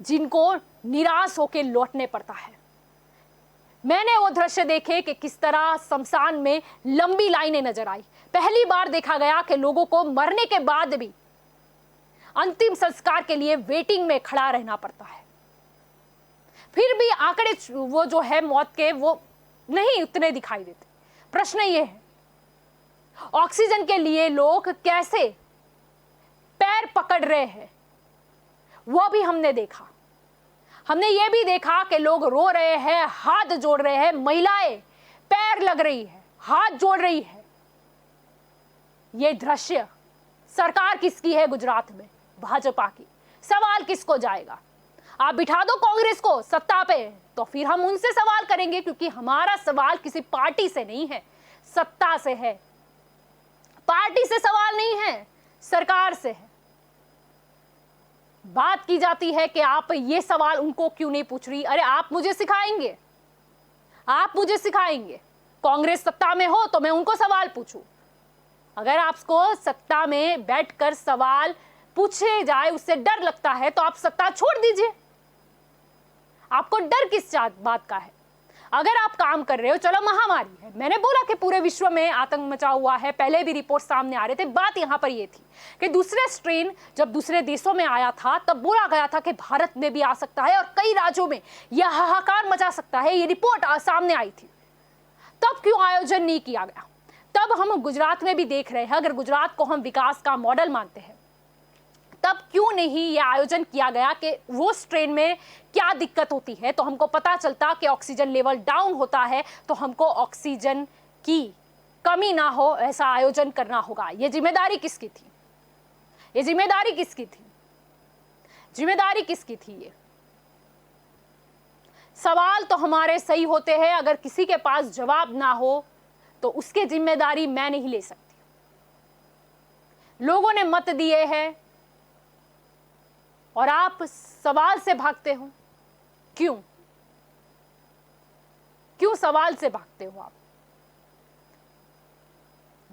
जिनको निराश होकर लौटने पड़ता है। मैंने वो दृश्य देखे कि किस तरह शमशान में लंबी लाइनें नजर आई। पहली बार देखा गया कि लोगों को मरने के बाद भी अंतिम संस्कार के लिए वेटिंग में खड़ा रहना पड़ता है। फिर भी आंकड़े वो जो है मौत के वो नहीं उतने दिखाई देते। प्रश्न ये है ऑक्सीजन के लिए लोग कैसे पैर पकड़ रहे हैं वो भी हमने देखा। हमने ये भी देखा कि लोग रो रहे हैं, हाथ जोड़ रहे हैं, महिलाएं पैर लग रही है, हाथ जोड़ रही है। ये दृश्य सरकार किसकी है गुजरात में? भाजपा की। सवाल किसको जाएगा? आप बिठा दो कांग्रेस को सत्ता पे तो फिर हम उनसे सवाल करेंगे, क्योंकि हमारा सवाल किसी पार्टी से नहीं है, सत्ता से है। पार्टी से सवाल नहीं है, सरकार से है। बात की जाती है कि आप ये सवाल उनको क्यों नहीं पूछ रही। अरे आप मुझे सिखाएंगे, आप मुझे सिखाएंगे। कांग्रेस सत्ता में हो तो मैं उनको सवाल पूछूं। अगर आपको सत्ता में बैठकर सवाल पूछे जाए उससे डर लगता है तो आप सत्ता छोड़ दीजिए। आपको डर किस बात का है? अगर आप काम कर रहे हो, चलो महामारी है, मैंने बोला कि पूरे विश्व में आतंक मचा हुआ है, पहले भी रिपोर्ट सामने आ रहे थे। बात यहां पर ये थी कि दूसरे स्ट्रेन जब दूसरे देशों में आया था तब बोला गया था कि भारत में भी आ सकता है और कई राज्यों में यह हाहाकार मचा सकता है, ये रिपोर्ट सामने आई थी। तब क्यों आयोजन नहीं किया गया? तब हम गुजरात में भी देख रहे हैं, अगर गुजरात को हम विकास का मॉडल मानते हैं, तब क्यों नहीं यह आयोजन किया गया कि वो स्ट्रेन में क्या दिक्कत होती है तो हमको पता चलता कि ऑक्सीजन लेवल डाउन होता है तो हमको ऑक्सीजन की कमी ना हो, ऐसा आयोजन करना होगा। ये जिम्मेदारी किसकी थी? ये जिम्मेदारी किसकी थी? जिम्मेदारी किसकी थी? ये सवाल तो हमारे सही होते हैं, अगर किसी के पास जवाब ना हो तो उसकी जिम्मेदारी मैं नहीं ले सकती। लोगों ने मत दिए हैं और आप सवाल से भागते हो। क्यों? क्यों सवाल से भागते हो आप?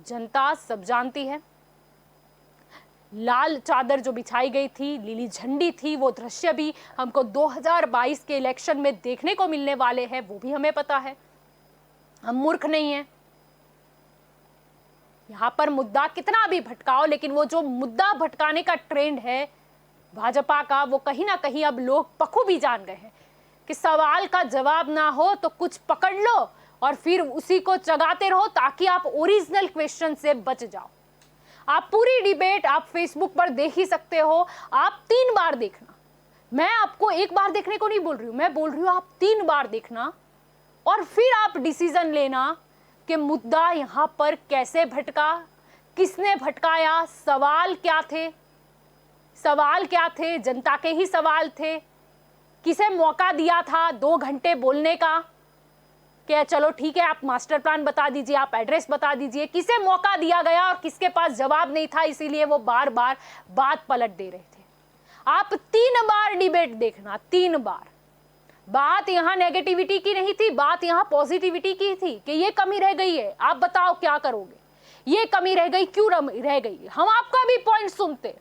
जनता सब जानती है। लाल चादर जो बिछाई गई थी, नीली झंडी थी, वो दृश्य भी हमको 2022 के इलेक्शन में देखने को मिलने वाले हैं, वो भी हमें पता है। हम मूर्ख नहीं हैं। यहां पर मुद्दा कितना भी भटकाओ, लेकिन वो जो मुद्दा भटकाने का ट्रेंड है भाजपा का, वो कहीं ना कहीं अब लोग बखूबी जान गए हैं कि सवाल का जवाब ना हो तो कुछ पकड़ लो और फिर उसी को चगाते रहो ताकि आप ओरिजिनल क्वेश्चन से बच जाओ। आप पूरी डिबेट आप फेसबुक पर देख ही सकते हो। आप 3 बार देखना, मैं आपको 1 बार देखने को नहीं बोल रही हूं, मैं बोल रही हूं आप 3 बार देखना और फिर आप डिसीजन लेना कि मुद्दा यहां पर कैसे भटका, किसने भटकाया, सवाल क्या थे। सवाल क्या थे? जनता के ही सवाल थे। किसे मौका दिया था 2 घंटे बोलने का कि चलो ठीक है, आप मास्टर प्लान बता दीजिए, आप एड्रेस बता दीजिए। किसे मौका दिया गया और किसके पास जवाब नहीं था, इसीलिए वो बार बार बात पलट दे रहे थे। आप 3 बार डिबेट देखना, 3 बार। बात यहां नेगेटिविटी की नहीं थी, बात यहां पॉजिटिविटी की थी कि ये कमी रह गई है, आप बताओ क्या करोगे, ये कमी रह गई, क्यों रह गई। हम आपका भी पॉइंट सुनते,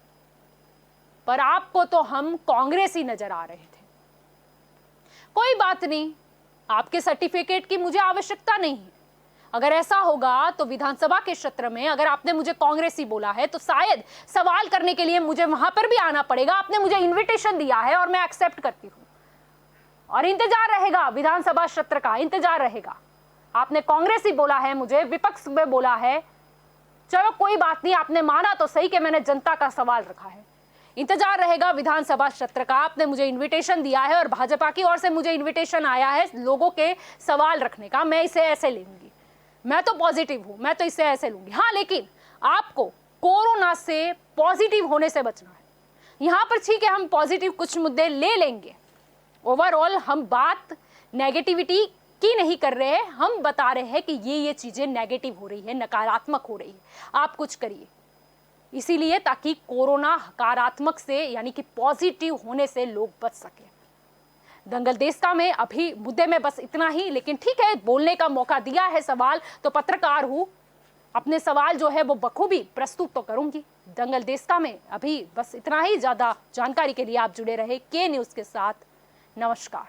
पर आपको तो हम कांग्रेस ही नजर आ रहे थे। कोई बात नहीं, आपके सर्टिफिकेट की मुझे आवश्यकता नहीं है। अगर ऐसा होगा तो विधानसभा के क्षेत्र में अगर आपने मुझे कांग्रेसी बोला है तो शायद सवाल करने के लिए मुझे वहां पर भी आना पड़ेगा। आपने मुझे इनविटेशन दिया है और मैं एक्सेप्ट करती हूं और इंतजार रहेगा, विधानसभा क्षेत्र का इंतजार रहेगा। आपने कांग्रेसी बोला है, मुझे विपक्ष में बोला है, चलो कोई बात नहीं, आपने माना तो सही कि मैंने जनता का सवाल रखा है। इंतजार रहेगा विधानसभा क्षेत्र का। आपने मुझे इनविटेशन दिया है और भाजपा की ओर से मुझे इनविटेशन आया है लोगों के सवाल रखने का। मैं इसे ऐसे लूंगी, मैं तो पॉजिटिव हूं, मैं तो इसे ऐसे लूंगी। हाँ, लेकिन आपको कोरोना से पॉजिटिव होने से बचना है। यहां पर ठीक है, हम पॉजिटिव कुछ मुद्दे ले लेंगे। ओवरऑल हम बात नेगेटिविटी की नहीं कर रहे हैं, हम बता रहे हैं कि ये चीजें नेगेटिव हो रही है, नकारात्मक हो रही है, आप कुछ करिए। इसीलिए ताकि कोरोना हकारात्मक से यानी कि पॉजिटिव होने से लोग बच सके। दंगल देश का में अभी मुद्दे में बस इतना ही, लेकिन ठीक है, बोलने का मौका दिया है, सवाल तो पत्रकार हूं, अपने सवाल जो है वो बखूबी प्रस्तुत तो करूंगी। दंगल देश का में अभी बस इतना ही। ज्यादा जानकारी के लिए आप जुड़े रहे के न्यूज के साथ। नमस्कार।